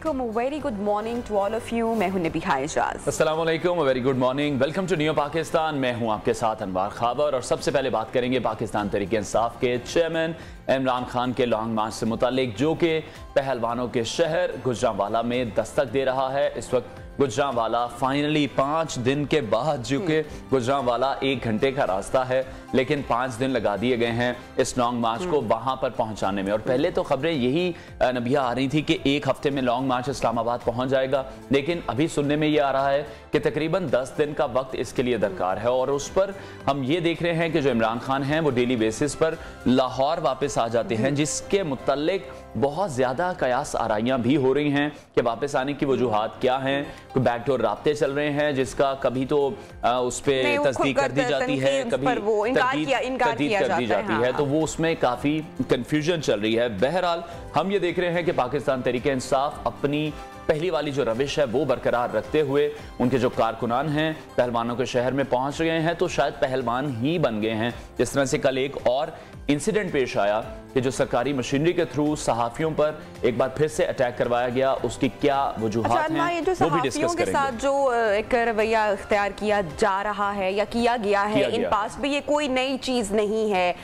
अस्सलामुअलैकुम, very good morning to all of you. मैं हूं नबीहा एजाज। अस्सलामुअलैकुम, very good morning, welcome to new Pakistan. मैं हूं आपके साथ अनवार खाबर और सबसे पहले बात करेंगे पाकिस्तान तहरीक इंसाफ के चेयरमैन इमरान खान के लॉन्ग मार्च से मुतालिक, जो कि पहलवानों के शहर गुजरांवाला में दस्तक दे रहा है। इस वक्त गुजरांवाला फाइनली 5 दिन के बाद, जो कि गुजरांवाला 1 घंटे का रास्ता है, लेकिन 5 दिन लगा दिए गए हैं इस लॉन्ग मार्च को वहां पर पहुंचाने में। और पहले तो खबरें यही नबिया आ रही थी कि 1 हफ्ते में लॉन्ग मार्च इस्लामाबाद पहुंच जाएगा, लेकिन अभी सुनने में ये आ रहा है कि तकरीबन 10 दिन का वक्त इसके लिए दरकार है। और उस पर हम ये देख रहे हैं कि जो इमरान खान हैं वो डेली बेसिस पर लाहौर वापस आ जाते हैं, जिसके मुतल्लिक बहुत ज्यादा कयास आराइयां भी हो रही हैं कि वापस आने की वजूहात क्या हैं। कोई बैकडोर राब्ते चल रहे हैं, जिसका कभी तो उस पर तस्दीक कर दी जाती है, कभी तरदीद कर दी जाती है, तो वो उसमें काफी कंफ्यूजन चल रही है। बहरहाल हम ये देख रहे हैं कि पाकिस्तान तहरीक इंसाफ अपनी पहली वाली जो रविश है वो बरकरार रखते हुए उनके जो कारकुनान हैं पहलवानों के शहर में पहुंच गए हैं, तो शायद पहलवान ही बन गए हैं। जिस तरह से कल एक और इंसिडेंट पेश आया कि जो सरकारी मशीनरी के थ्रू सहाफियों पर एक बार फिर से अटैक करवाया गया, उसकी क्या वजूहात हैं वो भी डिस्कस करेंगे। साथ जो एक रवैया इख्तियार किया जा रहा है या किया गया है इन पास भी, ये कोई नई चीज नहीं है।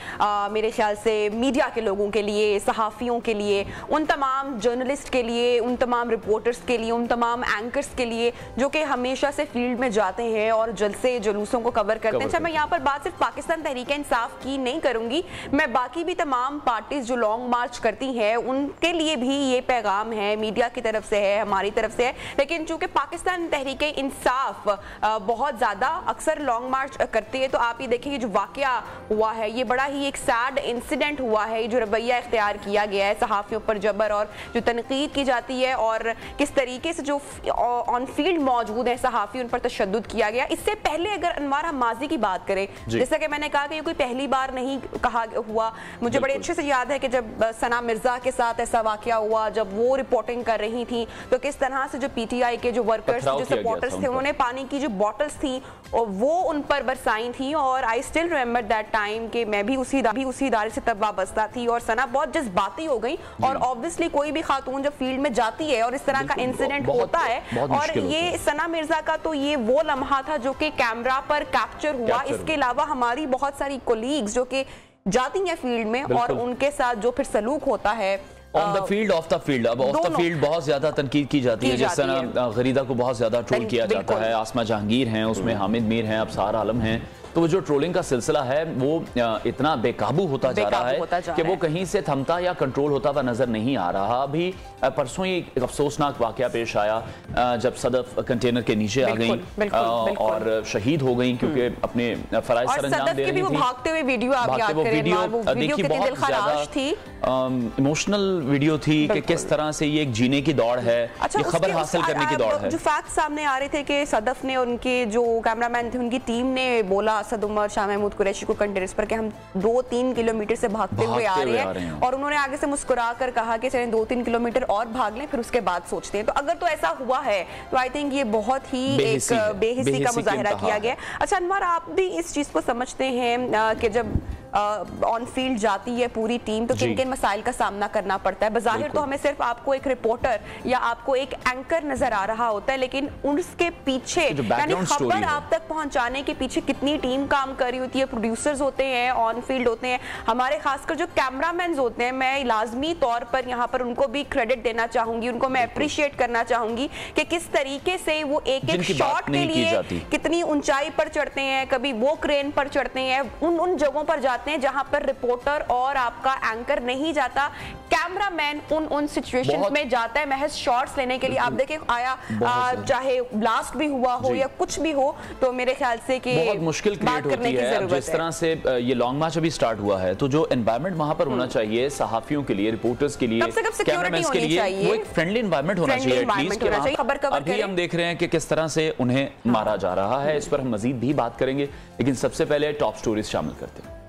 मेरे ख्याल से मीडिया के लोगों के लिए, सहाफियों के लिए, उन तमाम जर्नलिस्ट के लिए, उन तमाम रिपोर्टर्स के लिए, उन तमाम एंकर्स के लिए जो कि हमेशा से फील्ड में जाते हैं और जलसे जुलूसों को कवर करते हैं। अच्छा, मैं यहाँ पर बात सिर्फ पाकिस्तान तहरीक इंसाफ की नहीं करूंगी, मैं बाकी भी तमाम पार्टीज जो लॉन्ग मार्च करती हैं उनके लिए भी ये पैगाम है, मीडिया की तरफ से है, हमारी तरफ से है। लेकिन चूंकि पाकिस्तान तहरीक इंसाफ बहुत ज्यादा अक्सर लॉन्ग मार्च करती है, तो आप ये देखिए जो वाकया हुआ है ये बड़ा ही एक सैड इंसिडेंट हुआ है। जो रवैया इख्तियार किया गया है, सहाफियों पर जबर और जो तनकीद की जाती है और किस तरीके से जो ऑन फील्ड मौजूद है सहाफी उन पर तशद्दुद किया गया। इससे पहले अगर अनवार हम माजी की बात करें, जैसा कि मैंने कहा कि ये कोई पहली बार नहीं कहा हुआ। मुझे बड़े अच्छे से याद है कि जब सना मिर्जा के साथ ऐसा वाकया हुआ, जब वो रिपोर्टिंग कर रही थी, तो किस तरह से जो पीटीआई के जो वर्कर्स, जो सपोर्टर्स थे, उन्होंने पानी की जो बॉटल्स थी और वो उन पर बरसाई थी। और I still remember that time कि मैं भी उसी इदारे से तब वाबस्ता थी और सना बहुत जज्बाती हो गई। और ऑब्वियसली कोई भी खातून जब फील्ड में जाती है और इस तरह का इंसिडेंट होता है, और ये सना मिर्जा का तो ये वो लम्हा था जो कि कैमरा पर कैप्चर हुआ। इसके अलावा हमारी बहुत सारी कोलीग्स जो कि जाती हैं फील्ड में और उनके साथ जो फिर सलूक होता है on the field, of the field. अब ऑफ द फील्ड बहुत ज्यादा तनकीद की जाती है, जिस तरह गरीदा को बहुत ज्यादा ट्रोल किया जाता है, आसमा जहांगीर हैं, उसमें हामिद मीर हैं, अबसार आलम हैं। तो वो जो ट्रोलिंग का सिलसिला है वो इतना बेकाबू होता जा रहा है कि वो कहीं से थमता या कंट्रोल होता हुआ नजर नहीं आ रहा। अभी परसों ही एक अफसोसनाक वाकया पेश आया जब सदफ कंटेनर के नीचे आ गई और शहीद हो गई क्योंकि अपने फराइज सर अंजाम दे रही थी। भागते हुए वीडियो आप याद करें, देखिए बहुत ज्यादा इमोशनल वीडियो थी कि किस तरह से ये एक जीने की दौड़ है, ये खबर हासिल करने की दौड़ है। जो फैक्ट सामने आ रहे थे कि सदफ ने, उनके जो कैमरामैन थे, उनकी टीम ने बोला असद उमर, शाह महमूद कुरैशी को कंटेनर्स पर कि हम 2-3 किलोमीटर से भागते हुए आ रहे हैं, और उन्होंने आगे से मुस्कुरा कर कहा कि चलें 2-3 किलोमीटर और भाग लें, फिर उसके बाद सोचते हैं। तो अगर तो ऐसा हुआ है तो आई थिंक ये बहुत ही एक बेहिसी का मुजाहिरा किया गया। अच्छा अनवर, आप भी इस चीज को समझते हैं कि जब ऑन फील्ड जाती है पूरी टीम तो किन किन मसाइल का सामना करना पड़ता है? बज़ाहिर तो हमें सिर्फ आपको एक रिपोर्टर या आपको एक एंकर नजर आ रहा होता है, लेकिन उसके पीछे यानी खबर आप तक पहुंचाने के पीछे कितनी टीम काम कर रही होती है, प्रोड्यूसर्स होते हैं, ऑन फील्ड होते हैं, हमारे खासकर जो कैमरामैन होते हैं। मैं लाजमी तौर पर यहाँ पर उनको भी क्रेडिट देना चाहूंगी, उनको मैं अप्रिशिएट करना चाहूंगी कि किस तरीके से वो एक शॉट के लिए कितनी ऊंचाई पर चढ़ते हैं, कभी वो क्रेन पर चढ़ते हैं, उन जगहों पर जाते हैं जहां पर रिपोर्टर और आपका एंकर नहीं जाता। कैमरामैन उन सिचुएशंस में जाता है महज शॉट्स लेने के लिए। आप देखें आया चाहे ब्लास्ट भी हुआ हो या कुछ भी हो, तो मेरे ख्याल से कि बहुत मुश्किल क्रिएट होती है। जिस तरह से ये लॉन्ग मार्च अभी स्टार्ट हुआ है, तो जो एनवायरनमेंट वहां पर होना चाहिए सहाफियों के लिए, रिपोर्टर्स के लिए, कैमरामैन के लिए, वो एक फ्रेंडली एनवायरनमेंट होना चाहिए एटलीस्ट। अभी हम देख रहे हैं कि किस तरह से उन्हें मारा जा रहा है, इस पर हम मजीद भी बात करेंगे, लेकिन सबसे पहले टॉप स्टोरीज शामिल करते हैं।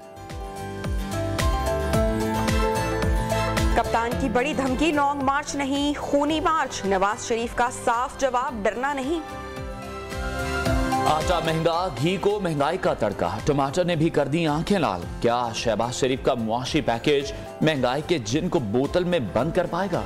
कप्तान की बड़ी धमकी, लॉन्ग मार्च नहीं खूनी मार्च। नवाज शरीफ का साफ जवाब, डरना नहीं। आटा महंगा, घी को महंगाई का तड़का, टमाटर ने भी कर दी आंखें लाल। क्या शहबाज शरीफ का मुआशी पैकेज महंगाई के जिन को बोतल में बंद कर पाएगा?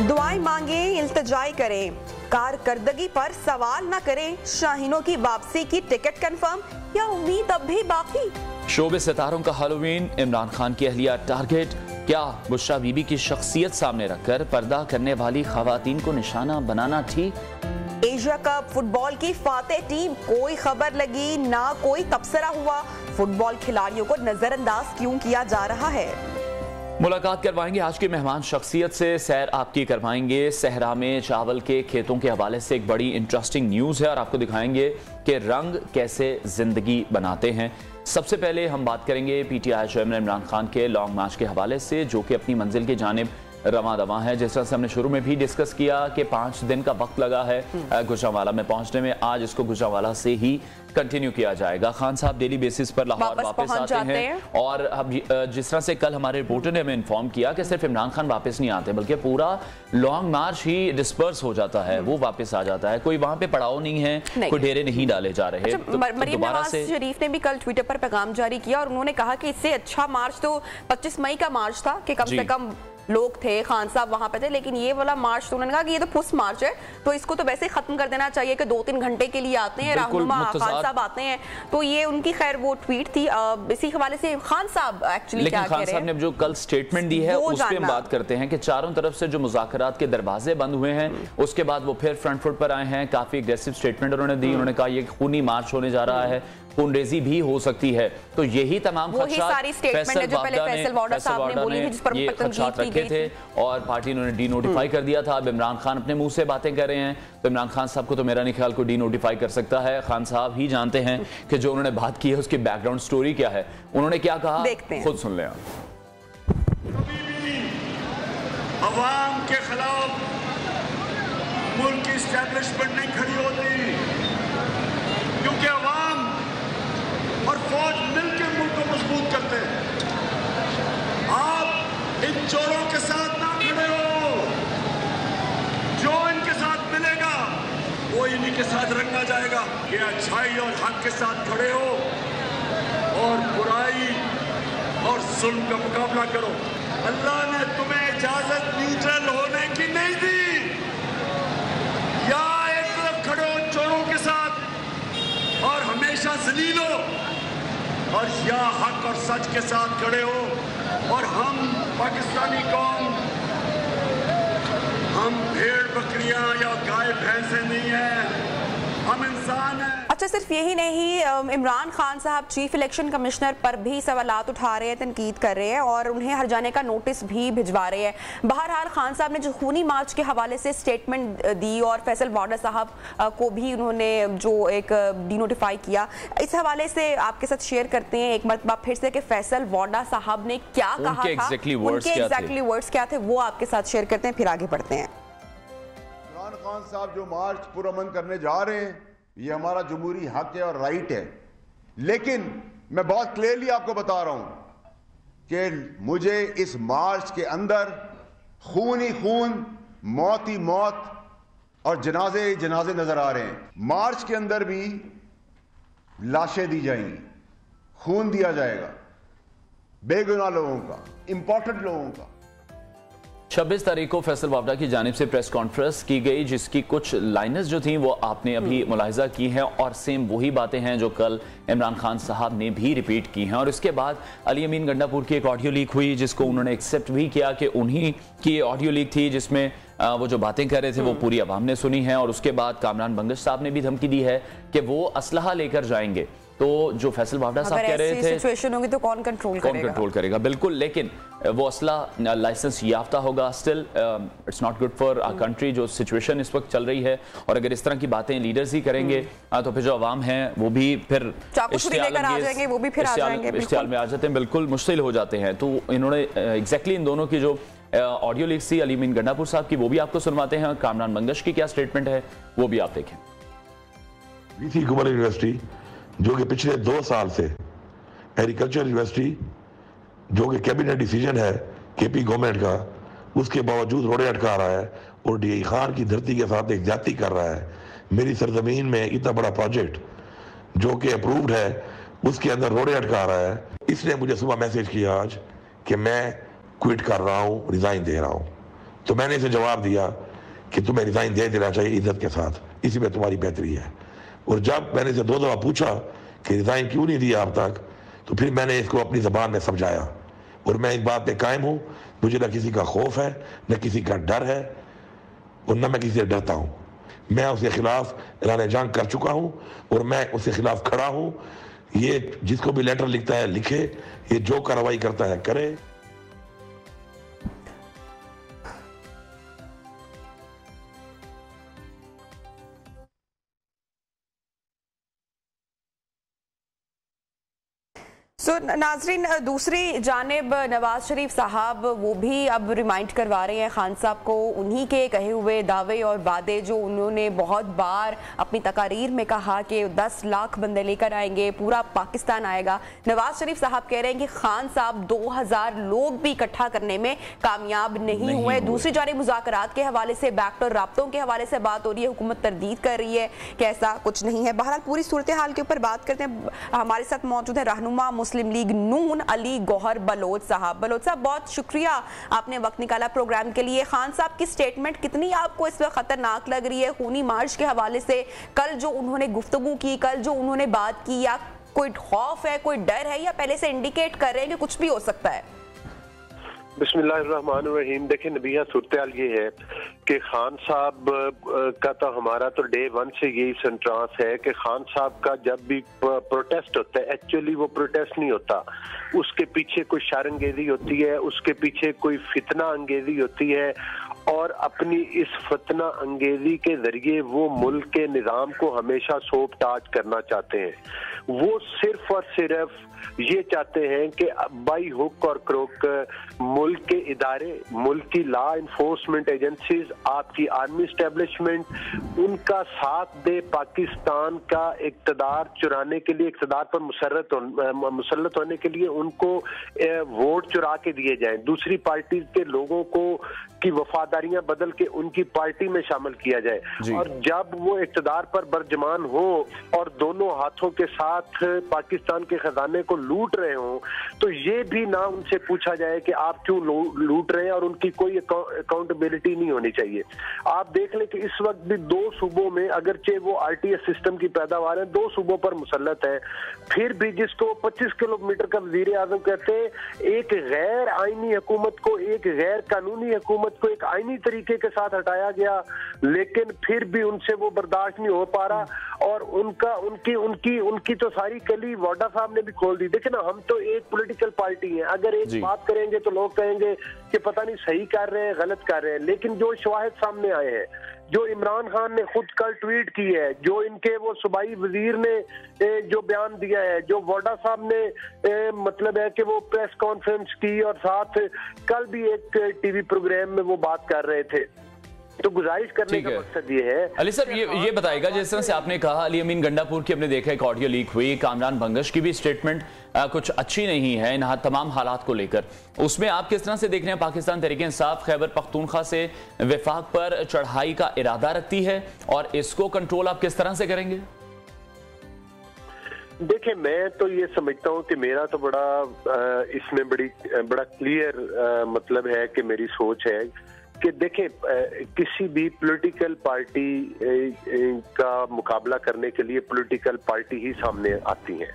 दुआएं मांगे, इल्तिजाई करें, कारकर्दगी पर सवाल न करें, शाहीनों की वापसी की टिकट कंफर्म या उम्मीद अब भी बाकी। शोबे सितारों का हैलोवीन, इमरान खान की अहलिया टारगेट, क्या बुशरा बीबी की शख्सियत सामने रखकर पर्दा करने वाली खवातीन को निशाना बनाना ठीक। एशिया कप फुटबॉल की फातेह टीम, कोई खबर लगी ना कोई तबसरा हुआ, फुटबॉल खिलाड़ियों को नजरअंदाज क्यों किया जा रहा है। मुलाकात करवाएंगे आज की मेहमान शख्सियत से, सैर आपकी करवाएंगे सहरा में चावल के खेतों के हवाले से एक बड़ी इंटरेस्टिंग न्यूज़ है और आपको दिखाएंगे कि रंग कैसे जिंदगी बनाते हैं। सबसे पहले हम बात करेंगे पीटीआई चेयरमैन इमरान खान के लॉन्ग मार्च के हवाले से, जो कि अपनी मंजिल की जानिब रवां दवा है। जिस तरह से हमने शुरू में भी डिस्कस किया कि 5 दिन का वक्त लगा है गुजरांवाला में पहुंचने में, आज इसको गुजरांवाला से ही कंटिन्यू किया जाएगा। खान साहब डेली बेसिस पर लाहौर वापस आते हैं और अब जिस तरह से कल हमारे रिपोर्टर ने हमें इन्फॉर्म किया कि सिर्फ इमरान खान वापस नहीं आते बल्कि पूरा लॉन्ग मार्च ही डिस्पर्स हो जाता है, वो वापस आ जाता है, कोई वहां पे पड़ाव नहीं है, कोई डेरे नहीं डाले जा रहे। मरियम नवाज शरीफ ने भी कल ट्विटर पर पैगाम जारी किया और उन्होंने कहा कि इससे अच्छा मार्च तो 25 मई का मार्च था कि कम से कम लोग थे, खान साहब वहां पे थे, लेकिन ये वाला मार्च तो उन्होंने कहा कि ये तो पुस मार्च है, तो इसको तो वैसे ही खत्म कर देना चाहिए कि 2-3 घंटे के लिए आते हैं, रहनुमा खान साहब आते हैं। तो ये उनकी खैर वो ट्वीट थी। इसी हवाले से खान साहब एक्चुअली क्या कह रहे हैं, खान साहब ने जो कल स्टेटमेंट दी है उस पर हम बात करते हैं कि चारों तरफ से जो मुज़ाकरात के दरवाजे बंद हुए हैं, उसके बाद वो फिर फ्रंट फुट पर आए हैं, काफी एग्रेसिव स्टेटमेंट उन्होंने दी। उन्होंने कहा ये खूनी मार्च होने जा रहा है, खूनरेजी भी हो सकती है। तो यही तमाम खदशात रखे थे और पार्टी ने डी नोटिफाई कर दिया था। अब इमरान खान अपने मुंह से बातें कर रहे हैं, तो इमरान खान साहब को तो मेरा नहीं ख्याल को डी नोटिफाई कर सकता है। खान साहब ही जानते हैं कि जो उन्होंने बात की है उसकी बैकग्राउंड स्टोरी क्या है, उन्होंने क्या कहा, खुद सुन लें। अवाम के खिलाफ मुल्क की एस्टैब्लिशमेंट नहीं खड़ी होती, क्योंकि अवाम और फौज मिलकर मुल्क को मजबूत करते हैं। आप इन चोरों के साथ ना खड़े हो, जो इनके साथ मिलेगा वो इन्हीं के साथ रंगा जाएगा। ये अच्छाई और हक के साथ खड़े हो और बुराई और जुल्म का मुकाबला करो। अल्लाह ने तुम्हें इजाजत न्यूट्रल होने की नहीं दी, या एक तरफ खड़े हो चोरों के साथ और हमेशा जलील हो, और या हक और सच के साथ खड़े हो। और हम पाकिस्तानी कौम, हम भेड़ बकरियां या गाय भैंसे नहीं हैं, हम इंसान हैं। अच्छा, सिर्फ यही नहीं, इमरान खान साहब चीफ इलेक्शन कमिश्नर पर भी सवालात उठा रहे हैं, तनकीद कर रहे हैं और उन्हें हर जाने का नोटिस भी भिजवा रहे हैं। बहरहाल खान साहब ने जो खूनी मार्च के हवाले से स्टेटमेंट दी और फैसल वाडा साहब को भी उन्होंने जो एक डीनोटिफाई किया, इस हवाले से आपके साथ शेयर करते हैं एक मरतबा फिर से कि फैसल वाडा साहब ने क्या कहा था, उनके एग्जैक्टली वर्ड्स क्या थे, वो आपके साथ शेयर करते हैं, फिर आगे बढ़ते हैं। इमरान खान साहब जो मार्च पुरअमन करने जा रहे हैं, ये हमारा जमहूरी हक है और राइट है, लेकिन मैं बहुत क्लियरली आपको बता रहा हूं कि मुझे इस मार्च के अंदर खून ही खून, मौत ही मौत और जनाजे ही जनाजे नजर आ रहे हैं। मार्च के अंदर भी लाशें दी जाएंगी, खून दिया जाएगा, बेगुनाह लोगों का, इंपॉर्टेंट लोगों का। 26 तारीख को फैसल वावडा की जानिब से प्रेस कॉन्फ्रेंस की गई, जिसकी कुछ लाइनें जो थी वो आपने अभी मुलाहिजा की हैं और सेम वही बातें हैं जो कल इमरान खान साहब ने भी रिपीट की हैं। और इसके बाद अली अमीन गंडापुर की एक ऑडियो लीक हुई, जिसको उन्होंने एक्सेप्ट भी किया कि उन्हीं की ऑडियो लीक थी, जिसमें वो जो बातें कर रहे थे वो पूरी अवाम ने सुनी है। और उसके बाद कामरान बंगश साहब ने भी धमकी दी है कि वो असलहा लेकर जाएंगे। तो जो फैसल वावडा साहब कह रहे थे सिचुएशन होगी तो कौन कंट्रोल करेगा, बिल्कुल, लेकिन वो असला लाइसेंस याफ्ता होगा। Still it's not good for our country जो सिचुएशन इस वक्त चल रही है, और अगर इस तरह की बातें लीडर्स ही करेंगे तो फिर जो अवाम है वो भी फिर इश्तियाल में आ जाते हैं, बिल्कुल मुश्किल हो जाते हैं। तो इन्होंने एग्जैक्टली इन दोनों की जो ऑडियो लीक थी अली अमीन गंडापुर साहब की, वो भी आपको सुनवाते हैं। कामरान बंगश की क्या स्टेटमेंट है वो भी आप देखें। वीसी घुमर यूनिवर्सिटी जो कि पिछले 2 साल से एग्रीकल्चर यूनिवर्सिटी जो कि कैबिनेट डिसीजन है केपी गवर्नमेंट का, उसके बावजूद रोड़े अटका रहा है और डी खान की धरती के साथ एक जाति कर रहा है। मेरी सरजमीन में इतना बड़ा प्रोजेक्ट जो कि अप्रूव्ड है उसके अंदर रोड़े अटका रहा है। इसने मुझे सुबह मैसेज किया आज कि मैं क्विट कर रहा हूँ, रिजाइन दे रहा हूँ। तो मैंने इसे जवाब दिया कि तुम्हें रिजाइन दे देना चाहिए इज्जत के साथ, इसी में तुम्हारी बेहतरी है। और जब मैंने इसे 2 दफा पूछा कि रिजाइन क्यों नहीं दिया अब तक, तो फिर मैंने इसको अपनी जबान में समझाया और मैं इस बात पे कायम हूँ। मुझे न किसी का खौफ है, न किसी का डर है और न मैं किसी से डरता हूँ। मैं उसके खिलाफ ऐलान जंग कर चुका हूँ और मैं उसके खिलाफ खड़ा हूँ। ये जिसको भी लेटर लिखता है लिखे, ये जो कार्रवाई करता है करे। नाजरीन, दूसरी जानिब नवाज शरीफ साहब वो भी अब रिमाइंड करवा रहे हैं खान साहब को उन्हीं के कहे हुए दावे और वादे जो उन्होंने बहुत बार अपनी तकारीर में कहा कि 10 लाख बंदे लेकर आएंगे, पूरा पाकिस्तान आएगा। नवाज शरीफ साहब कह रहे हैं कि खान साहब 2000 लोग भी इकट्ठा करने में कामयाब नहीं हुए। दूसरी जानिब मुज़ाकरात के हवाले से, बैकडोर राब्तों के हवाले से बात हो रही है, हुकूमत तरदीद कर रही है कि ऐसा कुछ नहीं है। बहरहाल पूरी सूरत हाल के ऊपर बात करते हैं। हमारे साथ मौजूद है रहनुमा मुस्लिम लीग नून अली गौहर बलोच साहब। बलोच साहब, बहुत शुक्रिया आपने वक्त निकाला प्रोग्राम के लिए। खान साहब की स्टेटमेंट कितनी आपको इस वक्त खतरनाक लग रही है? खूनी मार्च के हवाले से कल जो उन्होंने गुफ्तगू की, कल जो उन्होंने बात की, या कोई खौफ है, कोई डर है, या पहले से इंडिकेट कर रहे हैं कि कुछ भी हो सकता है? बिस्मिल्लाहिर्रहमानिर्रहीम। देखिए नबिया, सूरत हाल ये है कि खान साहब का तो हमारा तो डे 1 से यही सेंट्रांस है कि खान साहब का जब भी प्रोटेस्ट होता है, एक्चुअली वो प्रोटेस्ट नहीं होता, उसके पीछे कोई शर्मंगेज़ी होती है, उसके पीछे कोई फितना अंगेज़ी होती है और अपनी इस फितना अंगेज़ी के जरिए वो मुल्क के निज़ाम को हमेशा सोप ताज करना चाहते हैं। वो सिर्फ और सिर्फ ये चाहते हैं कि बाई हुक और क्रोक मुल्क के इदारे, मुल्क की लॉ इन्फोर्समेंट एजेंसीज, आपकी आर्मी एस्टेब्लिशमेंट, उनका साथ दे पाकिस्तान का इक़्तिदार चुराने के लिए, इक़्तिदार पर मुसल्लत होने के लिए उनको वोट चुरा के दिए जाएं। दूसरी पार्टी के लोगों को की वफादारियां बदल के उनकी पार्टी में शामिल किया जाए और जब वो इक़्तिदार पर बरजमान हो और दोनों हाथों के साथ पाकिस्तान के खजाने को लूट रहे हो, तो ये भी ना उनसे पूछा जाए कि आप क्यों लूट रहे हैं और उनकी कोई अकाउंटेबिलिटी नहीं होनी चाहिए। आप देख लें कि इस वक्त भी 2 सूबों में, अगरचे वो RTS सिस्टम की पैदावार है, 2 सूबों पर मुसल्लत है, फिर भी जिसको 25 किलोमीटर का वज़ीर आज़म कहते हैं, एक गैर आईनी हुकूमत को, एक गैर कानूनी हुकूमत को एक आईनी तरीके के साथ हटाया गया, लेकिन फिर भी उनसे वो बर्दाश्त नहीं हो पा रहा और उनकी तो सारी कली वाडा साहब ने भी खोल दी। देखिए ना, हम तो एक पॉलिटिकल पार्टी है, अगर एक बात करेंगे तो लोग कहेंगे कि पता नहीं सही कर रहे हैं, गलत कर रहे हैं, लेकिन जो शवाहिद सामने आए हैं, जो इमरान खान ने खुद कल ट्वीट की है, जो इनके वो सूबाई वजीर ने जो बयान दिया है, जो वाडा साहब ने मतलब है कि वो प्रेस कॉन्फ्रेंस की और साथ कल भी एक टीवी प्रोग्राम में वो बात कर रहे थे, तो गुजारिश करने का मकसद ये है। अली साहब, ये बताएगा, जिस तरह से आपने कहा अली अमीन गंडापुर की हमने देखा एक ऑडियो लीक हुई, कामरान भंगश की भी स्टेटमेंट कुछ अच्छी नहीं है इन तमाम हालात को लेकर, उसमें आप किस तरह से देख रहे हैं? पाकिस्तान तहरीक इंसाफ खैबर पख्तूनख्वा से विफाक पर चढ़ाई का इरादा रखती है और इसको कंट्रोल आप किस तरह से करेंगे? देखिए, मैं तो ये समझता हूँ कि मेरा तो इसमें बड़ा क्लियर मतलब है कि मेरी सोच है कि देखें, किसी भी पॉलिटिकल पार्टी का मुकाबला करने के लिए पॉलिटिकल पार्टी ही सामने आती है,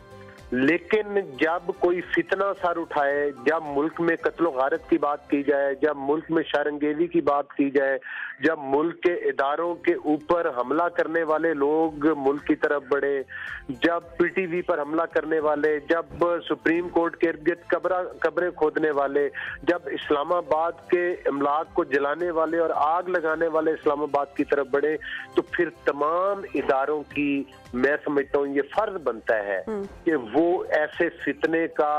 लेकिन जब कोई फितना सर उठाए, जब मुल्क में कत्लो गारत की बात की जाए, जब मुल्क में शर्मंगेज़ी की बात की जाए, जब मुल्क के इदारों के ऊपर हमला करने वाले लोग मुल्क की तरफ बढ़े, जब PTV पर हमला करने वाले, जब सुप्रीम कोर्ट के इर्द कब्रें खोदने वाले, जब इस्लामाबाद के इमलाक को जलाने वाले और आग लगाने वाले इस्लामाबाद की तरफ बढ़े, तो फिर तमाम इदारों की, मैं समझता हूँ ये फर्ज बनता है कि वो ऐसे फितने का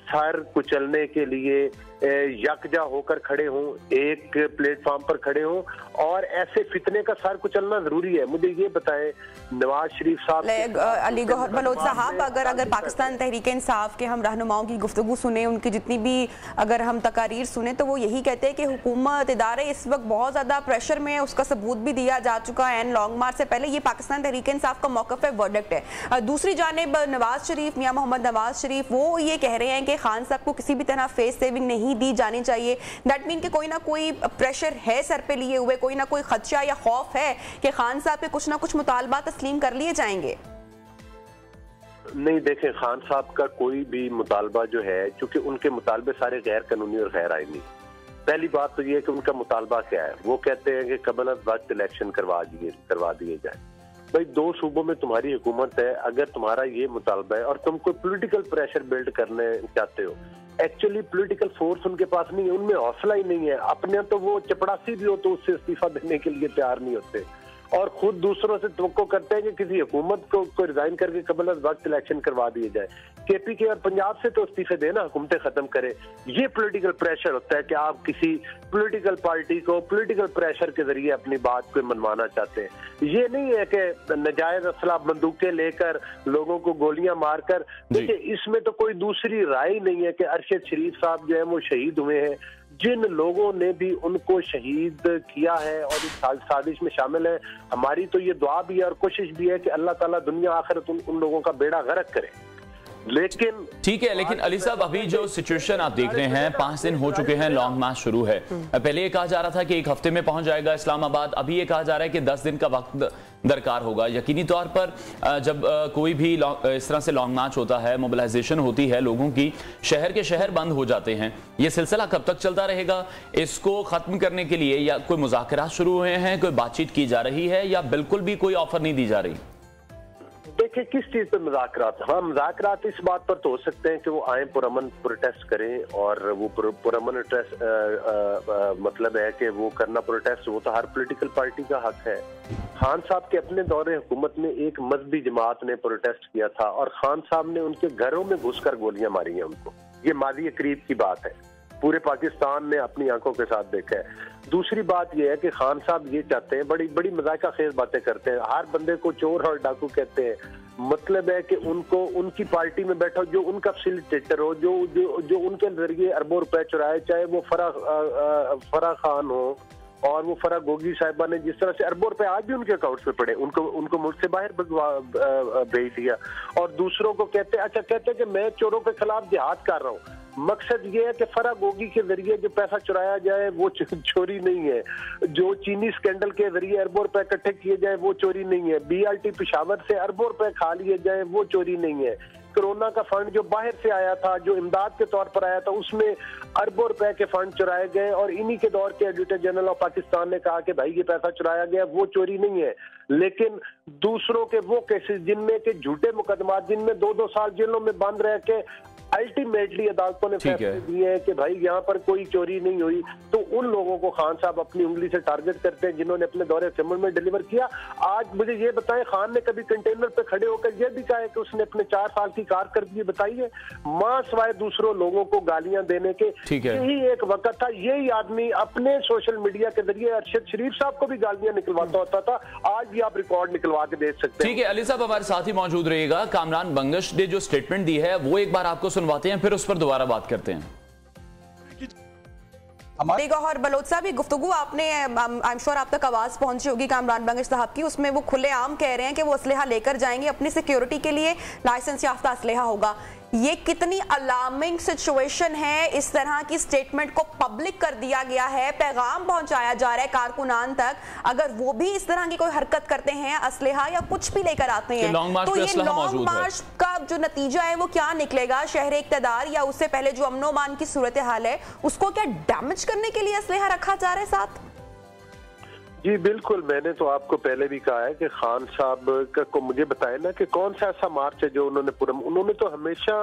सर कुचलने के लिए यकजा होकर खड़े हों, एक प्लेटफॉर्म पर खड़े हों और ऐसे फितने का सर कुचलना जरूरी है। मुझे ये बताएं, नवाज शरीफ साहब, अली गौहर बलोच साहब, अगर पाकिस्तान तहरीक इंसाफ के हम रहनुमाओं की गुफ्तगू सुने, उनकी जितनी भी अगर हम तकारीर सुने, तो वो यही कहते हैं कि हुकूमत इदारे इस वक्त बहुत ज़्यादा प्रेशर में है, उसका सबूत भी दिया जा चुका है एंड लॉन्ग मार्च से पहले। ये पाकिस्तान तहरीक इंसाफ का मौक़िफ़ है, वर्डिक्ट है। दूसरी जानिब नवाज शरीफ, मियाँ मोहम्मद नवाज शरीफ, वो ये कह रहे हैं कि खान साहब को किसी भी तरह फेस सेविंग नहीं नहीं दी जानी चाहिए? दैट मीन कि कोई ना कोई प्रेशर है सर पे लिए हुए, कोई ना कोई खदशा या खौफ है कि खान साहब के कुछ ना कुछ मुतालबा तस्लीम कर लिए जाएंगे? नहीं, देखें, खान साहब का कोई भी मुतालबा जो है, क्योंकि उनके मुतालबे सारे गैर कानूनी और गैर आईनी। पहली बात तो ये है कि उनका मुतालबा क्या है। वो कहते हैं कि कबल वक्त इलेक्शन करवा दिए जाए। भाई, 2 सूबों में तुम्हारी हुकूमत है, अगर तुम्हारा ये मुतालबा है और तुम कोई पॉलिटिकल प्रेशर बिल्ड करने चाहते हो, एक्चुअली पॉलिटिकल फोर्स उनके पास नहीं है, उनमें हौसला ही नहीं है। अपने तो वो चपड़ासी भी हो तो उससे इस्तीफा देने के लिए तैयार नहीं होते, और खुद दूसरों से तवक्को करते हैं कि किसी हुकूमत को रिजाइन करके कबल वक्त इलेक्शन करवा दिए जाए। केपीके और पंजाब से तो इस्तीफे देना, हुकूमतें खत्म करे। ये पॉलिटिकल प्रेशर होता है कि आप किसी पॉलिटिकल पार्टी को पॉलिटिकल प्रेशर के जरिए अपनी बात को मनवाना चाहते हैं। ये नहीं है कि नजायज असला बंदूकें लेकर लोगों को गोलियां मारकर। देखिए, इसमें तो कोई दूसरी राय नहीं है कि अरशद शरीफ साहब जो है वो शहीद हुए हैं। जिन लोगों ने भी उनको शहीद किया है और इस साजिश में शामिल है, हमारी तो ये दुआ भी है और कोशिश भी है कि अल्लाह ताला दुनिया आखिरत उन लोगों का बेड़ा गर्क करे। लेकिन ठीक है, लेकिन अली साहब, अभी जो सिचुएशन आप देख रहे हैं, 5 दिन हो चुके हैं, लॉन्ग मार्च शुरू है। पहले ये कहा जा रहा था कि 1 हफ्ते में पहुंच जाएगा इस्लामाबाद, अभी ये कहा जा रहा है कि 10 दिन का वक्त दरकार होगा। यकीनी तौर पर जब कोई भी इस तरह से लॉन्ग मार्च होता है, मोबिलाइजेशन होती है लोगों की, शहर के शहर बंद हो जाते हैं। ये सिलसिला कब तक चलता रहेगा? इसको खत्म करने के लिए या कोई मुज़ाकरात शुरू हुए हैं, कोई बातचीत की जा रही है, या बिल्कुल भी कोई ऑफर नहीं दी जा रही? देखिए, किस चीज पे मुज़ाकरात? हाँ, मुज़ाकरात इस बात पर तो हो सकते हैं कि वो आए, पुरअमन प्रोटेस्ट करें, और वो पुरअमन मतलब है कि वो करना प्रोटेस्ट, वो तो हर पॉलिटिकल पार्टी का हक है। खान साहब के अपने दौरे हुकूमत में एक मजहबी जमात ने प्रोटेस्ट किया था और खान साहब ने उनके घरों में घुसकर गोलियां मारी हैं उनको। ये मादी करीब की बात है, पूरे पाकिस्तान ने अपनी आंखों के साथ देखा है। दूसरी बात यह है कि खान साहब ये चाहते हैं, बड़ी बड़ी मजाका खेज बातें करते हैं, हर बंदे को चोर और डाकू कहते हैं। मतलब है कि उनको उनकी पार्टी में बैठा जो उनका फैसिलिटेटर हो, जो उनके जरिए अरबों रुपए चुराए, चाहे वो फराह खान हो और वो फराह गोगी साहिबा ने जिस तरह से अरबों रुपए आज भी उनके अकाउंट्स में पड़े, उनको मुल्क से बाहर भेज दिया। और दूसरों को कहते हैं कि मैं चोरों के खिलाफ जिहाद कर रहा हूँ। मकसद ये है कि फराह गोगी के जरिए जो पैसा चुराया जाए वो चोरी नहीं है, जो चीनी स्कैंडल के जरिए अरबों रुपए इकट्ठे किए जाए वो चोरी नहीं है, BRT पेशावर से अरबों रुपए खा लिए जाए वो चोरी नहीं है, कोरोना का फंड जो बाहर से आया था, जो इमदाद के तौर पर आया था, उसमें अरबों रुपए के फंड चुराए गए और इन्हीं के दौर के एडिटर जनरल ऑफ पाकिस्तान ने कहा कि भाई ये पैसा चुराया गया, वो चोरी नहीं है। लेकिन दूसरों के वो केसेस जिनमें के झूठे मुकदमात, जिनमें 2-2 साल जेलों में बंद रह के अल्टीमेटली अदालतों ने फैसले दिए हैं कि भाई यहाँ पर कोई चोरी नहीं हुई, तो उन लोगों को खान साहब अपनी उंगली से टारगेट करते हैं जिन्होंने अपने दौरे असेंबली में डिलीवर किया। आज मुझे ये बताएं, खान ने कभी कंटेनर पे खड़े होकर यह भी कहा है कि उसने अपने 4 साल की कारकर्दगी बताई है? मां सिवाय दूसरों लोगों को गालियां देने के यही एक वक्त था। यही आदमी अपने सोशल मीडिया के जरिए अरशद शरीफ साहब को भी गालियां निकलवाता होता था, आज भी आप रिकॉर्ड निकलवा के देख सकते हैं। ठीक है, अली साहब हमारे साथ ही मौजूद रहिएगा। कामरान बंगश ने जो स्टेटमेंट दी है वो एक बार आपको सुनवाते हैं, फिर उस पर दोबारा बात करते हैं। और बलोच साहब, ये गुफ्तगू आपने, आई एम श्योर आप तक आवाज पहुंची होगी कामरान बंगश साहब की, उसमें वो खुलेआम कह रहे हैं कि वो असलहा लेकर जाएंगे, अपनी सिक्योरिटी के लिए लाइसेंस याफ्ता असलहा होगा। ये कितनी अलार्मिंग सिचुएशन है, इस तरह की स्टेटमेंट को पब्लिक कर दिया गया है, पैगाम पहुंचाया जा रहा है कारकुनान तक, अगर वो भी इस तरह की कोई हरकत करते हैं, असलहा या कुछ भी लेकर आते हैं, तो ये लॉन्ग मार्च का जो नतीजा है वो क्या निकलेगा? शहर इक़्तिदार या उससे पहले जो अमनो अमान की सूरत हाल है उसको क्या डैमेज करने के लिए असलहा रखा जा रहा है साथ? जी बिल्कुल, मैंने तो आपको पहले भी कहा है कि खान साहब को मुझे बताए ना कि कौन सा ऐसा मार्च है जो उन्होंने तो हमेशा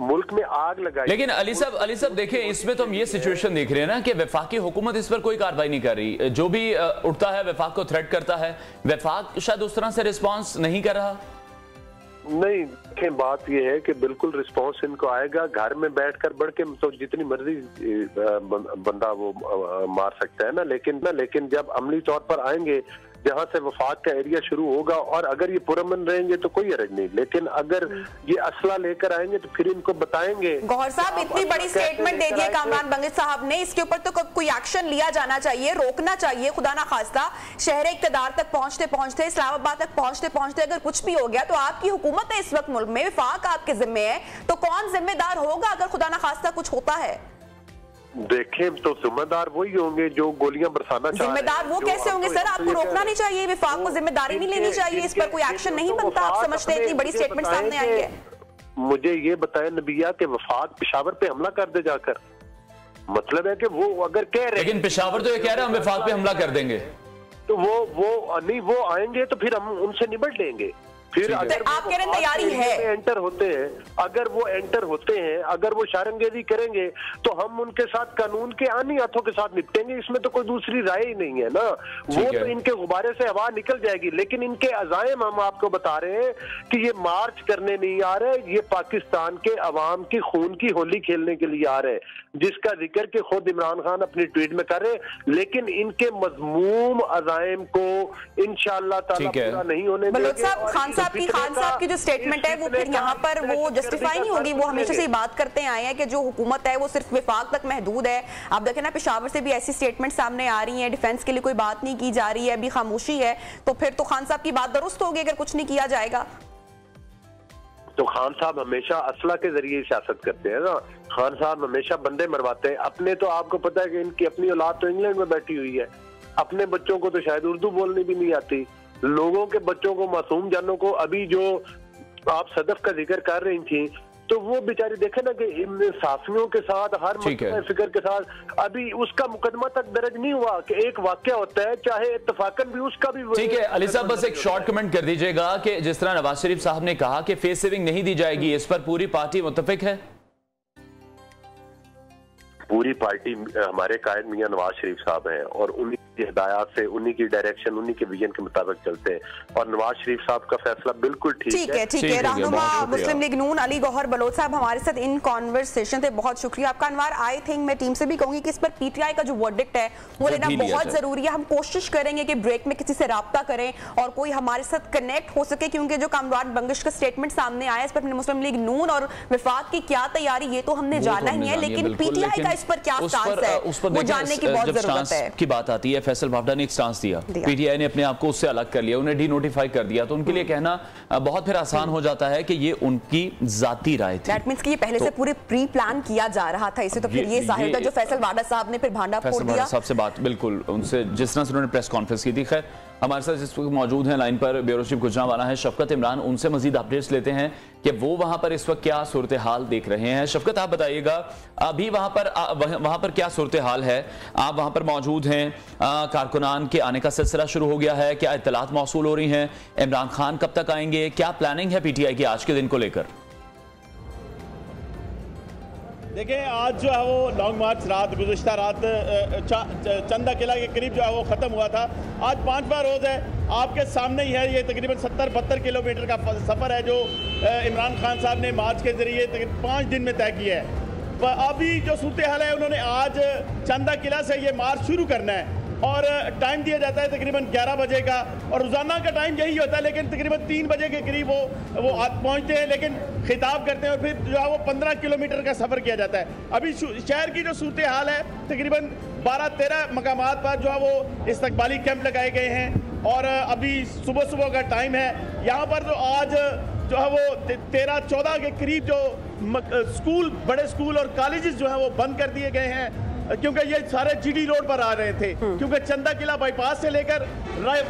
मुल्क में आग लगाई। लेकिन अली साहब देखें, इसमें तो हम ये सिचुएशन देख रहे हैं ना कि वफाकी हुकूमत इस पर कोई कार्रवाई नहीं कर रही, जो भी उठता है वफाक को थ्रेट करता है, वफाक शायद उस तरह से रिस्पॉन्स नहीं कर रहा। नहीं, देखें बात यह है कि बिल्कुल रिस्पांस इनको आएगा, घर में बैठकर बढ़ के तो जितनी मर्जी बंदा वो मार सकता है ना, लेकिन जब अमली तौर पर आएंगे जहां से वफाक का एरिया शुरू होगा, और अगर ये पुरअमन रहेंगे तो कोई हर्ज नहीं, लेकिन अगर ये असला लेकर आएंगे तो फिर इनको बताएंगे। गौहर साहब, इतनी बड़ी स्टेटमेंट दे दी है कामरान बंगश साहब ने, इसके ऊपर तो कोई एक्शन लिया जाना चाहिए, रोकना चाहिए। खुदा ना खास्ता शहर इक़्तिदार तक पहुंचते पहुंचते, इस्लामाबाद तक पहुंचते पहुंचते अगर कुछ भी हो गया तो आपकी हुकूमत है इस वक्त मुल्क में, वफाक आपके जिम्मे है, तो कौन जिम्मेदार होगा अगर खुदा ना खास्ता कुछ होता है? देखें तो जिम्मेदार वही होंगे जो गोलियां बरसाना चाह रहे हैं। जिम्मेदार वो कैसे होंगे सर? आपको रोकना नहीं चाहिए, विफाक को जिम्मेदारी नहीं लेनी चाहिए, इस पर कोई एक्शन नहीं बनता? आप समझते हैं इतनी बड़ी स्टेटमेंट सामने आई है? मुझे ये बताएं नबिया के वफाक पेशावर पे हमला कर दे जाकर, मतलब है कि वो अगर कह रहे, लेकिन पेशावर तो ये कह रहे हैं हम विफाक पे हमला कर देंगे, तो वो नहीं, वो आएंगे तो फिर हम उनसे निपट लेंगे। फिर अगर आप कह रहे हैं तैयारी है, एंटर होते हैं, अगर वो एंटर होते हैं, अगर वो शारंगेजी करेंगे तो हम उनके साथ कानून के आनी हाथों के साथ निपटेंगे। इसमें तो कोई दूसरी राय ही नहीं है ना। वो तो इनके गुब्बारे से हवा निकल जाएगी, लेकिन इनके अज़ाइम हम आपको बता रहे हैं कि ये मार्च करने नहीं आ रहे, ये पाकिस्तान के अवाम की खून की होली खेलने के लिए आ रहे हैं, जिसका जिक्र कि खुद इमरान खान अपने ट्वीट में कर रहे। लेकिन इनके मजमूम अज़ाइम को इंशाअल्लाह ताला पूरा नहीं होने देंगे। खान साहब की जो स्टेटमेंट है वो फिर यहाँ पर वो जस्टिफाई नहीं होगी। वो हमेशा से ये बात करते आए हैं कि जो हुकूमत है वो सिर्फ विफाक तक महदूद है। आप देखें ना, पेशावर से भी ऐसी स्टेटमेंट सामने आ रही है, डिफेंस के लिए कोई बात नहीं की जा रही है, अभी खामोशी है, तो फिर तो खान साहब की बात दुरुस्त होगी अगर कुछ नहीं किया जाएगा। तो खान साहब हमेशा असला के जरिए सियासत करते हैं ना। खान साहब हमेशा बंदे मरवाते हैं अपने। तो आपको पता है कि इनकी अपनी औलाद तो इंग्लैंड में बैठी हुई है, अपने बच्चों को तो शायद उर्दू बोलनी भी नहीं आती। लोगों के बच्चों को, मासूम जानों को, अभी जो आप सदफ का जिक्र कर रही थी, तो वो बेचारी देखे ना कि इन साफियों के साथ, हर फिक्र के साथ अभी उसका मुकदमा तक दर्ज नहीं हुआ कि एक वाकया होता है, चाहे इत्तफाकन भी उसका भी। ठीक है अली साहब, बस एक शॉर्ट कमेंट कर दीजिएगा कि जिस तरह नवाज शरीफ साहब ने कहा कि फेस सेविंग नहीं दी जाएगी, इस पर पूरी पार्टी मुत्तफिक है? पूरी पार्टी हमारे कायद मियां नवाज शरीफ साहब हैं और उन्हीं की हिदायत से, उन्हीं की डायरेक्शन, उन्हीं के विजन के मुताबिक चलते हैं और नवाज शरीफ साहब का फैसला बिल्कुल ठीक है। ठीक है। रहनुमा मुस्लिम लीग नून अली गौहर बलोच साहब हमारे साथ इन कॉन्वर्सेशन थे, बहुत शुक्रिया आपका। अनवार, आई थिंक मैं टीम से भी कहूंगी कि इस पर पीटीआई का जो वर्डिक्ट है वो लेना बहुत जरूरी है। हम कोशिश करेंगे कि ब्रेक में किसी से राब्ता करें और कोई हमारे साथ कनेक्ट हो सके, क्योंकि जो कामरान बंगश का स्टेटमेंट सामने आया, इस पर मुस्लिम लीग नून और विफाक की क्या तैयारी, ये तो हमने जाना ही है, लेकिन पीटीआई का इस पर क्या स्टांस है वो जानने की बहुत जरूरत है। की बात आती है, फैसल वावडा ने एक स्टांस दिया, पीटीआई ने अपने आप को उससे अलग कर लिया, उन्हें डी नोटिफाई कर दिया, तो उनके लिए कहना बहुत फिर आसान हो जाता है कि ये उनकी जाती राय थी। दैट मींस कि ये पहले से पूरे प्री प्लान किया जा रहा था इसे, तो फिर ये जाहिर था जो फैसल वावडा साहब ने फिर भांडा फोड़ दिया। साहब से बात बिल्कुल उनसे जिस तरह से उन्होंने प्रेस कॉन्फ्रेंस की थी। खैर हमारे साथ इस वक्त मौजूद हैं लाइन पर ब्यूरो चीफ गुजरांवाला है शफकत इमरान, उनसे मजीद अपडेट्स लेते हैं कि वो वहां पर इस वक्त क्या सूरत हाल देख रहे हैं। शफकत, आप बताइएगा अभी वहां पर क्या सूरत हाल है? आप वहां पर मौजूद हैं, कारकुनान के आने का सिलसिला शुरू हो गया है, क्या इत्तलात मौसूल हो रही हैं? इमरान खान कब तक आएंगे? क्या प्लानिंग है पीटीआई की आज के दिन को लेकर? देखिए, आज जो है वो लॉन्ग मार्च गुज़िश्ता रात चंदा किला के करीब जो है वो ख़त्म हुआ था। आज 5वां रोज़ है, आपके सामने ही है। ये तकरीबन 70-72 किलोमीटर का सफ़र है जो इमरान खान साहब ने मार्च के ज़रिए तकरीबन 5 दिन में तय किया है। अभी जो सूरत हाल है, उन्होंने आज चंदा किला से ये मार्च शुरू करना है और टाइम दिया जाता है तकरीबन 11 बजे का, और रोज़ाना का टाइम यही होता है, लेकिन तकरीबन 3 बजे के करीब वो पहुंचते हैं, लेकिन खिताब करते हैं और फिर जो है वो 15 किलोमीटर का सफ़र किया जाता है। अभी शहर की जो सूरत हाल है, तकरीबन 12-13 मकामात पर जो है वो इस्तकबाली कैंप लगाए गए हैं और अभी सुबह का टाइम है। यहाँ पर जो आज जो है वो 13-14 के करीब जो स्कूल, बड़े स्कूल और कॉलेजेस जो है वो बंद कर दिए गए हैं, क्योंकि ये सारे जीडी रोड पर आ रहे थे, क्योंकि चंदा किला बाईपास से लेकर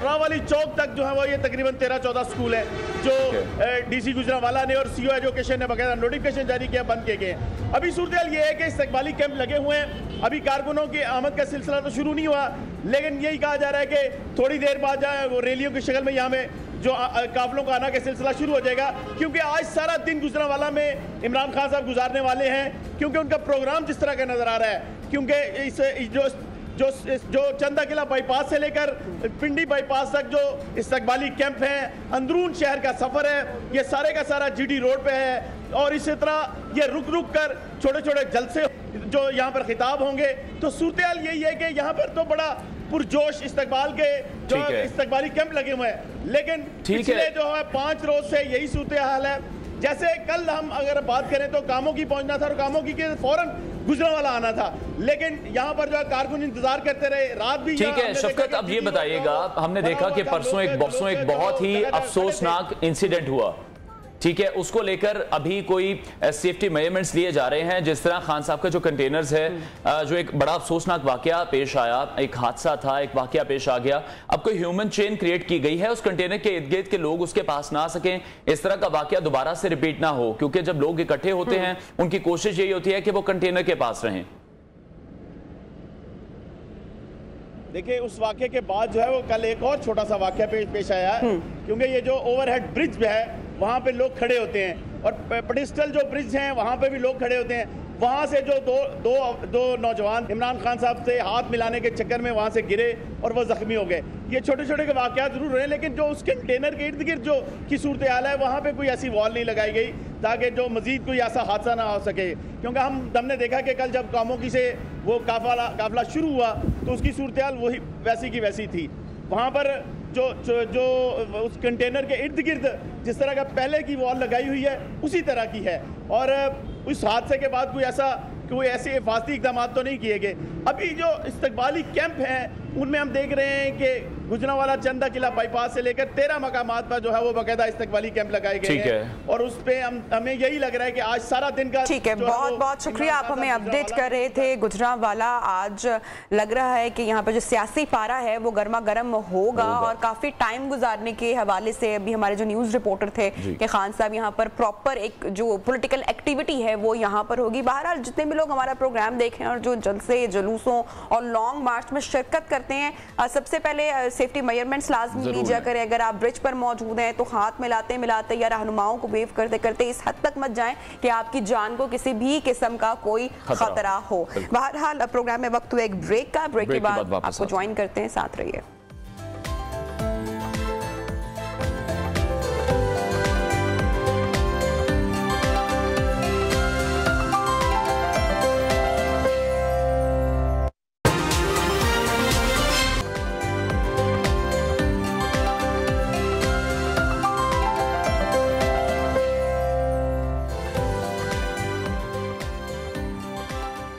रावली चौक तक जो है वो ये तकरीबन 13-14 स्कूल है जो डीसी गुजरांवाला ने और सीओ एजुकेशन ने बकायदा नोटिफिकेशन जारी किया, बंद किए गए हैं। अभी सूरत ये है कि इस्तकबाली कैंप लगे हुए हैं, अभी कारकुनों की आमद का सिलसिला तो शुरू नहीं हुआ, लेकिन यही कहा जा रहा है कि थोड़ी देर बाद जाए वो रैलियों की शक्ल में यहाँ में जो काफिलों का आना का सिलसिला शुरू हो जाएगा, क्योंकि आज सारा दिन गुजरांवाला में इमरान खान साहब गुजारने वाले हैं, क्योंकि उनका प्रोग्राम जिस तरह का नजर आ रहा है, क्योंकि इस जो चंदा किला बाईपास से लेकर पिंडी बाईपास तक जो इस्तकबाली कैंप है, अंदरून शहर का सफर है, ये सारे का सारा जीडी रोड पे है और इसी तरह ये रुक कर छोटे छोटे जलसे जो यहाँ पर खिताब होंगे। तो सूरत हाल यही है कि यहाँ पर तो बड़ा पुरजोश इस्तकबाल के जो इस्तकबाली कैंप लगे हुए हैं, लेकिन पिछले जो है 5 रोज से यही सूरत हाल है। जैसे कल हम अगर बात करें तो कामों की पहुंचना था और कामों की के फौरन गुजरांवाला आना था, लेकिन यहाँ पर जो है कारकुन इंतजार करते रहे, रात भी। ठीक है शफकत, अब ये बताइएगा, हमने देखा कि परसों एक बहुत ही अफसोसनाक इंसिडेंट हुआ ठीक है, उसको लेकर अभी कोई सेफ्टी मेजरमेंट्स लिए जा रहे हैं? जिस तरह खान साहब का जो कंटेनर्स है, जो एक बड़ा अफसोसनाक वाकया पेश आया, एक हादसा था, एक वाकया पेश आ गया, अब कोई ह्यूमन चेन क्रिएट की गई है उस कंटेनर के इर्द गिर्द के लोग उसके पास ना आ सकें, इस तरह का वाकया दोबारा से रिपीट ना हो, क्योंकि जब लोग इकट्ठे होते हैं उनकी कोशिश यही होती है कि वो कंटेनर के पास रहें। देखिए, उस वाकये के बाद जो है वो कल एक और छोटा सा वाकया पेश आया है, क्योंकि ये जो ओवरहेड ब्रिज है वहाँ पे लोग खड़े होते हैं और पेडिस्टल जो ब्रिज हैं वहाँ पे भी लोग खड़े होते हैं। वहाँ से जो दो नौजवान इमरान खान साहब से हाथ मिलाने के चक्कर में वहाँ से गिरे और वो जख्मी हो गए। ये छोटे छोटे वाकयात जरूर रहे, लेकिन जो उस कंटेनर के इर्द गिर्द जो की सूरत हाल है वहाँ पे कोई ऐसी वॉल नहीं लगाई गई ताकि जो मजीद कोई ऐसा हादसा ना हो सके। क्योंकि हमने देखा कि कल जब कामोकी से वो काफिला शुरू हुआ तो उसकी सूरत हाल वही वैसी की वैसी थी। वहाँ पर जो उस कंटेनर के इर्द गिर्द जिस तरह का पहले की वॉल लगाई हुई है उसी तरह की है, और उस हादसे के बाद कोई ऐसे हिफाजती इक़दाम तो नहीं किए गए। अभी जो इस्तकबाली कैंप हैं उनमें हम देख रहे हैं कि गुजरांवाला चंदा किला बाईपास से लेकर 13 मकामात पर जो है वो बाकायदा इस्तकबाली कैंप लगाए गए हैं, और उस पे हमें यही लग रहा है कि आज सारा दिन का। ठीक है, बहुत बहुत शुक्रिया, आप हमें अपडेट कर रहे थे। गुजरांवाला आज लग रहा है कि यहाँ पर जो सियासी पारा है वो गर्मा गर्म होगा और काफी टाइम गुजारने के हवाले से अभी हमारे जो न्यूज रिपोर्टर थे कि खान साहब यहाँ पर प्रॉपर एक जो पॉलिटिकल एक्टिविटी है वो यहाँ पर होगी। बहरहाल जितने भी लोग हमारा प्रोग्राम देखें और जो जलसे जुलूसों और लॉन्ग मार्च में शिरकत करते हैं, सबसे पहले सेफ्टी मेजरमेंट्स लाजमी लीजिए करें। अगर आप ब्रिज पर मौजूद हैं तो हाथ मिलाते मिलाते या रहनुमाओं को वेव करते करते इस हद तक मत जाएं कि आपकी जान को किसी भी किस्म का कोई खतरा हो। बहरहाल प्रोग्राम में वक्त हुआ एक ब्रेक का, ब्रेक के बाद आपको ज्वाइन करते हैं, साथ रहिए।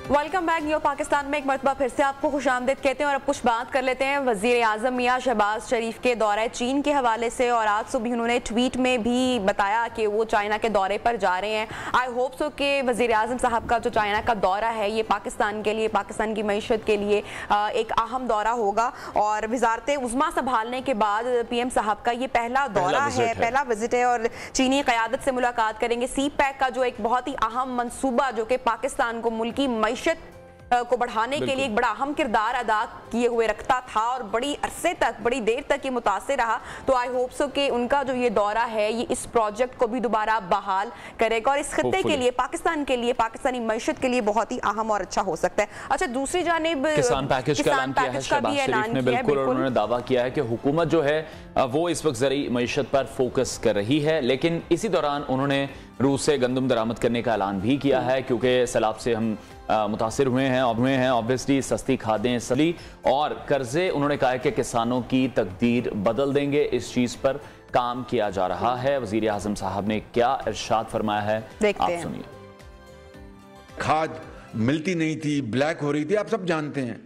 Welcome back. न्यू पाकिस्तान में एक मरतबा फिर से आपको खुशामदीद कहते हैं और अब कुछ बात कर लेते हैं वजीर आजम मियां शहबाज शरीफ के दौरे चीन के हवाले से। और आज सुबह उन्होंने ट्वीट में भी बताया कि वो चाइना के दौरे पर जा रहे हैं। आई होप सो कि वजीर आजम साहब का जो चाइना का दौरा है ये पाकिस्तान के लिए, पाकिस्तान की मईशत के लिए एक अहम दौरा होगा। और वजारत उज़्मा संभालने के बाद पीएम साहब का ये पहला दौरा है, पहला विजिट है और चीनी क़यादत से मुलाकात करेंगे। सी पैक का जो एक बहुत ही अहम मनसूबा जो कि पाकिस्तान को मुल्की मईशत को बढ़ाने के लिए एक बड़ा अहम किरदार अदा किए हुए रखता था और बड़ी अरसे तक, बड़ी देर तक ये मुतासिर रहा। तो आई होप सो कि उनका जो ये दौरा है ये इस प्रोजेक्ट को भी दोबारा बहाल करेगा और इस खित्ते के लिए, पाकिस्तान के लिए, पाकिस्तानी मईशत के लिए बहुत ही अहम और अच्छा हो सकता है। अच्छा, दूसरी जानिब किसान पैकेज का ऐलान किया है शहबाज शरीफ ने, बिल्कुल, और उन्होंने दावा किया है कि हुकूमत जो है वो इस वक्त ज़रूरी मईशत पर फोकस कर रही है। लेकिन इसी दौरान उन्होंने रूस से गंदम दरामद करने का ऐलान भी किया है, क्योंकि सैलाब से हम मुतासिर हुए हैं ऑब्वियसली सस्ती खादें सली और कर्जे। उन्होंने कहा है कि किसानों की तकदीर बदल देंगे, इस चीज़ पर काम किया जा रहा है। वज़ीर आज़म साहब ने क्या इरशाद फरमाया है, आप सुनिए। खाद मिलती नहीं थी, ब्लैक हो रही थी, आप सब जानते हैं।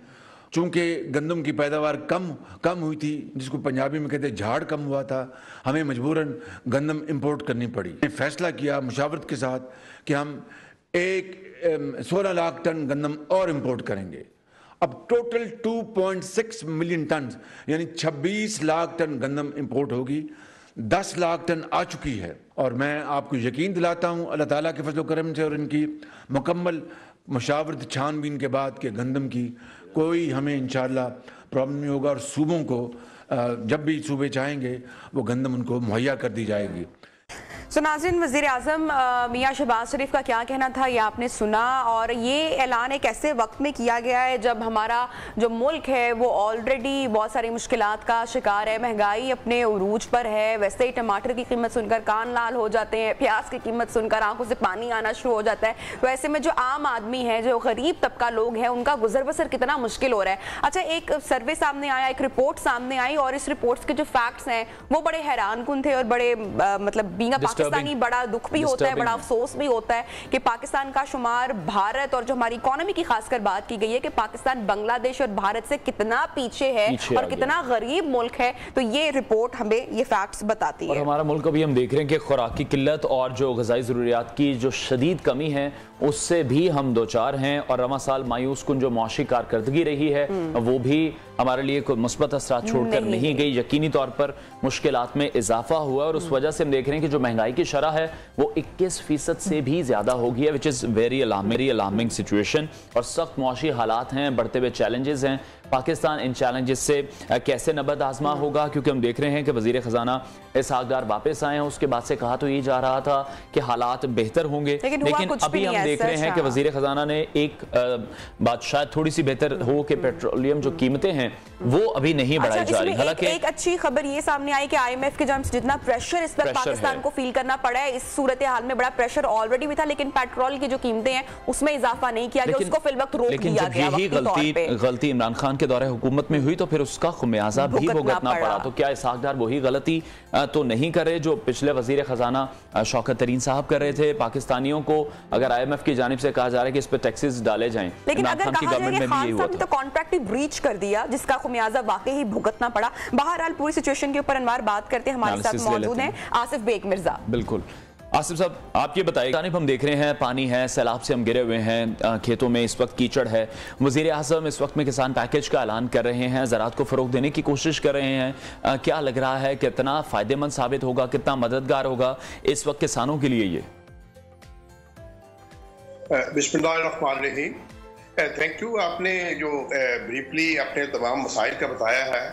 चूंकि गंदम की पैदावार कम हुई थी, जिसको पंजाबी में कहते हैं झाड़ कम हुआ था, हमें मजबूरन गंदम इंपोर्ट करनी पड़ी। फैसला किया मुशावरत के साथ कि हम 16 लाख टन गंदम और इंपोर्ट करेंगे। अब टोटल 2.6 मिलियन टन यानी 26 लाख टन गंदम इंपोर्ट होगी। 10 लाख टन आ चुकी है और मैं आपको यकीन दिलाता हूं अल्लाह ताला के फजल करम से और इनकी मुकम्मल मुशावरत छानबीन के बाद के गंदम की कोई हमें इंशाअल्लाह प्रॉब्लम नहीं होगा और सूबों को जब भी सूबे चाहेंगे वो गंदम उनको मुहैया कर दी जाएगी। सो नाज़रीन, वज़ीर आज़म मियां शहबाज शरीफ का क्या कहना था ये आपने सुना और ये ऐलान एक ऐसे वक्त में किया गया है जब हमारा जो मुल्क है वो ऑलरेडी बहुत सारी मुश्किलात का शिकार है, महंगाई अपने उरूज पर है। वैसे ही टमाटर की कीमत सुनकर कान लाल हो जाते हैं, प्याज की कीमत सुनकर आंखों से पानी आना शुरू हो जाता है। तो ऐसे में जो आम आदमी है, जो गरीब तबका लोग हैं, उनका गुजर बसर कितना मुश्किल हो रहा है। अच्छा, एक सर्वे सामने आया, एक रिपोर्ट सामने आई और इस रिपोर्ट के जो फैक्ट्स हैं वो बड़े हैरान कुन थे और बड़े मतलब बीइंग अ पाकिस्तानी बड़ा दुख भी होता है, बड़ा अफसोस भी होता है कि पाकिस्तान का शुमार भारत और जो हमारी इकोनॉमी की खासकर बात की गई है कि पाकिस्तान बांग्लादेश और भारत से कितना पीछे है और कितना गरीब मुल्क है, तो ये रिपोर्ट हमें ये फैक्ट्स बताती है। और हमारा मुल्क अभी हम देख रहे हैं कि खुराक की किल्लत और जो ग़िज़ाई ज़रूरियात की जो शदीद कमी है उससे भी हम दो चार हैं, और रवां साल मायूस कुन जो मुआशी कारकर्दगी रही है वो भी हमारे लिए कोई मुस्बत असरात छोड़कर नहीं गई। यकीनी तौर पर मुश्किलात में इजाफा हुआ और उस वजह से हम देख रहे हैं कि जो महंगाई की शरह है वो 21% से भी ज्यादा हो गई है, which is very alarming situation. और सख्त मुआशी हालात हैं, बढ़ते हुए चैलेंजेस हैं। पाकिस्तान इन चैलेंजेस से कैसे नबद आजमा होगा, क्योंकि हम देख रहे हैं कि वज़ीर ख़जाना इसहाक डार वापस आए हैं। उसके बाद से कहा तो ये जा रहा था कि हालात बेहतर होंगे, लेकिन अभी हम देख रहे हैं कि वज़ीर ख़जाना ने एक बात शायद थोड़ी सी बेहतर हो कि पेट्रोलियम जो कीमतें हैं वो अभी नहीं बढ़ाई जा रही। हालांकि एक अच्छी खबर ये सामने आई कि IMF के जब जितना प्रेशर इस वक्त पाकिस्तान को फील करना पड़ा है, इस सूरत हाल में बड़ा प्रेशर ऑलरेडी भी था, लेकिन पेट्रोल की जो कीमतें हैं उसमें इजाफा नहीं किया गया, उसको फिल वक्त रोक दिया गया। यही गलती इमरान खान के दौरे हुकूमत में हुई तो फिर उसका खुमियाजा भी भुगतना पड़ा। तो क्या इसहाक डार वही गलती तो नहीं कर रहे जो पिछले वजीर खजाना शौकत तरीन साहब कर रहे थे? पाकिस्तानियों को अगर IMF की जानिब से कहा जा रहा है कि इस पर टैक्सेस डाले जाएं, लेकिन अगर कहा जाए कि खान साहब ने तो कॉन्ट्रैक्ट ब्रीच कर दिया जिसका खुमियाजा वाकई ही भुगतना पड़ा। बहरहाल पूरी सिचुएशन के ऊपर अनवार बात करते हैं, हमारे साथ मौजूद हैं आसिफ बेग मिर्जा। बिल्कुल आसिफ साहब, आप ये बताइए, जानिब हम देख रहे हैं पानी है, सैलाब से हम गिरे हुए हैं, खेतों में इस वक्त कीचड़ है। वज़ीर आज़म इस वक्त में किसान पैकेज का ऐलान कर रहे हैं, ज़राअत को फ़रोग़ देने की कोशिश कर रहे हैं। क्या लग रहा है कितना फ़ायदेमंद साबित होगा, कितना मददगार होगा इस वक्त किसानों के लिए ये? बिस्मिल्लाहिर्रहमानिर्रहीम, थैंक यू। आपने जो ब्रीफली अपने तमाम मसाइल का बताया है,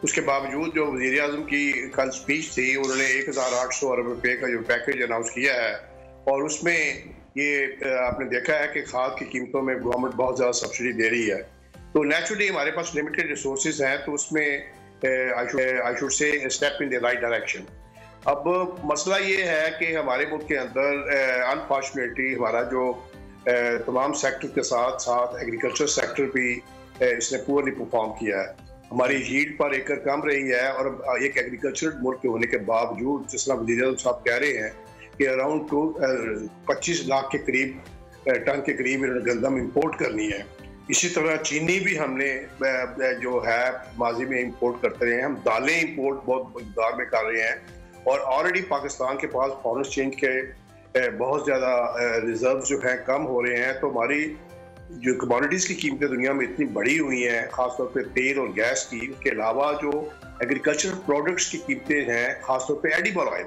उसके बावजूद जो वज़ीर आज़म की कल स्पीच थी उन्होंने 1800 अरब रुपए का जो पैकेज अनाउंस किया है, और उसमें ये आपने देखा है कि खाद की कीमतों में गवर्नमेंट बहुत ज़्यादा सब्सिडी दे रही है। तो नेचुरली हमारे पास लिमिटेड रिसोर्सेज हैं, तो उसमें I should say step in the right direction. अब मसला ये है कि हमारे मुल्क के अंदर अनफॉर्चुनेटली हमारा जो तमाम सेक्टर के साथ साथ एग्रीकल्चर सेक्टर भी इसने पूर्ली परफॉर्म किया है। हमारी यील्ड पर एकड़ कम रही है, और एक एग्रीकल्चर मुल्क के होने के बावजूद जिस तरह वज़ीर आज़म साहब कह रहे हैं कि अराउंड 25 लाख के करीब टन के करीब गंदम इंपोर्ट करनी है। इसी तरह चीनी भी हमने जो है माजी में इंपोर्ट करते रहे हैं। हम दालें इंपोर्ट बहुत मकदार में कर रहे हैं, और ऑलरेडी पाकिस्तान के पास फॉरेन एक्सचेंज के बहुत ज़्यादा रिजर्व जो हैं कम हो रहे हैं। तो हमारी जो कमोडिटीज़ की कीमतें दुनिया में इतनी बढ़ी हुई हैं, खासतौर पे तेल और गैस की, उसके अलावा जो एग्रीकल्चर प्रोडक्ट्स की कीमतें हैं, खासतौर पे एडिबल ऑयल,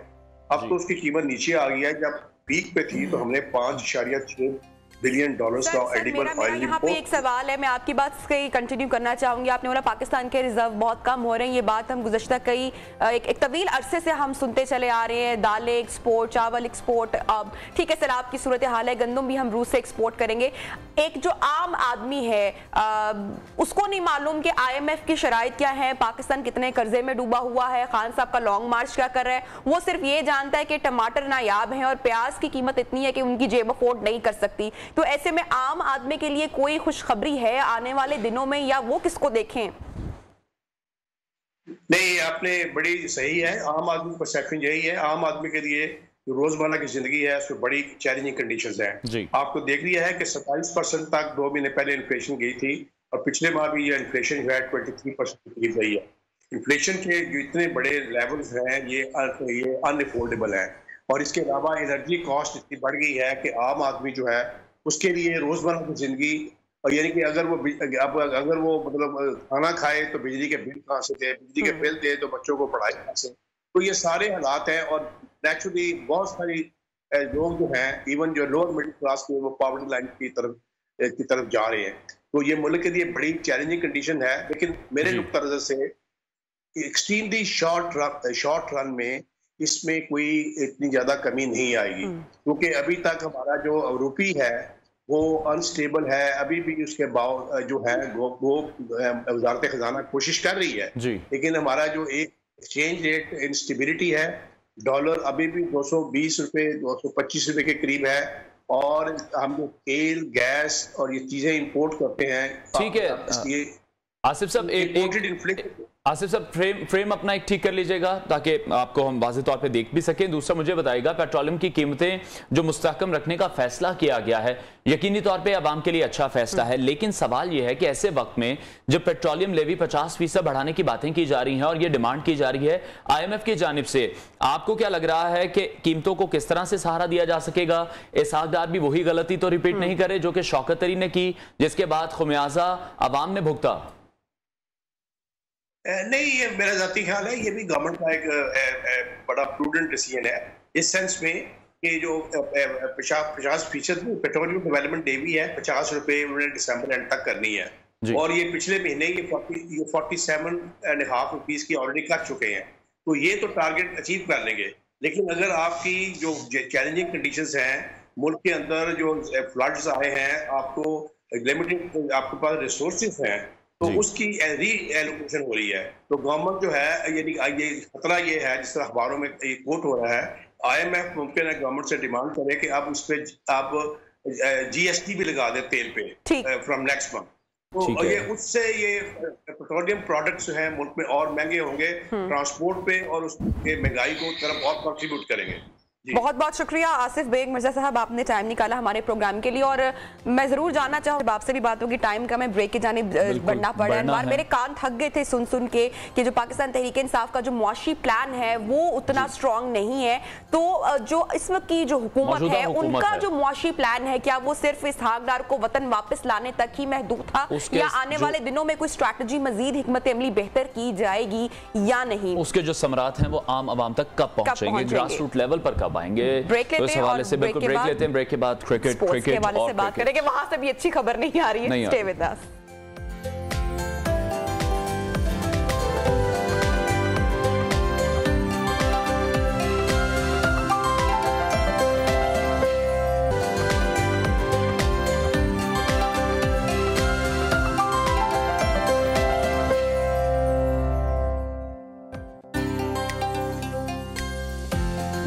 अब तो उसकी कीमत नीचे आ गई है। जब पीक पे थी तो हमने $5.6 बिलियन का एडिबल ऑयल। यहाँ पे एक सवाल है, मैं आपकी बात से कंटिन्यू करना चाहूंगी। आपने बोला पाकिस्तान के रिजर्व बहुत कम हो रहे हैं, ये बात हम गुज़श्ता कई एक तवील अरसे से हम सुनते चले आ रहे हैं। दालें एक्सपोर्ट, चावल एक्सपोर्ट, अब ठीक है सैलाब की सूरत हाल है, गंदम भी हम रूस से एक्सपोर्ट करेंगे। एक जो आम आदमी है उसको नहीं मालूम कि IMF की शराइत क्या है, पाकिस्तान कितने कर्जे में डूबा हुआ है, खान साहब का लॉन्ग मार्च क्या कर रहा है। वो सिर्फ ये जानता है कि टमाटर नायाब हैं और प्याज की कीमत इतनी है कि उनकी जेब अफोर्ड नहीं कर सकती। तो ऐसे में आम आदमी के लिए कोई खुशखबरी है आने वाले दिनों में, या वो किसको देखें? नहीं, आपने बड़ी सही है। आम आदमी का परसेप्शन यही है। आम आदमी के लिए जो रोजमर्रा की जिंदगी है उसमें बड़ी चैलेंजिंग कंडीशंस हैं। आपको देख लिया है कि 27% तक 2 महीने पहले इन्फ्लेशन गई थी, और पिछले माह भी ये इन्फ्लेशन जो है 23% के करीब रही है। इन्फ्लेशन के जो इतने बड़े लेवल्स हैं ये अनअफोर्डेबल है, और इसके अलावा एनर्जी कॉस्ट इतनी बढ़ गई है कि आम आदमी जो है उसके लिए रोजमर्रा की जिंदगी, और यानी कि अगर वो मतलब खाना खाए तो बिजली के बिल कहाँ से दे, बिजली के बिल दे तो बच्चों को पढ़ाई कहाँ से। तो ये सारे हालात हैं, और नेचुरली बहुत सारी लोग जो हैं, इवन जो लोअर मिडिल क्लास के, वो पॉवर्टी लाइन की तरफ जा रहे हैं। तो ये मुल्क के लिए बड़ी चैलेंजिंग कंडीशन है। लेकिन मेरे नुक्ता नज़र से एक्सट्रीमली शॉर्ट रन में इसमें कोई इतनी ज्यादा कमी नहीं आएगी, क्योंकि अभी तक हमारा जो रुपी है वो अनस्टेबल है। अभी भी उसके भाव जो है वो वजारत खजाना कोशिश कर रही है, लेकिन हमारा जो एक एक्सचेंज रेट इंस्टेबिलिटी है, डॉलर अभी भी 220 रुपए 225 रुपए के करीब है, और हम जो तेल गैस और ये चीजें इंपोर्ट करते हैं। ठीक है आसिफ साहब, आसिफ साहब फ्रेम अपना एक ठीक कर लीजिएगा ताकि आपको हम वाज़ेह तौर पे देख भी सकें। दूसरा मुझे बताइएगा, पेट्रोलियम की कीमतें जो मुस्तहकम रखने का फैसला किया गया है, यकीनी तौर पे आवाम के लिए अच्छा फैसला है, लेकिन सवाल यह है कि ऐसे वक्त में जब पेट्रोलियम लेवी 50% बढ़ाने की बातें की जा रही हैं और ये डिमांड की जा रही है IMF की जानिब से, आपको क्या लग रहा है कि कीमतों को किस तरह से सहारा दिया जा सकेगा? इसहाक डार भी वही गलती तो रिपीट नहीं करे जो कि शौकत तरी ने की, जिसके बाद खुमियाजा आवाम ने भुगता? नहीं, ये मेरा जाती ख्याल है ये भी गवर्नमेंट का एक बड़ा प्रूडेंट डिसीजन है इस सेंस में कि जो 50% पेट्रोलियम डेवलपमेंट लेवी है 50 रुपए उन्होंने दिसंबर एंड तक करनी है, और ये पिछले महीने ये 47.5 रुपीज की ऑलरेडी कर चुके हैं, तो ये तो टारगेट अचीव कर लेंगे। लेकिन अगर आपकी जो चैलेंजिंग कंडीशंस हैं मुल्क के अंदर, जो फ्लड्स आए हैं, आपको लिमिटेड आपके पास रिसोर्सेज हैं, तो उसकी री एलोकेशन हो रही है, तो गवर्नमेंट जो है ये खतरा ये है, जिस तरह अखबारों में ये कोट हो रहा है, IMF मुमकिन है गवर्नमेंट से डिमांड करे कि आप उस पर आप GST भी लगा दे तेल पे फ्रॉम नेक्स्ट मंथ, तो ये उससे ये पेट्रोलियम प्रोडक्ट्स जो है मुल्क में और महंगे होंगे ट्रांसपोर्ट पे, और उसके महंगाई को तरफ और कंट्रीब्यूट करेंगे। बहुत बहुत शुक्रिया आसिफ बेग मिर्जा साहब, आपने टाइम निकाला हमारे प्रोग्राम के लिए, और मैं जरूर जानना चाहूँ, आपसे भी बात होगी, टाइम का मैं ब्रेक की जाने बढ़ना पड़ा है। मेरे कान थक गए थे सुन सुन के कि जो पाकिस्तान तहरीक इंसाफ का जो मुआशी प्लान है वो उतना स्ट्रॉन्ग नहीं है, तो जो इस वक्त की जो हुकूमत है उनका जो मुआशी प्लान है, क्या वो सिर्फ इसहाक डार को वतन वापस लाने तक ही महदूद था, या आने वाले दिनों में कोई स्ट्रैटेजी मजीद हिकमत अमली बेहतर की जाएगी या नहीं? उसके जो समरात हैं वो आम आवाम तक कब पहुंचेंगे, ग्रास रूट लेवल पर कब आएंगे? ब्रेक लेते हैं, हवाले से बिल्कुल ब्रेक लेते हैं। ब्रेक के बाद क्रिकेट के हवाले से बात करेंगे, वहां से भी अच्छी खबर नहीं आ रही है। Stay with us.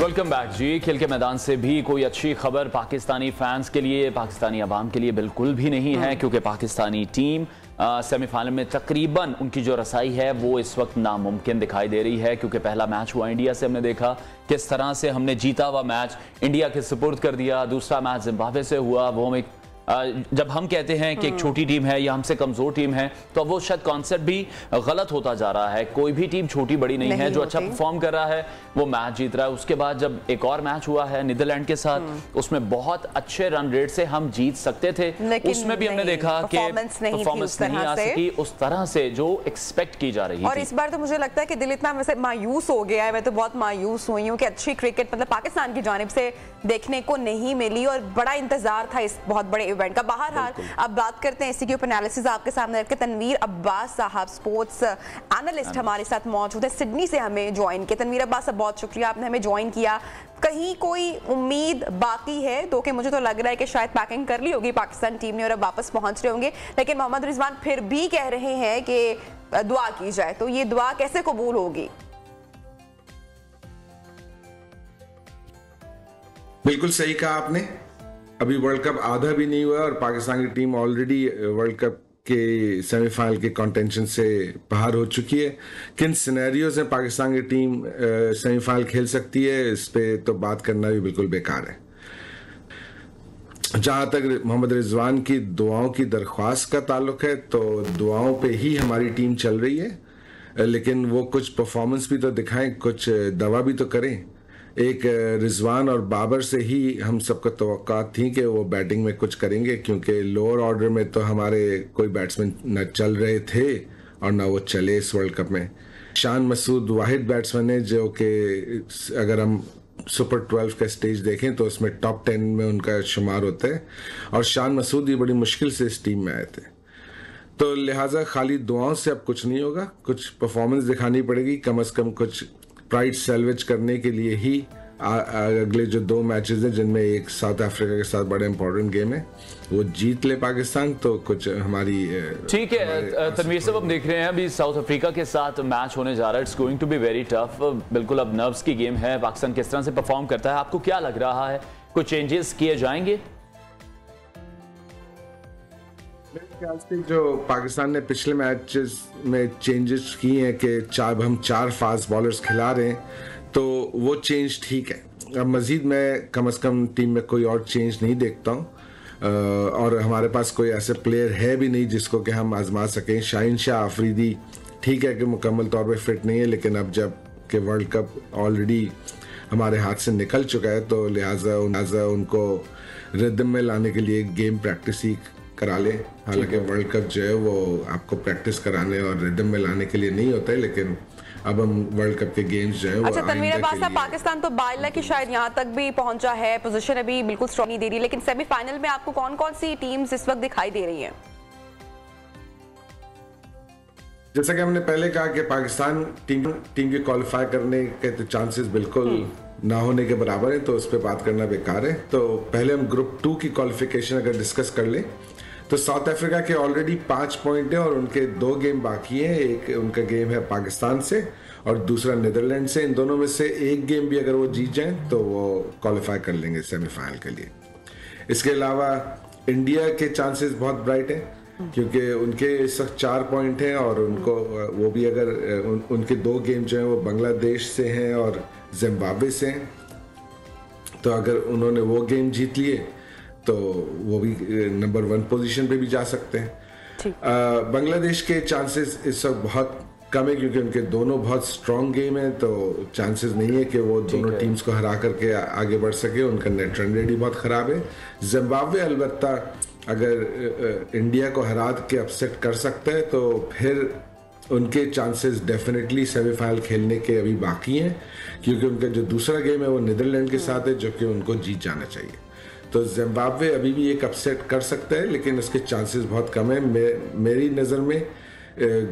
Welcome back जी। खेल के मैदान से भी कोई अच्छी खबर पाकिस्तानी फैंस के लिए, पाकिस्तानी अवाम के लिए बिल्कुल भी नहीं है, क्योंकि पाकिस्तानी टीम सेमीफाइनल में तकरीबन उनकी जो रसाई है वो इस वक्त नामुमकिन दिखाई दे रही है, क्योंकि पहला मैच हुआ इंडिया से, हमने देखा किस तरह से हमने जीता हुआ मैच इंडिया के सुपुर्द कर दिया। दूसरा मैच जिम्बाब्वे से हुआ, वो हम एक जब हम कहते हैं कि एक छोटी टीम है या हमसे कमजोर टीम है, तो वो शायद कॉन्सेप्ट भी गलत होता जा रहा है। कोई भी टीम छोटी बड़ी नहीं है, जो अच्छा परफॉर्म कर रहा है वो मैच जीत रहा है। उसके बाद जब एक और मैच हुआ है नीदरलैंड के साथ, उसमें बहुत अच्छे रन रेट से हम जीत सकते थे, उसमें भी हमने देखा कि परफॉर्मेंस नहीं आ सकी उस तरह से जो एक्सपेक्ट की जा रही और इस बार तो मुझे लगता है कि दिल इतना वैसे मायूस हो गया है, मैं तो बहुत मायूस हुई हूँ कि अच्छी क्रिकेट मतलब पाकिस्तान की जानिब से देखने को नहीं मिली, और बड़ा इंतजार था इस बहुत बड़े इवेंट का। बहरहाल अब बात करते हैं इसी के ऊपर एनालिसिस आपके सामने रखकर। तनवीर अब्बास साहब स्पोर्ट्स एनालिस्ट हमारे साथ मौजूद है, सिडनी से हमें ज्वाइन किया। तनवीर अब्बास साहब बहुत शुक्रिया, आपने हमें ज्वाइन किया। कहीं कोई उम्मीद बाकी है तो कि मुझे तो लग रहा है कि शायद पैकिंग कर ली होगी पाकिस्तान टीम ने और अब वापस पहुंच रहे होंगे, लेकिन मोहम्मद रिजवान फिर भी कह रहे हैं कि दुआ की जाए, तो ये दुआ कैसे कबूल होगी? बिल्कुल सही कहा आपने, अभी वर्ल्ड कप आधा भी नहीं हुआ और पाकिस्तान की टीम ऑलरेडी वर्ल्ड कप के सेमीफाइनल के कंटेंशन से बाहर हो चुकी है। किन सिनेरियोज में पाकिस्तान की टीम सेमीफाइनल खेल सकती है, इस पे तो बात करना भी बिल्कुल बेकार है। जहां तक मोहम्मद रिजवान की दुआओं की दरख्वास्त का ताल्लुक है, तो दुआओं पे ही हमारी टीम चल रही है, लेकिन वो कुछ परफॉर्मेंस भी तो दिखाएं, कुछ दवा भी तो करें। एक रिजवान और बाबर से ही हम सबको तवक्कात थी कि वो बैटिंग में कुछ करेंगे, क्योंकि लोअर ऑर्डर में तो हमारे कोई बैट्समैन न चल रहे थे और न वो चले इस वर्ल्ड कप में। शान मसूद वाहिद बैट्समैन है जो कि अगर हम सुपर 12 का स्टेज देखें तो उसमें टॉप 10 में उनका शुमार होता है, और शान मसूद ये बड़ी मुश्किल से इस टीम में आए थे। तो लिहाजा खाली दुआओं से अब कुछ नहीं होगा, कुछ परफॉर्मेंस दिखानी पड़ेगी, कम से कम कुछ प्राइड सैल्वेज करने के लिए ही अगले जो 2 मैचेस हैं, जिनमें एक साउथ अफ्रीका के साथ बड़ा इंपॉर्टेंट गेम है, वो जीत ले पाकिस्तान तो कुछ हमारी ठीक है। तनवीर साहब, हम देख रहे हैं अभी साउथ अफ्रीका के साथ मैच होने जा रहा है, it's going to be very tough. बिल्कुल अब नर्व्स की गेम है, पाकिस्तान किस तरह से परफॉर्म करता है, आपको क्या लग रहा है, कुछ चेंजेस किए जाएंगे? ख्याल से जो पाकिस्तान ने पिछले मैचेस में चेंजेस किए हैं कि हम 4 फास्ट बॉलर्स खिला रहे हैं, तो वो चेंज ठीक है। अब मजीद मैं कम से कम टीम में कोई और चेंज नहीं देखता हूँ, और हमारे पास कोई ऐसे प्लेयर है भी नहीं जिसको कि हम आजमा सकें। शाहीन शाह अफरीदी ठीक है कि मुकम्मल तौर पे फिट नहीं है, लेकिन अब जब कि वर्ल्ड कप ऑलरेडी हमारे हाथ से निकल चुका है तो लिहाजा उनको रिदम में लाने के लिए गेम प्रैक्टिस ही करा ले। हालांकि वर्ल्ड कप जो है वो आपको प्रैक्टिस कराने और रिदम में लाने के लिए नहीं होता है, लेकिन अब हम वर्ल्ड कप के गेम्स जो है अच्छा तनवीर अब्बास साहब, पाकिस्तान तो बाइला की शायद यहाँ तक भी पहुंचा है, पोजीशन अभी बिल्कुल स्ट्रॉन्ग नहीं दे रही, लेकिन सेमीफाइनल में आपको कौन कौन सी टीम्स इस वक्त दिखाई दे रही हैं? जैसा कि हमने पहले कहा कि पाकिस्तान टीम के क्वालिफाई करने के तो चांसेस बिल्कुल ना होने के बराबर है, तो उस पर बात करना बेकार है। तो पहले हम ग्रुप 2 की क्वालिफिकेशन अगर डिस्कस कर ले तो साउथ अफ्रीका के ऑलरेडी 5 पॉइंट है और उनके 2 गेम बाकी हैं। एक उनका गेम है पाकिस्तान से और दूसरा नीदरलैंड से। इन दोनों में से एक गेम भी अगर वो जीत जाएं तो वो क्वालिफाई कर लेंगे सेमीफाइनल के लिए। इसके अलावा इंडिया के चांसेस बहुत ब्राइट हैं क्योंकि उनके इस वक्त 4 पॉइंट हैं और उनको वो भी अगर उनके 2 गेम जो हैं वो बांग्लादेश से हैं और जिम्बाब्वे से हैं, तो अगर उन्होंने वो गेम जीत लिए तो वो भी नंबर 1 पोजीशन पे भी जा सकते हैं। बांग्लादेश के चांसेस इस वक्त बहुत कम है क्योंकि उनके दोनों बहुत स्ट्रॉन्ग गेम है, तो चांसेस नहीं है कि वो दोनों टीम्स को हरा करके आगे बढ़ सके। उनका नेट रन रेट बहुत ख़राब है। जिम्बाब्वे अलबत्ता अगर इंडिया को हरा के अपसेट कर सकता है तो फिर उनके चांसेस डेफिनेटली सेमीफाइनल खेलने के अभी बाकी हैं, क्योंकि उनका जो दूसरा गेम है वो नीदरलैंड के साथ है जो कि उनको जीत जाना चाहिए। तो जिम्बाब्वे अभी भी एक अपसेट कर सकता है, लेकिन उसके चांसेस बहुत कम है। मेरी नज़र में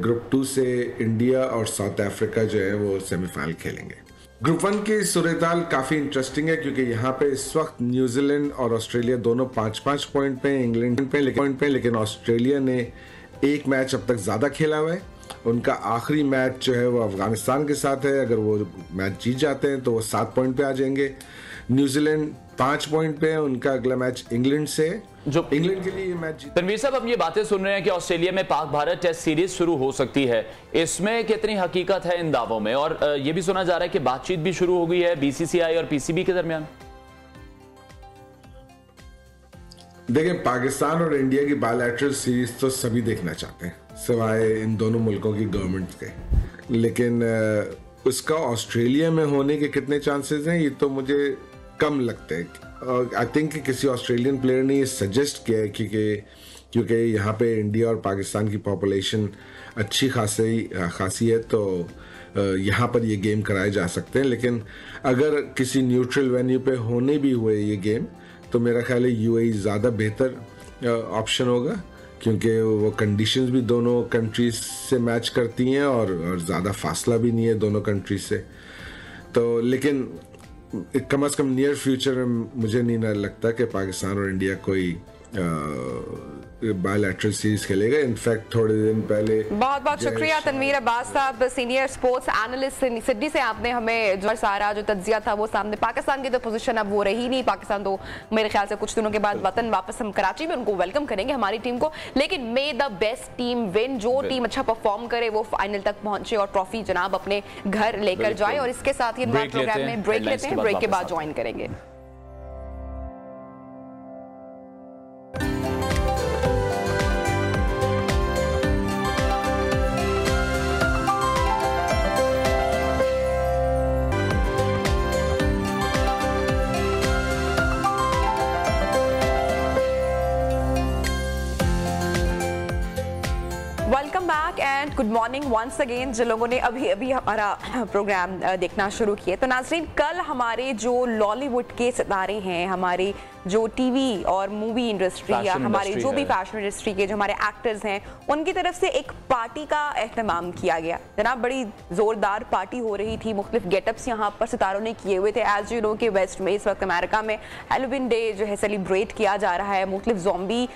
ग्रुप 2 से इंडिया और साउथ अफ्रीका जो है वो सेमीफाइनल खेलेंगे। ग्रुप 1 की सूरत-ए-हाल काफ़ी इंटरेस्टिंग है क्योंकि यहाँ पे इस वक्त न्यूजीलैंड और ऑस्ट्रेलिया दोनों 5-5 पॉइंट पे, इंग्लैंड पे, लेकिन ऑस्ट्रेलिया ने एक मैच अब तक ज़्यादा खेला हुआ है। उनका आखिरी मैच जो है वो अफगानिस्तान के साथ है। अगर वो मैच जीत जाते हैं तो वो 7 पॉइंट पे आ जाएंगे। न्यूजीलैंड 5 पॉइंट पे है। उनका अगला मैच इंग्लैंड से, जो इंग्लैंड के लिए मैच तनवीर साहब, हम ये बातें सुन रहे हैं कि ऑस्ट्रेलिया में पाक भारत टेस्ट सीरीज शुरू हो सकती है, इसमें कितनी हकीकत है इन दावों में? और ये भी सुना जा रहा है कि बातचीत भी शुरू हो गई है बीसीसीआई और पीसीबी के दरमियान। देखिए, पाकिस्तान और इंडिया की बायलैटरल सीरीज तो सभी देखना चाहते हैं सिवाय इन दोनों मुल्कों की गवर्नमेंट के, लेकिन उसका ऑस्ट्रेलिया में होने के कितने चांसेस हैं ये तो मुझे कम लगते हैं। आई थिंक कि किसी ऑस्ट्रेलियन प्लेयर ने ये सजेस्ट किया है क्योंकि यहाँ पे इंडिया और पाकिस्तान की पॉपुलेशन अच्छी खासी है, तो यहाँ पर ये गेम कराए जा सकते हैं। लेकिन अगर किसी न्यूट्रल वेन्यू पे होने भी हुए ये गेम तो मेरा ख्याल है यूएई ज़्यादा बेहतर ऑप्शन होगा, क्योंकि वो कंडीशंस भी दोनों कंट्रीज से मैच करती हैं और ज़्यादा फासला भी नहीं है दोनों कंट्रीज से। तो लेकिन कम से कम नियर फ्यूचर में मुझे नहीं लगता कि पाकिस्तान और इंडिया कोई बायलैटरल सीरीज खेलेगा। इनफैक्ट थोड़े दिन पहले बहुत बहुत शुक्रिया तनवीर अब्बास साहब, सीनियर स्पोर्ट्स एनालिस्ट सिडनी से आपने हमें जो सारा जो तज्जिया था वो सामने। पाकिस्तान की तो पोजीशन अब वो रही नहीं, पाकिस्तान तो मेरे ख्याल से कुछ दिनों के बाद वतन वापस हम कराची में उनको वेलकम करेंगे हमारी टीम को, लेकिन मे द बेस्ट टीम विन। जो टीम अच्छा परफॉर्म करे वो फाइनल तक पहुंचे और ट्रॉफी जनाब अपने घर लेकर जाए। और इसके साथ ही प्रोग्राम में ब्रेक लेते हैं, ब्रेक के बाद ज्वाइन करेंगे। Welcome back and good morning once again. जिन लोगों ने अभी अभी हमारा प्रोग्राम देखना शुरू किया, तो नाज़रीन, कल हमारे जो लॉलीवुड के सितारे हैं, हमारे जो टीवी और मूवी इंडस्ट्री या हमारे जो भी फैशन इंडस्ट्री के जो हमारे एक्टर्स हैं, उनकी तरफ से एक पार्टी का एहतमाम किया गया। जनाब, बड़ी जोरदार पार्टी हो रही थी, मुख्तलिफ गेटअप्स यहाँ पर सितारों ने किए हुए थे। एज यू नो कि वेस्ट में इस वक्त अमेरिका में हैलोवीन डे जो है सेलिब्रेट किया जा रहा है। मुख्तलिफ ज़ॉम्बी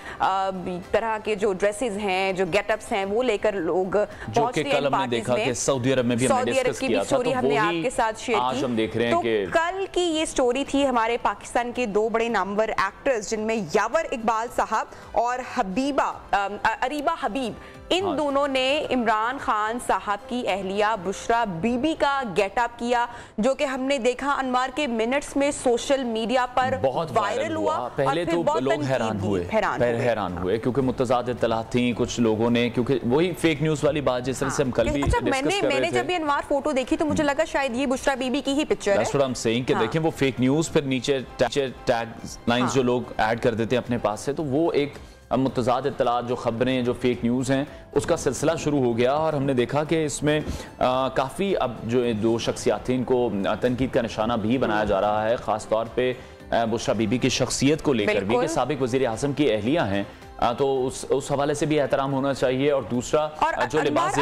तरह के जो ड्रेसेस हैं, जो गेटअप्स हैं, वो लेकर लोग पहुंच रहे हैं पार्टीज में। सऊदी अरब में भी हमने डिस्कस किया था, स्टोरी हमने आपके साथ शेयर की। हम देख रहे हैं कि कल की ये स्टोरी थी हमारे पाकिस्तान के 2 बड़े नामों नामवर एक्टर्स जिनमें यावर इकबाल साहब और अरीबा हबीब, इन दोनों ने इमरान खान साहब की अहलिया बुशरा बीबी का गेटअप किया, जो कि हमने देखा अनवार के मिनट्स में सोशल मीडिया पर बहुत वायरल हुआ। पहले तो लोग हैरान हुए क्योंकि मुतज़ाद इत्तलात थी कुछ लोगों ने, क्योंकि वही फेक न्यूज वाली बात जिस तरह से हम कल भी डिस्कस कर रहे थे। मैंने जब ये अनवार फोटो देखी तो मुझे लगा शायद ये बुशरा बीबी की ही पिक्चर है। That's what I'm saying कि देखिए वो फेक न्यूज फिर नीचे टैग लाइंस जो लोग ऐड कर देते हैं अपने पास से, तो वो एक मुतज़ाद इत्तलात जो खबरें जो फेक न्यूज़ हैं उसका सिलसिला शुरू हो गया। और हमने देखा कि इसमें काफ़ी अब जो दो शख्सियात थी इनको तनकीद का निशाना भी बनाया जा रहा है, ख़ास तौर पे बुशरा बीबी की शख्सियत को लेकर भी कि साबिक वज़ीर आज़म की अहलिया हैं, तो उस हवाले से भी एहतराम होना चाहिए। और दूसरा जो लिबास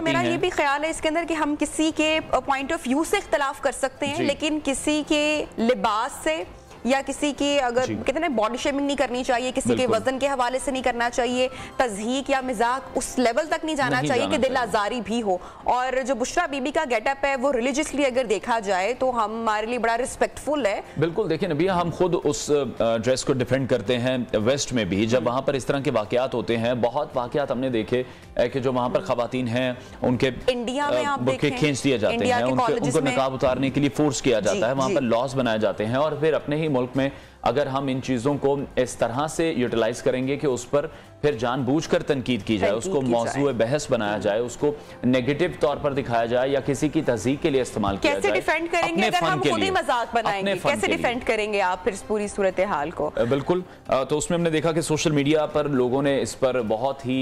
मेरा ये भी ख्याल है इसके अंदर कि हम किसी के पॉइंट ऑफ व्यू से इख्तलाफ कर सकते हैं, लेकिन किसी के लिबास से या किसी की अगर कहते हैं बॉडी शेमिंग नहीं करनी चाहिए, किसी के वजन के हवाले से नहीं करना चाहिए, तज़हीक या मजाक उस लेवल तक नहीं जाना चाहिए कि दिल आजारी भी हो। और जो बुशरा बीबी का गेटअप है वो रिलीजियसली अगर देखा जाए तो हमारे लिए बड़ा रिस्पेक्टफुल है। बिल्कुल, देखिए नबिया, हम खुद उस ड्रेस को डिफेंड करते हैं वेस्ट में भी, जब वहाँ पर इस तरह के वाकयात होते हैं। बहुत वाकयात हमने देखे कि जो वहाँ पर खवातीन हैं उनके इंडिया में आप देखें खींच दिए जाते हैं, उनको निकाब उतारने के लिए फोर्स किया जाता है, वहाँ पर लॉस बनाए जाते हैं। और फिर अपने ही मुल्क में अगर हम इन चीज़ों को इस तरह से यूटिलाइज करेंगे कि उस पर फिर जानबूझकर तनकीद की जाए, उसको मौजूए बहस बनाया जाए, उसको नेगेटिव तौर पर दिखाया जाए या किसी की तहज़ीक के लिए इस्तेमाल किया जाए, कैसे डिफेंड करेंगे अगर हम खुद ही मजाक बनाएंगे? कैसे डिफेंड करेंगे आप फिर पूरी सूरत हाल को? बिल्कुल, तो उसमें हमने देखा कि सोशल मीडिया पर लोगों ने इस पर बहुत ही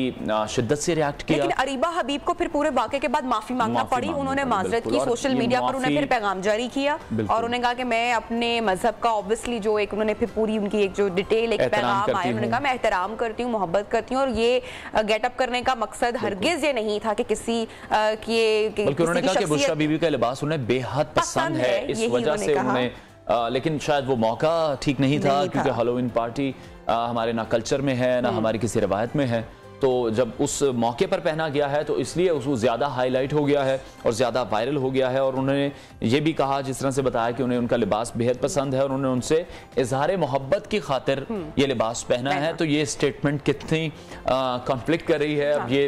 शिद्दत से रिएक्ट किया। लेकिन अरीबा हबीब को फिर पूरे वाक़े के बाद माफी मांगना पड़ी, उन्होंने माजरत की, सोशल मीडिया पर उन्होंने फिर पैगाम जारी किया और उन्होंने कहा कि मैं अपने मजहब का ऑब्वियसली जो एक उन्होंने फिर पूरी उनकी एक जो डिटेल एक पैगाम आया, उन्होंने कहा मैं एहतराम करती हूँ, मोहब्बत करती हूँ और ये गेटअप करने का मकसद हरगिज ये नहीं था कि किसी बल्कि उन्होंने कहा कि बुशरा बीबी का लिबास उन्हें बेहद पसंद है, इस वजह से उन्हें लेकिन शायद वो मौका ठीक नहीं था क्योंकि हैलोवीन पार्टी हमारे ना कल्चर में है ना हमारी किसी रिवायत में है। तो जब उस मौके पर पहना गया है तो इसलिए उसको ज़्यादा हाईलाइट हो गया है और ज़्यादा वायरल हो गया है। और उन्होंने ये भी कहा, जिस तरह से बताया कि उन्हें उनका लिबास बेहद पसंद है और उन्होंने उनसे इजहार मोहब्बत की खातिर ये लिबास पहना है। तो ये स्टेटमेंट कितनी कॉन्फ्लिक्ट कर रही है अब ये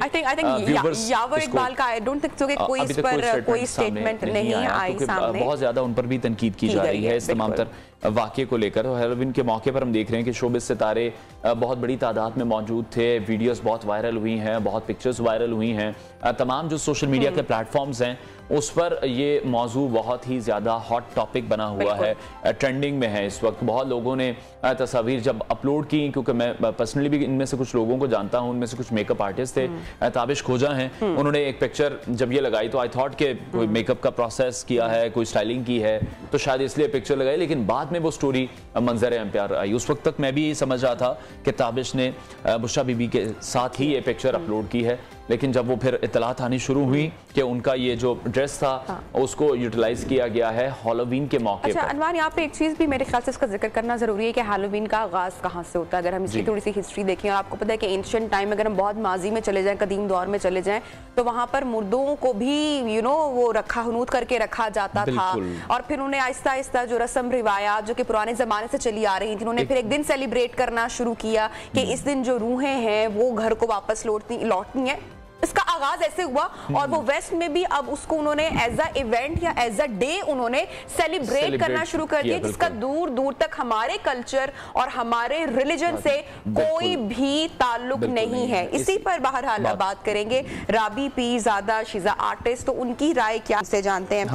यावर इकबाल का आई डोंट थिंक सो कि कोई इस पर कोई स्टेटमेंट नहीं आई सामने। बहुत ज़्यादा उन पर भी तनकीद की जा रही है इस तमाम तर वाक़े को लेकर। हैलोवीन के मौके पर हम देख रहे हैं कि शोबिज़ सितारे बहुत बड़ी तादाद में मौजूद थे, वीडियोस बहुत वायरल हुई हैं, बहुत पिक्चर्स वायरल हुई हैं, तमाम जो सोशल मीडिया के प्लेटफॉर्म्स हैं उस पर ये मौजू बहुत ही ज़्यादा हॉट टॉपिक बना हुआ है, ट्रेंडिंग में है इस वक्त। बहुत लोगों ने तस्वीर जब अपलोड की, क्योंकि मैं पर्सनली भी इनमें से कुछ लोगों को जानता हूँ, उनमें से कुछ मेकअप आर्टिस्ट थे, ताबिश खोजा हैं, उन्होंने एक पिक्चर जब ये लगाई तो आई थॉट के कोई मेकअप का प्रोसेस किया है, कोई स्टाइलिंग की है तो शायद इसलिए पिक्चर लगाई, लेकिन बाद में वो स्टोरी मंजर आम प्यार आई। उस वक्त तक मैं भी समझ रहा था कि ताबिश ने बुशरा बीबी के साथ ही ये पिक्चर अपलोड की है, लेकिन जब वो फिर इतलात आनी शुरू हुई कि उनका ये जो ड्रेस था उसको यूटिलाइज किया गया है हैलोवीन के मौके पर। अनवार, यहाँ पे एक चीज़ भी मेरे ख्याल से इसका जिक्र करना ज़रूरी है कि हैलोवीन का आगाज़ कहाँ से होता है। अगर हम इसकी थोड़ी सी हिस्ट्री देखें, और आपको पता है कि एंशिएंट टाइम, अगर हम बहुत माजी में चले जाएं, कदीम दौर में चले जाएं, तो वहाँ पर मुर्दों को भी वो रखा हनूत करके रखा जाता था और फिर उन्हें आहिस्ता आहिस्ता जो रस्म रिवायात जो कि पुराने ज़माने से चली आ रही थी, उन्होंने फिर एक दिन सेलिब्रेट करना शुरू किया कि इस दिन जो रूहें हैं वो घर को वापस लौटनी है। इसका आगाज ऐसे हुआ और वो वेस्ट में भी अब उसको उन्होंने एज अ इवेंट या एज अ डे उन्होंने सेलिब्रेट करना शुरू कर दिया, जिसका दूर दूर तक हमारे कल्चर और हमारे रिलीजन से कोई भी ताल्लुक नहीं है। इसी पर बहरहाल बात करेंगे। राबी पीरजादा, शीजा आर्टिस्ट, तो उनकी राय क्या से जानते हैं।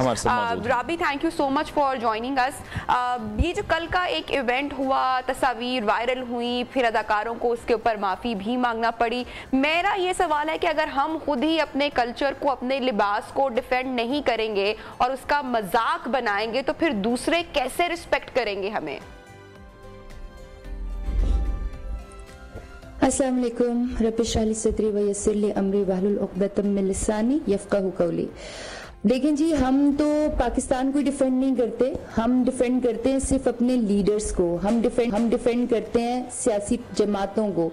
Rabi, thank you so much for joining us. ये जो कल का एक इवेंट हुआ, तस्वीर वायरल हुई, फिर अदाकारों को उसके ऊपर माफी भी मांगना पड़ी। मेरा ये सवाल है कि अगर हम खुद ही अपने कल्चर को, अपने लिबास को डिफेंड नहीं करेंगे और उसका मजाक बनाएंगे तो फिर दूसरे कैसे रिस्पेक्ट करेंगे हमें? अस्सलाम वालेकुम, रब्बि इश्रह ली सदरी व यस्सिर ली अमरी वहलुल उक़दतम मिन लिसानी यफ़क़हू क़ौली। देखें जी, हम तो पाकिस्तान को डिफेंड नहीं करते, हम डिफेंड करते हैं सिर्फ अपने लीडर्स को, हम डिफेंड करते हैं सियासी जमातों को।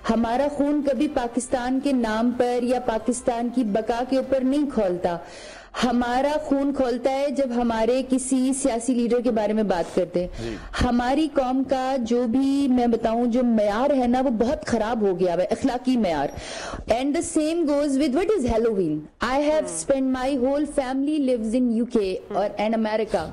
हमारा खून कभी पाकिस्तान के नाम पर या पाकिस्तान की बका के ऊपर नहीं खौलता। हमारा खून खोलता है जब हमारे किसी सियासी लीडर के बारे में बात करते हैं। हमारी कौम का जो भी मैं बताऊं जो मयार है ना वो बहुत खराब हो गया है, अखलाकी मयार। And the same goes with what is Halloween. I have spent my whole family lives in UK और and America.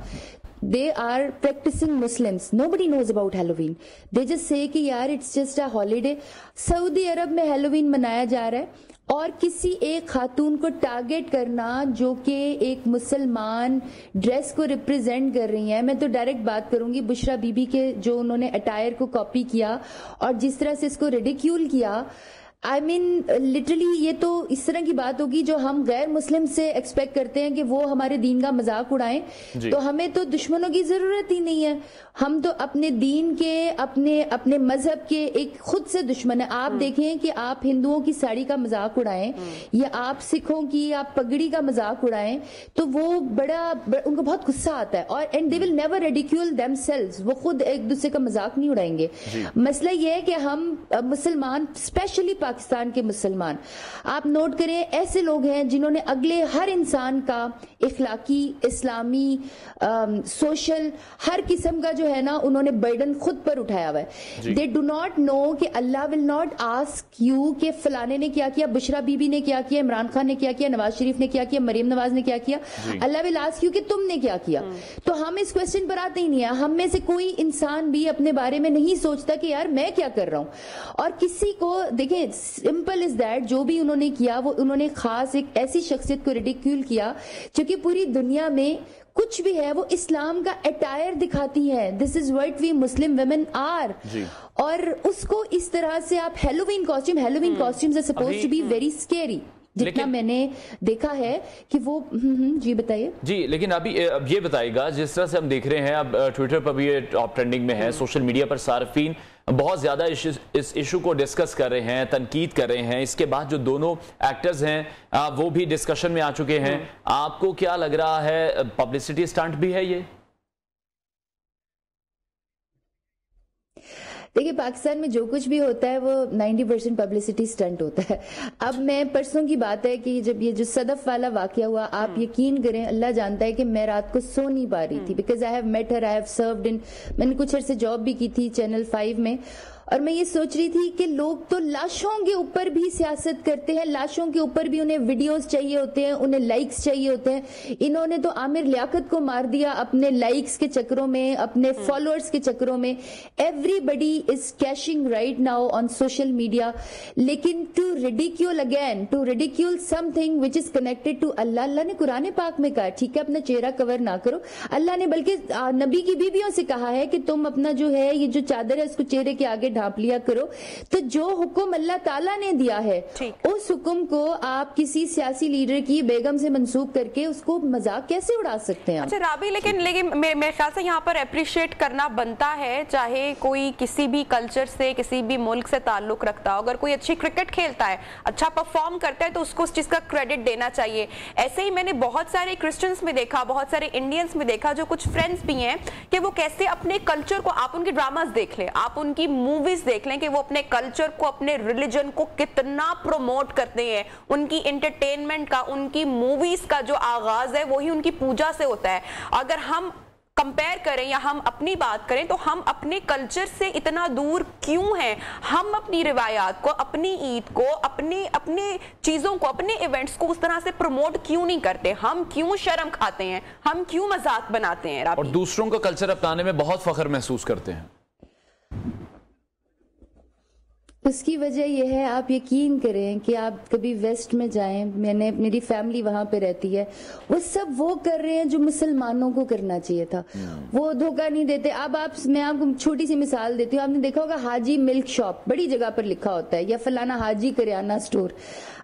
They are practicing Muslims. Nobody knows about Halloween. They just say कि यार it's just a holiday. Saudi Arab में Halloween मनाया जा रहा है और किसी एक खातून को टारगेट करना जो कि एक मुसलमान ड्रेस को रिप्रेजेंट कर रही है। मैं तो डायरेक्ट बात करूंगी बुशरा बीबी के जो उन्होंने अटायर को कॉपी किया और जिस तरह से इसको रिडिक्यूल किया। आई मीन लिटरली ये तो इस तरह की बात होगी जो हम गैर मुस्लिम से एक्सपेक्ट करते हैं कि वो हमारे दीन का मजाक उड़ाएं। तो हमें तो दुश्मनों की जरूरत ही नहीं है। हम तो अपने दीन के अपने मजहब के एक खुद से दुश्मन है। आप देखें कि आप हिंदुओं की साड़ी का मजाक उड़ाएं या आप सिखों की आप पगड़ी का मजाक उड़ाएं तो वो बड़ा उनको बहुत गुस्सा आता है और and they will never ridicule themselves. वो खुद एक दूसरे का मजाक नहीं उड़ाएंगे। मसला ये है कि हम मुसलमान स्पेशली पाकिस्तान के मुसलमान आप नोट करें ऐसे लोग हैं जिन्होंने अगले हर इंसान का इखलाकी इस्लामी सोशल हर किस्म का जो है ना उन्होंने बर्डन खुद पर उठाया हुआ है। दे डू नॉट नो कि अल्लाह विल नॉट आस्क यू कि फलाने ने क्या किया, बुशरा बीबी ने क्या किया, इमरान खान ने क्या किया, नवाज शरीफ ने क्या किया, मरीम नवाज ने क्या किया। अल्लाह विल आस्क यू कि तुमने क्या किया। तो हम इस क्वेश्चन पर आते ही नहीं है। हम में से कोई इंसान भी अपने बारे में नहीं सोचता कि यार मैं क्या कर रहा हूं। और किसी को देखें सिंपल इज दैट जो भी उन्होंने किया वो उन्होंने खास एक ऐसी शख्सियत को रिडिक्यूल किया जो कि पूरी दुनिया में कुछ भी है वो इस्लाम का अटायर दिखाती है। This is what we Muslim women are. और उसको इस तरह से आप Halloween costumes are supposed to be very scary जितना मैंने देखा है कि वो जी बताइए जी। लेकिन अभी अब ये बताइएगा जिस तरह से हम देख रहे हैं अब ट्विटर पर भी ये टॉप ट्रेंडिंग में है, सोशल मीडिया पर सार्फिन बहुत ज्यादा इस इशू को डिस्कस कर रहे हैं, तनकीद कर रहे हैं। इसके बाद जो दोनों एक्टर्स हैं वो भी डिस्कशन में आ चुके हैं। आपको क्या लग रहा है, पब्लिसिटी स्टंट भी है ये? देखिए पाकिस्तान में जो कुछ भी होता है वो 90% पब्लिसिटी स्टंट होता है। अब मैं परसों की बात है कि जब ये जो सदफ वाला वाकया हुआ, आप यकीन करें अल्लाह जानता है कि मैं रात को सो नहीं पा रही थी because I have met her, I have served in, मैंने कुछ अर्से जॉब भी की थी चैनल 5 में और मैं ये सोच रही थी कि लोग तो लाशों के ऊपर भी सियासत करते हैं, लाशों के ऊपर भी उन्हें वीडियोस चाहिए होते हैं, उन्हें लाइक्स चाहिए होते हैं। इन्होंने तो आमिर लियाकत को मार दिया अपने लाइक्स के चक्करों में, अपने फॉलोअर्स के चक्करों में। Everybody is cashing right now on social media. लेकिन to ridicule again, to ridicule something which is connected to अल्लाह, अल्लाह ने कुरान पाक में कहा ठीक है अपना चेहरा कवर ना करो। अल्लाह ने बल्कि नबी की बीवियों से कहा है कि तुम अपना जो है ये जो चादर है उसको चेहरे के आगे ढांप लिया करो। तो जो हुक्म अल्लाह ताला ने दिया है उस हुक्म को आप किसी सियासी लीडर की बेगम से मंसूब करके उसको मजाक कैसे उड़ा सकते हैं? अच्छा राबी, लेकिन मेरे ख्याल से यहाँ पर अप्रिशिएट करना बनता है, चाहे कोई किसी भी कल्चर से किसी भी मुल्क से ताल्लुक रखता हो। अगर कोई अच्छी क्रिकेट खेलता है, अच्छा परफॉर्म करता है तो उसको उस चीज का क्रेडिट देना चाहिए। ऐसे ही मैंने बहुत सारे क्रिश्चियंस में देखा, बहुत सारे इंडियंस में देखा, जो कुछ फ्रेंड्स भी हैं कि वो कैसे अपने कल्चर को, आप उनके ड्रामास देख लें, आप उनकी मूवीज देख लें कि वो अपने कल्चर को, अपने रिलीजन को कितना प्रमोट करते हैं। उनकी एंटरटेनमेंट का, उनकी मूवीज का जो आगाज है वही उनकी पूजा से होता है। अगर हम कंपेयर करें या हम अपनी बात करें तो हम अपने कल्चर से इतना दूर क्यों हैं? हम अपनी रिवायात को, अपनी ईद को, अपनी चीजों को, अपने इवेंट्स को उस तरह से प्रमोट क्यों नहीं करते? हम क्यों शर्म खाते हैं? हम क्यों मजाक बनाते हैं? और दूसरों का कल्चर अपनाने में बहुत फख्र महसूस करते हैं। उसकी वजह यह है, आप यकीन करें कि आप कभी वेस्ट में जाएं, मेरी फैमिली वहां पे रहती है, वो सब वो कर रहे हैं जो मुसलमानों को करना चाहिए था। वो धोखा नहीं देते। अब मैं आपको छोटी सी मिसाल देती हूँ। आपने देखा होगा हाजी मिल्क शॉप, बड़ी जगह पर लिखा होता है, या फलाना हाजी करियाना स्टोर।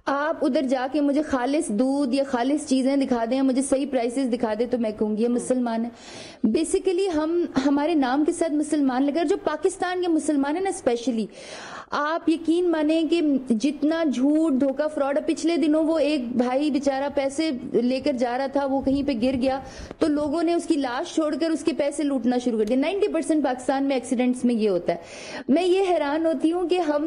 आप उधर जाके मुझे खालिस दूध या खालिस चीजें दिखा दें, मुझे सही प्राइसेस दिखा दे, तो मैं कहूंगी ये मुसलमान है। बेसिकली हमारे नाम के साथ मुसलमान लगा। जो पाकिस्तान के मुसलमान है ना, स्पेशली आप यकीन माने कि जितना झूठ धोखा फ्रॉड, पिछले दिनों वो एक भाई बेचारा पैसे लेकर जा रहा था, वो कहीं पे गिर गया तो लोगों ने उसकी लाश छोड़कर उसके पैसे लूटना शुरू कर दिया। 90% पाकिस्तान में एक्सीडेंट्स में ये होता है। मैं ये हैरान होती हूँ कि हम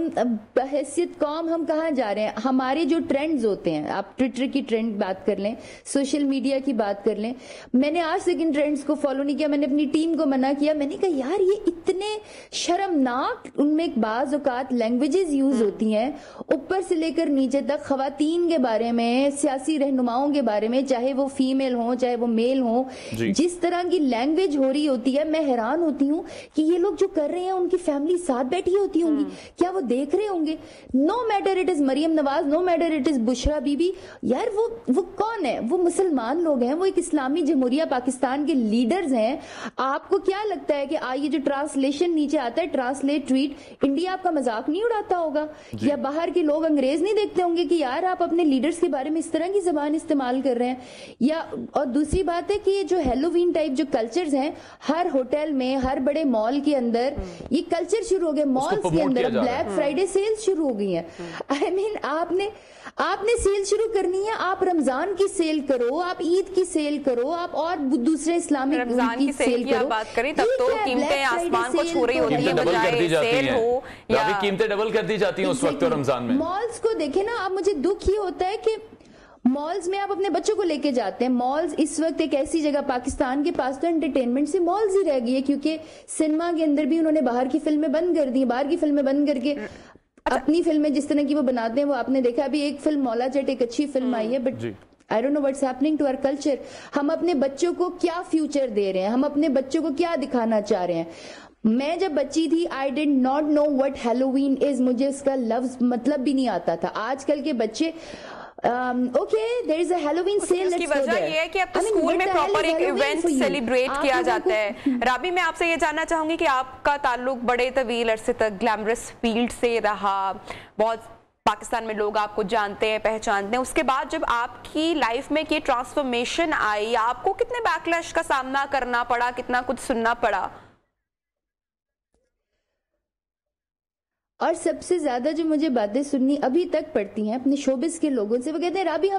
हैसियत कौम हम कहाँ जा रहे हैं। हमारे जो ट्रेंड्स होते हैं, आप ट्विटर की ट्रेंड बात कर लें, सोशल मीडिया की बात कर लें, मैंने आज तक इन ट्रेंड्स को फॉलो नहीं किया। मैंने अपनी टीम को मना किया, मैंने कहा यार ये इतने शर्मनाक, उनमें एक बाज़ औक़ात लैंग्वेजेस यूज होती हैं ऊपर से लेकर नीचे तक, खवातीन के बारे में, सियासी रहनुमाओं के बारे में, चाहे वो फीमेल हो चाहे वो मेल हो, जिस तरह की लैंग्वेज हो रही होती है, मैं हैरान होती हूँ कि ये लोग जो कर रहे हैं उनकी फैमिली साथ बैठी होती होंगी, क्या वो देख रहे होंगे? No matter it is Maryam Nawaz, no matter it is Bushra Bibi, यार वो कौन है? वो मुसलमान लोग हैं, वो एक इस्लामी जमहूरिया पाकिस्तान के लीडर्स हैं। आपको क्या लगता है कि ये जो ट्रांसलेशन नीचे आता है, ट्रांसलेट ट्वीट, इंडिया आपका मजाक नहीं उड़ाता होगा? या बाहर के लोग अंग्रेज नहीं देखते होंगे कि यार आप अपने लीडर्स के बारे में इस तरह की जबान इस्तेमाल कर रहे हैं? या और दूसरी बात है कि ये जो हेलोवीन टाइप जो कल्चर्स हैं, हर होटल में, हर बड़े मॉल के अंदर ये कल्चर शुरू हो गया, मॉल्स के अंदर ब्लैक फ्राइडे सेल शुरू हो गई है। आई मीन आपने सेल शुरू करनी है, आप रमजान की सेल करो, आप ईद की सेल करो, आप और दूसरे इस्लामिक रमजान की सेल की आप बात करें तब तो कीमतें आसमान को छू रही होती हैं, बजाय सेल हो या कीमतें डबल कर दी जाती हैं उस वक्त रमजान में। मॉल्स को देखें ना, अब मुझे दुख ये होता है कि मॉल्स में आप अपने बच्चों को लेके जाते हैं। मॉल्स इस वक्त एक ऐसी जगह, पाकिस्तान के पास तो एंटरटेनमेंट से मॉल्स ही रह गई है, क्योंकि सिनेमा के अंदर भी उन्होंने बाहर की फिल्में बंद कर दी, बाहर की फिल्में बंद करके अपनी फिल्में जिस तरह की वो बनाते हैं वो आपने देखा। अभी एक फिल्म मौला जट एक अच्छी फिल्म आई है, but I don't know what's happening to our culture. हम अपने बच्चों को क्या फ्यूचर दे रहे हैं, हम अपने बच्चों को क्या दिखाना चाह रहे हैं? मैं जब बच्ची थी I did not know what Halloween is, मुझे इसका लफ्ज मतलब भी नहीं आता था। आजकल के बच्चे there is a Halloween sale, उसकी वजह ये है कि अब तो स्कूल में प्रॉपर एक इवेंट सेलिब्रेट किया जाता है। राबी, मैं आपसे ये जानना चाहूंगी कि आपका ताल्लुक बड़े तवील अरसे तक ग्लैमरस फील्ड से रहा, बहुत पाकिस्तान में लोग आपको जानते हैं, पहचानते हैं, उसके बाद जब आपकी लाइफ में ये ट्रांसफॉर्मेशन आई, आपको कितने बैकलैश का सामना करना पड़ा, कितना कुछ सुनना पड़ा? और सबसे ज्यादा जो मुझे बातें सुननी अभी तक पड़ती हैं अपने शोबिस के लोगों से, वो कहते हैं राबी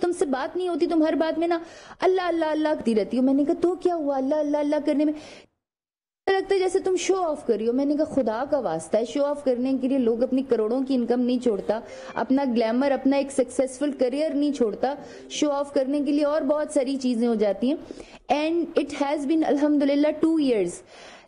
तुमसे बात नहीं होती, तुम हर बात में ना अल्लाह अल्लाह अल्लाह करती रहती हो। मैंने कहा तो क्या हुआ, अल्लाह अल्लाह अल्लाह करने में लगता है जैसे तुम शो ऑफ कर रही हो। मैंने कहा खुदा का वास्ता है, शो ऑफ करने के लिए लोग अपनी करोड़ों की इनकम नहीं छोड़ता, अपना ग्लैमर, अपना एक सक्सेसफुल करियर नहीं छोड़ता, शो ऑफ करने के लिए और बहुत सारी चीजें हो जाती हैं। एंड इट हैज बीन अल्हम्दुलिल्लाह 2 years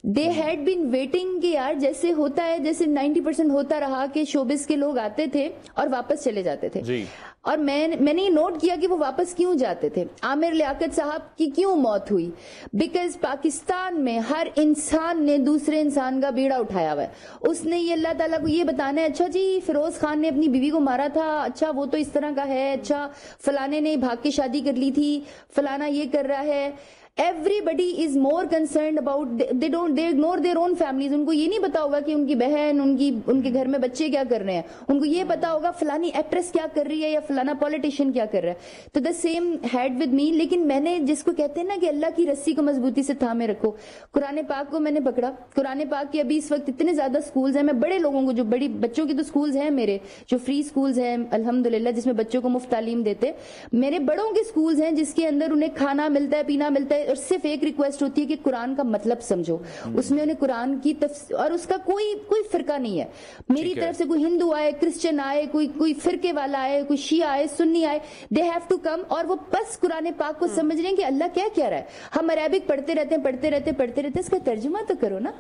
they had been waiting कि यार जैसे होता है, जैसे 90% होता रहा कि शोबिस के लोग आते थे और वापस चले जाते थे जी। और मैंने ये नोट किया कि वो वापस क्यों जाते थे। आमिर लियाकत साहब की क्यों मौत हुई? बिकॉज पाकिस्तान में हर इंसान ने दूसरे इंसान का बीड़ा उठाया हुआ है। उसने ये अल्लाह ताला को ये बताना है, अच्छा जी फिरोज खान ने अपनी बीवी को मारा था, अच्छा वो तो इस तरह का है, अच्छा फलाने ने भाग के शादी कर ली थी, फलाना ये कर रहा है। Everybody is more concerned about they ignore their own families। उनको ये नहीं पता होगा कि उनकी बहन, उनके घर में बच्चे क्या कर रहे हैं, उनको ये पता होगा फलानी एक्ट्रेस क्या कर रही है या फलाना पॉलिटिशियन क्या कर रहा है। तो the same had with me. लेकिन मैंने, जिसको कहते हैं ना कि अल्लाह की रस्सी को मजबूती से थामे रखो, कुरान पाक को मैंने पकड़ा। कुरान पाक की अभी इस वक्त इतने ज्यादा स्कूल्स हैं, मैं बड़े लोगों को, जो बड़ी बच्चों की तो स्कूल्स हैं मेरे, जो फ्री स्कूल्स हैं अल्हम्दुलिल्लाह, जिसमें बच्चों को मुफ्त तालीम देते। मेरे बड़ों के स्कूल्स हैं जिसके अंदर उन्हें खाना मिलता है, पीना मिलता है, और सिर्फ एक रिक्वेस्ट होती है कि कुरान का मतलब समझो। उसमें उन्हें कुरान की और उसका कोई फिरका नहीं है। मेरी तरफ से कोई हिंदू आए, क्रिश्चियन आए, कोई फिरके वाला आए, कोई शिया आए, सुन्नी आए, दे हैव टू कम, और वो बस कुरान पाक को समझ रहे हैं कि अल्लाह क्या कह रहा है। हम अरेबिक पढ़ते रहते इसका तर्जुमा तो करो ना।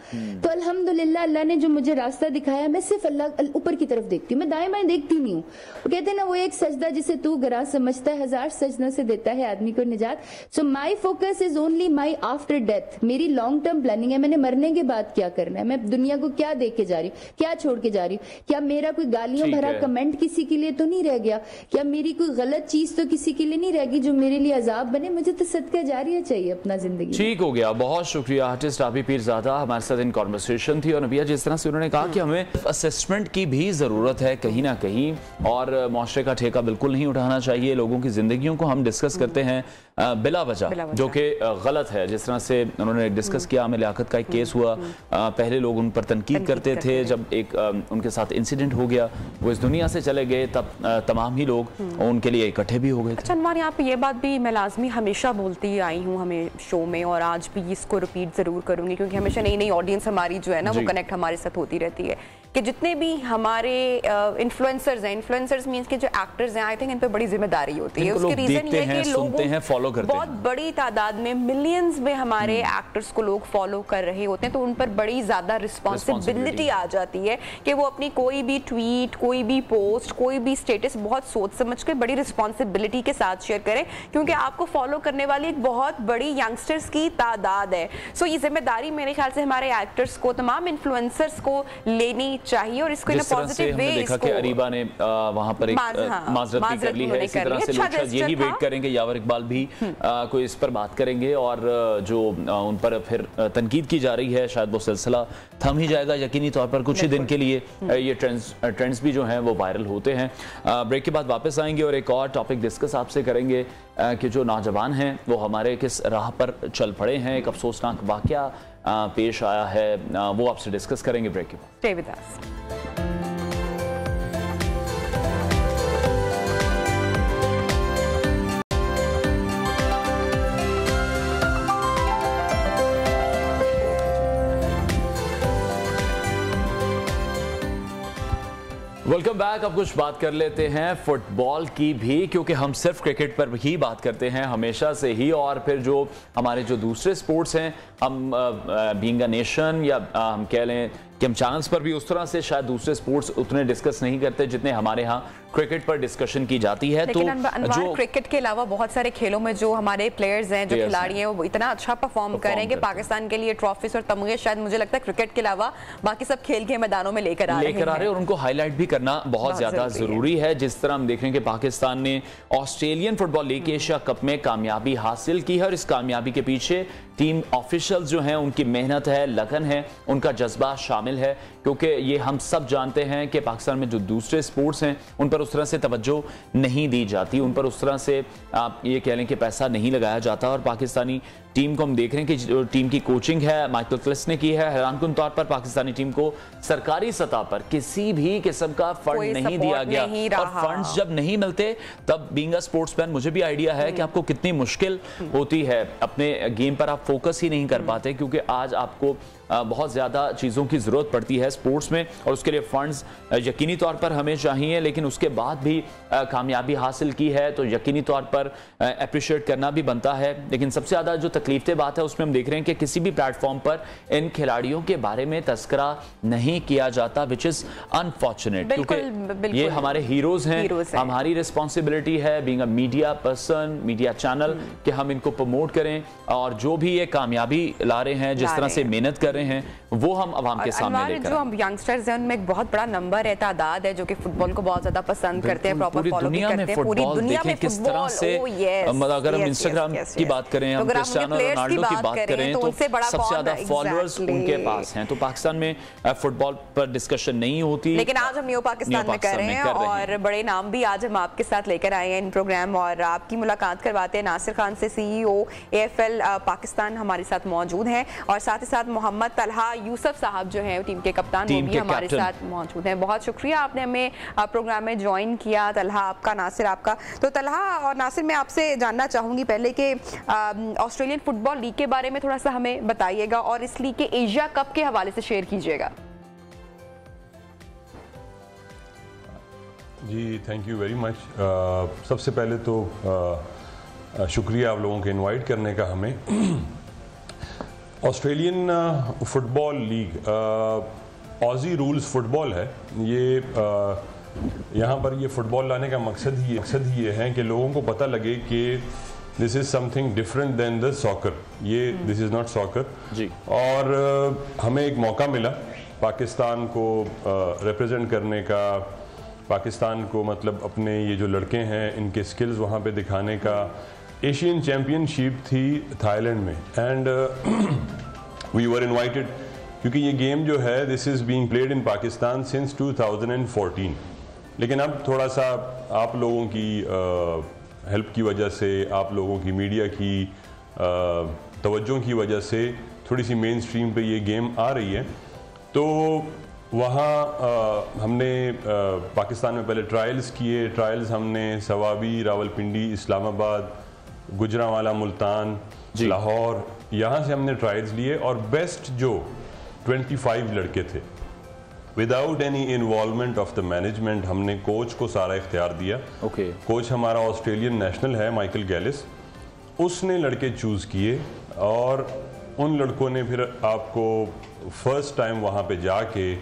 तो अल्हम्दुलिल्लाह अल्लाह ने जो मुझे रास्ता दिखाया, मैं सिर्फ अल्लाह ऊपर की तरफ देखती हूँ, मैं दाएं बाएं देखती नहीं हूँ। वो कहते हैं ना, वो एक सजदा जिसे तू गरा समझता है, 1000 सजना से देता है आदमी को निजात। So my focus is only my after death. मेरी लॉन्ग टर्म प्लानिंग है, मैंने मरने के बाद क्या करना है, मैं दुनिया को क्या दे के जा रही हूँ, क्या छोड़ के जा रही हूँ, क्या मेरा कोई गालियों भरा कमेंट किसी के लिए तो नहीं रह गया, क्या मेरी कोई गलत चीज तो किसी के लिए नहीं रहेगी जो मेरे लिए अजाब बने। मुझे तो सदका जारिया चाहिए अपना जिंदगी। ठीक हो गया, बहुत शुक्रिया आर्टिस्ट राबी पीरजादा हमारे साथ इन कॉन्वर्सेशन थी। और नबिया, जिस तरह से उन्होंने कहा कि हमें असेसमेंट की भी जरूरत है कहीं ना कहीं, और मुआशरे का ठेका बिल्कुल नहीं उठाना चाहिए। लोगों की जिंदगियों को हम डिस्कस करते हैं, बिला वजह, जो कि गलत है। जिस तरह से उन्होंने डिस्कस किया, हमें लियाकत का एक केस हुआ, पहले लोग उन पर तनकीद करते थे, जब एक उनके साथ इंसिडेंट हो गया, वो इस दुनिया से चले गए, तब तमाम ही लोग उनके लिए इकट्ठे भी हो गए। अच्छा अनवर, यहाँ पे ये बात भी मैं लाजमी हमेशा बोलती आई हूँ हमें शो में, और आज भी इसको रिपीट ज़रूर करूँगी, क्योंकि हमेशा नई नई ऑडियंस हमारी जो है ना वो कनेक्ट हमारे साथ होती रहती है, कि जितने भी हमारे इन्फ्लुएंसर्स हैं, इन्फ्लुएंसर्स मींस के जो एक्टर्स हैं, आई थिंक इन पे बड़ी जिम्मेदारी होती है। उसके रीजन ये है कि लोग फॉलो करते हैं, बहुत बड़ी तादाद में, मिलियंस में हमारे एक्टर्स को लोग फॉलो कर रहे होते हैं, तो उन पर बड़ी ज्यादा रिस्पॉन्सिबिलिटी आ जाती है कि वो अपनी कोई भी ट्वीट, कोई भी पोस्ट, कोई भी स्टेटस बहुत सोच समझ कर बड़ी रिस्पॉन्सिबिलिटी के साथ शेयर करें, क्योंकि आपको फॉलो करने वाली एक बहुत बड़ी यंगस्टर्स की तादाद है। सो ये जिम्मेदारी मेरे ख्याल से हमारे एक्टर्स को, तमाम इन्फ्लुएंसर्स को लेनी चाहिए, और इसको इन पॉजिटिव वे देखा कि अरीबा ने वहां पर एक माजरत भी कर ली है। इसी तरह से लोग शायद यही वेट करेंगे, यावर इकबाल भी कोई इस पर बात करेंगे, और जो उन पर फिर तनकीद की जा रही है, शायद वो सिलसिला थम ही जाएगा यकीनी तौर पर कुछ ही दिन के लिए। ये ट्रेंड्स भी जो हैं वो वायरल होते हैं। ब्रेक के बाद वापस आएंगे और एक और टॉपिक डिस्कस आपसे करेंगे कि जो नौजवान हैं वो हमारे किस राह पर चल पड़े हैं। एक अफसोसनाक वाकया पेश आया है, वो आपसे डिस्कस करेंगे ब्रेक के बाद। Stay with us. Welcome back. अब कुछ बात कर लेते हैं फुटबॉल की भी, क्योंकि हम सिर्फ क्रिकेट पर ही बात करते हैं हमेशा से ही, और फिर जो हमारे जो दूसरे स्पोर्ट्स हैं, हम बीइंग अ नेशन, या हम कह लें कि हम चैनल्स पर भी उस तरह से शायद दूसरे स्पोर्ट्स उतने डिस्कस नहीं करते जितने हमारे यहाँ क्रिकेट पर डिस्कशन की जाती है। तो जो क्रिकेट के अलावा बहुत सारे खेलों में जो हमारे प्लेयर्स हैं, जो खिलाड़ी हैं, वो इतना अच्छा परफॉर्म कर रहे हैं कि पाकिस्तान के लिए ट्रॉफीज और तमगे शायद मुझे लगता है क्रिकेट के अलावा बाकी सब खेल के मैदानों में लेकर आ रहे हैं, और उनको हाईलाइट भी करना बहुत ज्यादा जरूरी है। जिस तरह हम देख रहे हैं कि पाकिस्तान ने Australian football league Asia cup में कामयाबी हासिल की है, और इस कामयाबी के पीछे टीम ऑफिशियल्स जो हैं उनकी मेहनत है, लगन है, उनका जज्बा शामिल है, क्योंकि ये हम सब जानते हैं कि पाकिस्तान में जो दूसरे स्पोर्ट्स हैं उन पर उस तरह से तवज्जो नहीं दी जाती, उन पर उस तरह से आप ये कह लें कि पैसा नहीं लगाया जाता। और पाकिस्तानी टीम को हम देख रहे हैं कि जो टीम की कोचिंग है माइकल क्लिस ने की है, हैरानकुन तौर पर पाकिस्तानी टीम को सरकारी सतह पर किसी भी किस्म का फंड नहीं दिया गया, और फंड्स जब नहीं मिलते तब बीइंग अ स्पोर्ट्समैन मुझे भी आइडिया है कि आपको कितनी मुश्किल होती है, अपने गेम पर आप फोकस ही नहीं कर पाते, क्योंकि आज आपको बहुत ज़्यादा चीज़ों की ज़रूरत पड़ती है स्पोर्ट्स में, और उसके लिए फंड्स यकीनी तौर पर हमें चाहिए। लेकिन उसके बाद भी कामयाबी हासिल की है तो यकीनी तौर पर अप्रिशिएट करना भी बनता है। लेकिन सबसे ज़्यादा जो तकलीफ बात है उसमें हम देख रहे हैं कि किसी भी प्लेटफॉर्म पर इन खिलाड़ियों के बारे में तस्करा नहीं किया जाता, विच इज़ अनफॉर्चुनेट, क्योंकि ये हमारे हीरोज हैं। हमारी रिस्पॉन्सिबिलिटी है being a media person, media channel, कि हम इनको प्रमोट करें, और जो भी ये कामयाबी ला रहे हैं, जिस तरह से मेहनत कर रहे हैं, वो हम आवाम के सामने लेकर। जो हम यंगस्टर्स हैं उनमें एक बहुत बड़ा नंबर है, तादाद है, जो कि फुटबॉल को बहुत ज्यादा पसंद करते हैं, प्रॉपर फॉलो भी करते हैं। पूरी दुनिया में किस तरह से, अगर हम इंस्टाग्राम की बात करें, हम क्रिस्टियानो रोनाल्डो की बात करें, तो सबसे ज्यादा फॉलोअर्स उनके पास हैं। तो पाकिस्तान में फुटबॉल पर डिस्कशन नहीं होती, लेकिन आज हम न्यू पाकिस्तान में कर रहे हैं, और बड़े नाम भी आज हम आपके साथ लेकर आए हैं इन प्रोग्राम, और आपकी मुलाकात करवाते हैं नासिर खान से, CEO AFL पाकिस्तान हमारे साथ मौजूद हैं, और साथ ही साथ मोहम्मद तलहा यूसुफ साहब जो हैं टीम के कप्तान, वो भी हमारे साथ मौजूद हैं। बहुत शुक्रिया आपने हमें प्रोग्राम में ज्वाइन किया, तलहा आपका, नासिर आपका। तो तलहा और नासिर, मैं आपसे जानना चाहूंगी पहले कि ऑस्ट्रेलियन फुटबॉल लीग के बारे में थोड़ा सा हमें बताइएगा, और इस लीग के एशिया कप के हवाले से शेयर कीजिएगा। जी थैंक यू वेरी मच। सबसे पहले तो शुक्रिया आप लोगों के इनवाइट करने का हमें। Australian football league Aussie rules football है। ये यहाँ पर ये फुटबॉल लाने का मकसद ही ये है कि लोगों को पता लगे कि this is something different than the soccer, ये दिस इज़ नॉट सॉकर जी। और हमें एक मौका मिला पाकिस्तान को रिप्रेजेंट करने का, पाकिस्तान को मतलब अपने ये जो लड़के हैं इनके स्किल्स वहाँ पे दिखाने का। एशियन चैम्पियनशिप थी थाईलैंड में, एंड वी वर इनवाइटेड, क्योंकि ये गेम जो है this is being played in Pakistan since 2014। लेकिन अब थोड़ा सा आप लोगों की हेल्प की वजह से, आप लोगों की मीडिया की तवज्जो की वजह से थोड़ी सी मेन स्ट्रीम पे ये गेम आ रही है। तो वहाँ हमने पाकिस्तान में पहले ट्रायल्स किए। ट्रायल्स हमने सवाबी, रावलपिंडी, इस्लामाबाद, गुजरांवाला, मुल्तान, लाहौर, यहाँ से हमने ट्रायल्स लिए और बेस्ट जो 25 लड़के थे without any involvement of the management, हमने कोच को सारा इख्तियार दिया। कोच हमारा ऑस्ट्रेलियन नेशनल है माइकल गैलिस, उसने लड़के चूज़ किए और उन लड़कों ने फिर आपको फर्स्ट टाइम वहाँ पे जाके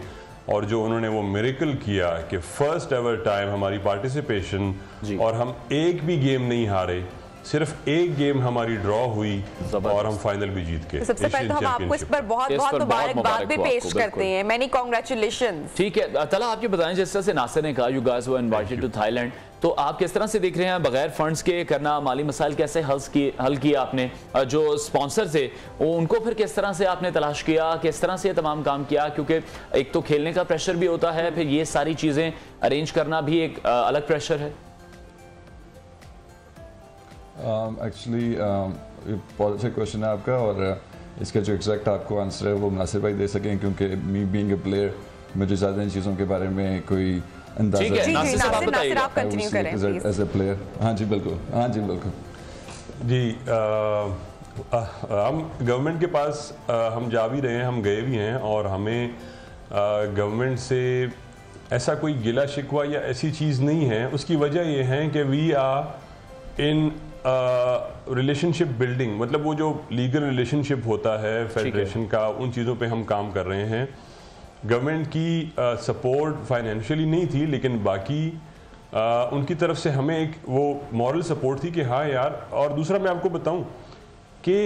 और जो उन्होंने वो मिरेकल किया कि फर्स्ट एवर टाइम हमारी पार्टिसिपेशन और हम एक भी गेम नहीं हारे, सिर्फ एक गेम हमारी ड्रॉ हुई और हम फाइनल भी जीत के। सबसे पहले तो हम आपको इस पर बहुत मुबारकबाद भी पेश करते हैं। Many congratulations. ठीक है तला, आप ये बताएं, जिस तरह से नासिर ने कहा you guys were invited to Thailand, तो आप किस तरह से देख रहे हैं बगैर फंड्स के करना, माली मसाइल कैसे हल किया आपने? जो स्पॉन्सर थे उनको फिर किस तरह से आपने तलाश किया, किस तरह से तमाम काम किया? क्योंकि एक तो खेलने का प्रेशर भी होता है, फिर ये सारी चीज़ें अरेंज करना भी एक अलग प्रेशर है। एक्चुअली बहुत अच्छा क्वेश्चन है आपका और इसका जो एग्जैक्ट आपको आंसर है वो नासिर भाई दे सकें, क्योंकि मी बीइंग अ प्लेयर मुझे ज़्यादा इन चीज़ों के बारे में कोई अंदाजा नहीं। नासिर आप कंटिन्यू करें एज ए प्लेयर। हाँ जी बिल्कुल, हाँ जी बिल्कुल जी। हम गवर्नमेंट के पास हम जा भी रहे हैं, हम गए भी हैं और हमें गवर्नमेंट से ऐसा कोई गिला शिकवा या ऐसी चीज़ नहीं है। उसकी वजह यह है कि we are in relationship building, मतलब वो जो लीगल रिलेशनशिप होता है फेडरेशन का, उन चीज़ों पे हम काम कर रहे हैं। गवर्नमेंट की सपोर्ट फाइनेंशियली नहीं थी, लेकिन बाकी उनकी तरफ से हमें एक वो मॉरल सपोर्ट थी कि हाँ यार। और दूसरा मैं आपको बताऊं कि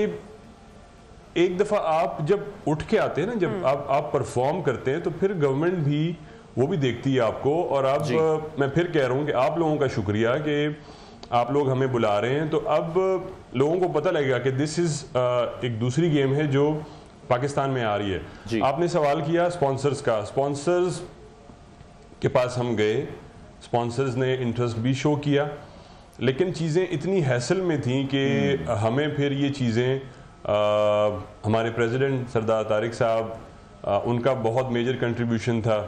एक दफ़ा आप जब उठ के आते हैं ना, जब आप परफॉर्म करते हैं, तो फिर गवर्नमेंट भी वो भी देखती है आपको। और अब मैं फिर कह रहा हूँ कि आप लोगों का शुक्रिया कि आप लोग हमें बुला रहे हैं। तो अब लोगों को पता लगेगा कि दिस इज़ एक दूसरी गेम है जो पाकिस्तान में आ रही है। आपने सवाल किया स्पॉन्सर्स का, स्पॉन्सर्स के पास हम गए, स्पॉन्सर्स ने इंटरेस्ट भी शो किया, लेकिन चीज़ें इतनी हैसल में थी कि हमें फिर ये चीज़ें हमारे प्रेसिडेंट सरदार तारिक साहब, उनका बहुत मेजर कंट्रीब्यूशन था,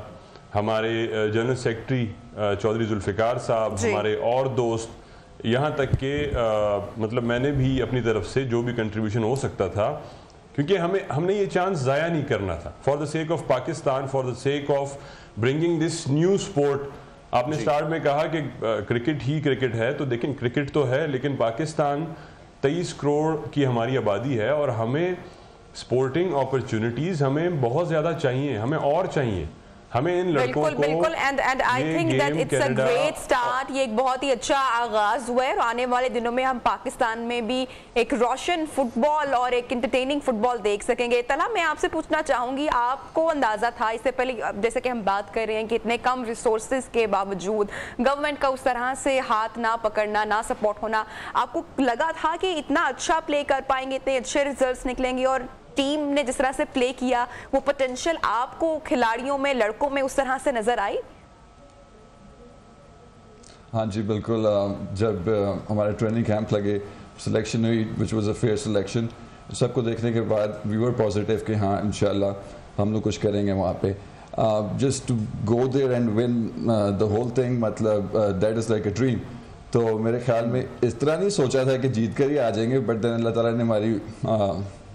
हमारे जनरल सेक्रेटरी चौधरी जुल्फ़िकार साहब, हमारे और दोस्त, यहाँ तक कि मतलब मैंने भी अपनी तरफ से जो भी कंट्रीब्यूशन हो सकता था, क्योंकि हमने ये चांस ज़ाया नहीं करना था। For the sake of Pakistan, for the sake of bringing this new sport. आपने स्टार्ट में कहा कि क्रिकेट ही क्रिकेट है, तो देखें क्रिकेट तो है, लेकिन पाकिस्तान 23 करोड़ की हमारी आबादी है और हमें स्पोर्टिंग अपॉर्चुनिटीज़ हमें बहुत ज़्यादा चाहिए, हमें और चाहिए। हमें इन लड़कों को बिल्कुल and I think that it's a great start. ये एक बहुत ही अच्छा आगाज हुआ है और आने वाले दिनों में हम पाकिस्तान में भी एक रोशन फुटबॉल और एक एंटरटेनिंग फुटबॉल देख सकेंगे। तला, मैं आपसे पूछना चाहूंगी, आपको अंदाजा था इससे पहले, जैसे कि हम बात कर रहे हैं कि इतने कम रिसोर्सेज के बावजूद गवर्नमेंट का उस तरह से हाथ ना पकड़ना, ना सपोर्ट होना, आपको लगा था कि इतना अच्छा प्ले कर पाएंगे, इतने अच्छे रिजल्ट निकलेंगे? और टीम ने जिस तरह से प्ले किया, वो पोटेंशियल आपको खिलाड़ियों में, लड़कों में उस तरह से नजर आई? हाँ जी बिल्कुल। जब हमारे ट्रेनिंग कैंप लगे, सिलेक्शन हुई which was a fair selection, सबको देखने के बाद वी वर पॉजिटिव कि हाँ इंशाल्लाह हम लोग कुछ करेंगे वहाँ पे। Just to go there and win the whole thing, मतलब that is like a dream. तो मेरे ख्याल में इस तरह नहीं सोचा था कि जीत कर ही आ जाएंगे, बट देन अल्लाह ताला ने हमारी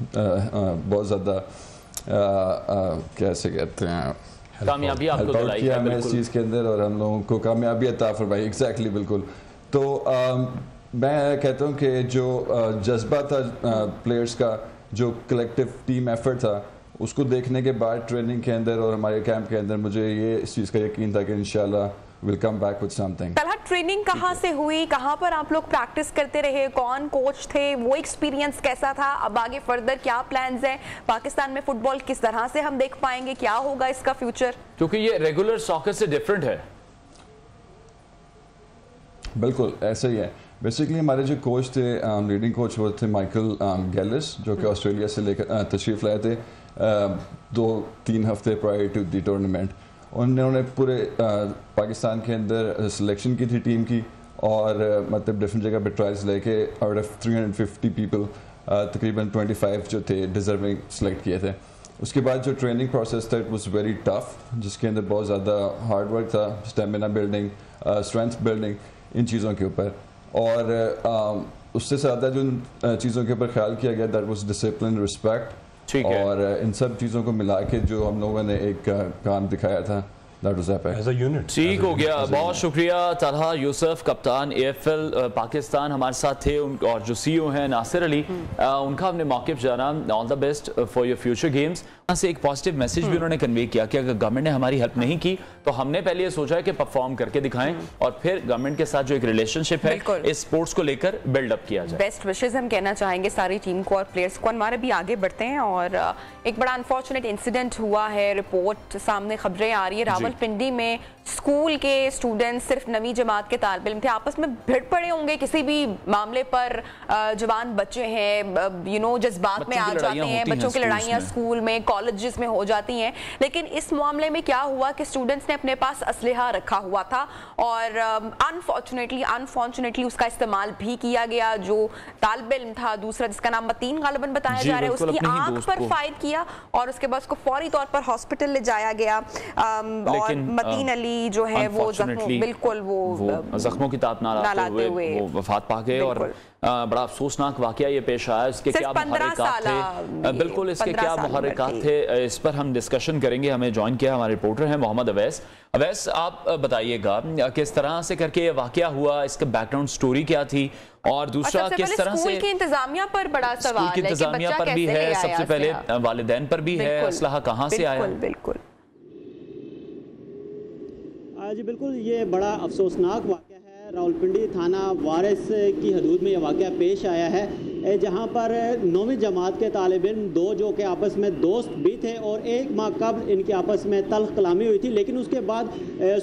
बहुत ज़्यादा कैसे कहते हैं कामयाबी आपको दिलाई है हमें इस चीज़ के अंदर, और हम लोगों को कामयाबी अता फरमाई। एग्जैक्टली बिल्कुल। तो मैं कहता हूँ कि जो जज्बा था प्लेयर्स का, जो कलेक्टिव टीम एफर्ट था, उसको देखने के बाद ट्रेनिंग के अंदर और हमारे कैंप के अंदर मुझे ये इस चीज़ का यकीन था कि इंशाल्लाह will come back with something. Talha, training कहाँ से हुई, कहाँ पर आप लोग प्रैक्टिस करते रहे, कौन कोच थे, वो एक्सपीरियंस कैसा था? अब आगे फर्दर क्या प्लान्स हैं? पाकिस्तान में फुटबॉल किस तरह से हम देख पाएंगे, क्या होगा इसका फ्यूचर? क्योंकि ये रेगुलर सॉकर से डिफरेंट है। बिल्कुल ऐसे ही है। बेसिकली हमारे जो कोच थे, लीडिंग कोच वो थे माइकल गैलिस, जो कि ऑस्ट्रेलिया से लेकर तशरीफ़ लाए थे 2-3 हफ्ते प्रायर टू द टूर्नामेंट। उन्होंने पूरे पाकिस्तान के अंदर सिलेक्शन की थी टीम की, और मतलब डिफरेंट जगह पे ट्रायल्स लेके आउट ऑफ 350 पीपल तकरीबन 25 जो थे डिजर्विंग सेलेक्ट किए थे। उसके बाद जो ट्रेनिंग प्रोसेस था इट वाज वेरी टफ, जिसके अंदर बहुत ज़्यादा हार्ड वर्क था, स्टेमिना बिल्डिंग, स्ट्रेंथ बिल्डिंग, इन चीज़ों के ऊपर। और उससे ज़्यादा जो चीज़ों के ऊपर ख्याल किया गया दैट वाज डिसिप्लिन, रिस्पेक्ट, और इन सब चीज़ों को मिला के जो हम लोगों ने एक काम दिखाया था ठीक हो गया। बहुत शुक्रिया तलहा यूसुफ, कप्तान AFL पाकिस्तान हमारे साथ थे, और जो CEO हैं नासिर अली, उनका हमने मौक़िफ़ जाना। All the best for your future games. से एक पॉजिटिव मैसेज भी उन्होंने कन्वे किया कि अगर गवर्नमेंट ने हमारी हेल्प नहीं की तो हमने पहले ये सोचा है कि परफॉर्म करके दिखाएं और फिर गवर्नमेंट के साथ जो एक रिलेशनशिप है इस स्पोर्ट्स को लेकर बिल्डअप किया जाए। बेस्ट विशेस हम कहना चाहेंगे सारी टीम को और प्लेयर्स को। हमारे भी आगे बढ़ते हैं और एक बड़ा अनफॉर्चुनेट इंसिडेंट हुआ है, रिपोर्ट सामने खबरें आ रही है। रावलपिंडी में स्कूल के स्टूडेंट्स, सिर्फ 9वीं जमात के तालिब इल्म थे, आपस में भिड़ पड़े होंगे किसी भी मामले पर। जवान बच्चे हैं, जज्बात में आ जाते हैं, बच्चों की लड़ाइयाँ स्कूल में, कॉलेजेस में हो जाती हैं। लेकिन इस मामले में क्या हुआ कि स्टूडेंट्स ने अपने पास असलहा रखा हुआ था और अनफॉर्चुनेटली उसका इस्तेमाल भी किया गया। जो तालिब इल्म था दूसरा, जिसका नाम मतीन गालिबन बताया जा रहा है, उसकी आंख पर फायर किया और उसके बाद उसको फौरी तौर पर हॉस्पिटल ले जाया गया। और मतीन अली जो है वो जख्मों की ताप ना लाते हुए वो वफात पा गए। और बड़ा अफसोसनाक वाकया ये पेश आया। इसके क्या मुहर्रिकात थे, बिल्कुल इसके क्या मुहर्रिकात थे, इस पर हम डिस्कशन करेंगे। हमें ज्वाइन किया हमारे रिपोर्टर हैं मोहम्मद अवैस। अवैस, आप बताइएगा किस तरह से करके ये वाकया हुआ, इसका बैकग्राउंड स्टोरी क्या थी, और दूसरा किस तरह से स्कूल की इंतजामिया पर बड़ा सवाल है, इंतजामिया पर भी है, सबसे पहले वालिदैन पर भी है, असलहा कहाँ से आया? बिल्कुल जी बिल्कुल, ये बड़ा अफसोसनाक वाकया है। रावलपिंडी थाना वारिस की हदूद में यह वाकया पेश आया है, जहां पर 9वीं जमात के तालिब इल्म दो जो कि आपस में दोस्त भी थे और एक माह कबल इनकी आपस में तल्ख कलामी हुई थी, लेकिन उसके बाद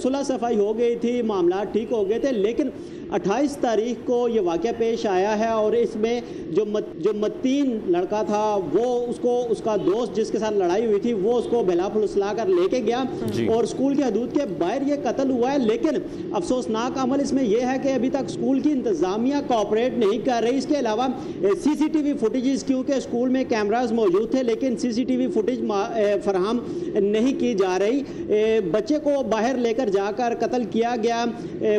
सुलह सफाई हो गई थी, मामला ठीक हो गए थे। लेकिन 28 तारीख को ये वाकया पेश आया है और इसमें जो मतीन लड़का था वो उसका दोस्त जिसके साथ लड़ाई हुई थी वो उसको बेला फुलसला कर लेके गया और स्कूल की हदूद के बाहर ये कत्ल हुआ है। लेकिन अफसोसनाक अमल इसमें यह है कि अभी तक स्कूल की इंतजामिया कोऑपरेट नहीं कर रही। इसके अलावा CCTV फुटेज, क्योंकि स्कूल में कैमराज मौजूद थे लेकिन CCTV फुटेज फराहम नहीं की जा रही। बच्चे को बाहर लेकर जाकर कत्ल किया गया।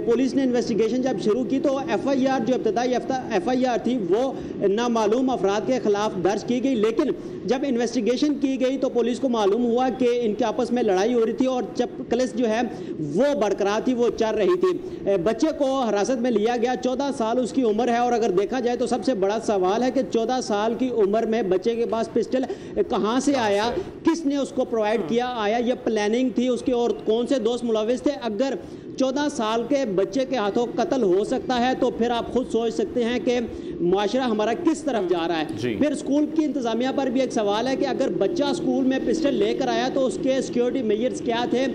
पुलिस ने इन्वेस्टिगेशन जब शुरू की तो FIR जो इब्तदाई FIR थी वो नामालूम अफराद के खिलाफ दर्ज की गई। लेकिन जब इन्वेस्टिगेशन की गई तो पुलिस को मालूम हुआ कि इनके आपस में लड़ाई हो रही थी और जब क्लेश जो है वो बरकरार थी, वो चल रही थी। बच्चे को हिरासत में लिया गया, 14 साल उसकी उम्र है। और अगर देखा जाए तो सबसे बड़ा सवाल है कि 14 साल की उम्र में बच्चे के पास पिस्टल कहाँ से आया, किसने उसको प्रोवाइड किया, आया ये प्लानिंग थी उसके और कौन से दोस्त मुलविस थे। अगर 14 साल के बच्चे के हाथों कत्ल हो सकता है तो फिर आप खुद सोच सकते हैं कि माशरा हमारा किस तरफ जा रहा है। फिर स्कूल की इंतजामिया पर भी एक सवाल है कि अगर बच्चा स्कूल में पिस्टल लेकर आया तो उसके सिक्योरिटी मेजर्स क्या थे,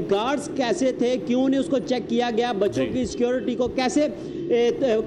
गार्ड्स कैसे थे, क्यों नहीं उसको चेक किया गया, बच्चों की सिक्योरिटी को कैसे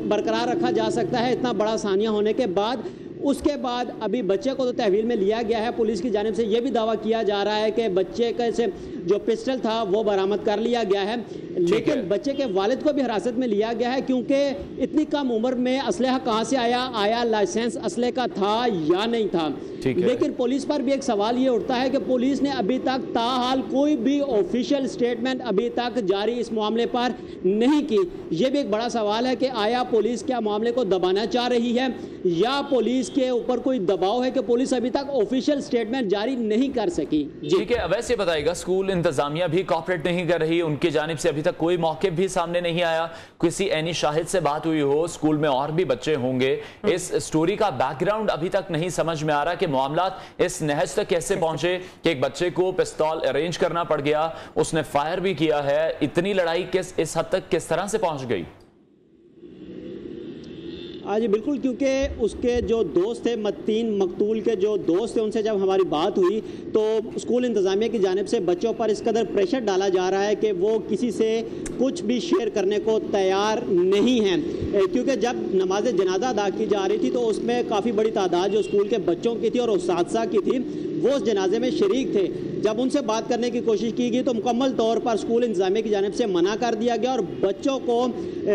बरकरार रखा जा सकता है इतना बड़ा सानिया होने के बाद। उसके बाद अभी बच्चे को तो तहवील में लिया गया है। पुलिस की जानिब से यह भी दावा किया जा रहा है कि बच्चे का से जो पिस्टल था वो बरामद कर लिया गया है, लेकिन बच्चे के वालिद को भी हिरासत में लिया गया है क्योंकि इतनी कम उम्र में असलहा कहाँ से आया लाइसेंस असले का था या नहीं था। लेकिन पुलिस पर भी एक सवाल ये उठता है कि पुलिस ने अभी तक ताहाल कोई भी ऑफिशियल स्टेटमेंट अभी तक जारी इस मामले पर नहीं की। ये भी एक बड़ा सवाल है कि आया पुलिस क्या मामले को दबाना चाह रही है या पुलिस के ऊपर कोई दबाव है कि पुलिस अभी तक ऑफिशियल स्टेटमेंट जारी नहीं कर सकी। ठीक है, वैसे बताइएगा स्कूल इंतजामिया भी कॉपरेट नहीं कर रही, उनकी जानिब से अभी तक कोई मौके भी सामने नहीं आया, किसी एनी शाहिद से बात हुई हो, स्कूल में और भी बच्चे होंगे, इस स्टोरी का बैकग्राउंड अभी तक नहीं समझ में आ रहा कि मामला इस नहज तक कैसे पहुंचे कि एक बच्चे को पिस्तौल अरेंज करना पड़ गया, उसने फायर भी किया है, इतनी लड़ाई इस हद तक किस तरह से पहुंच गई? हाँ जी बिल्कुल, क्योंकि उसके जो दोस्त थे मतीन मकतूल के जो दोस्त थे उनसे जब हमारी बात हुई तो स्कूल इंतज़ामिया की जानिब से बच्चों पर इस कदर प्रेशर डाला जा रहा है कि वो किसी से कुछ भी शेयर करने को तैयार नहीं हैं। क्योंकि जब नमाज जनाजा अदा की जा रही थी तो उसमें काफ़ी बड़ी तादाद जो स्कूल के बच्चों की थी और उस्ताद की थी वो उस जनाजे में शरीक थे, जब उनसे बात करने की कोशिश की गई तो मुकम्मल तौर पर स्कूल इंतजामिया की जानिब से मना कर दिया गया और बच्चों को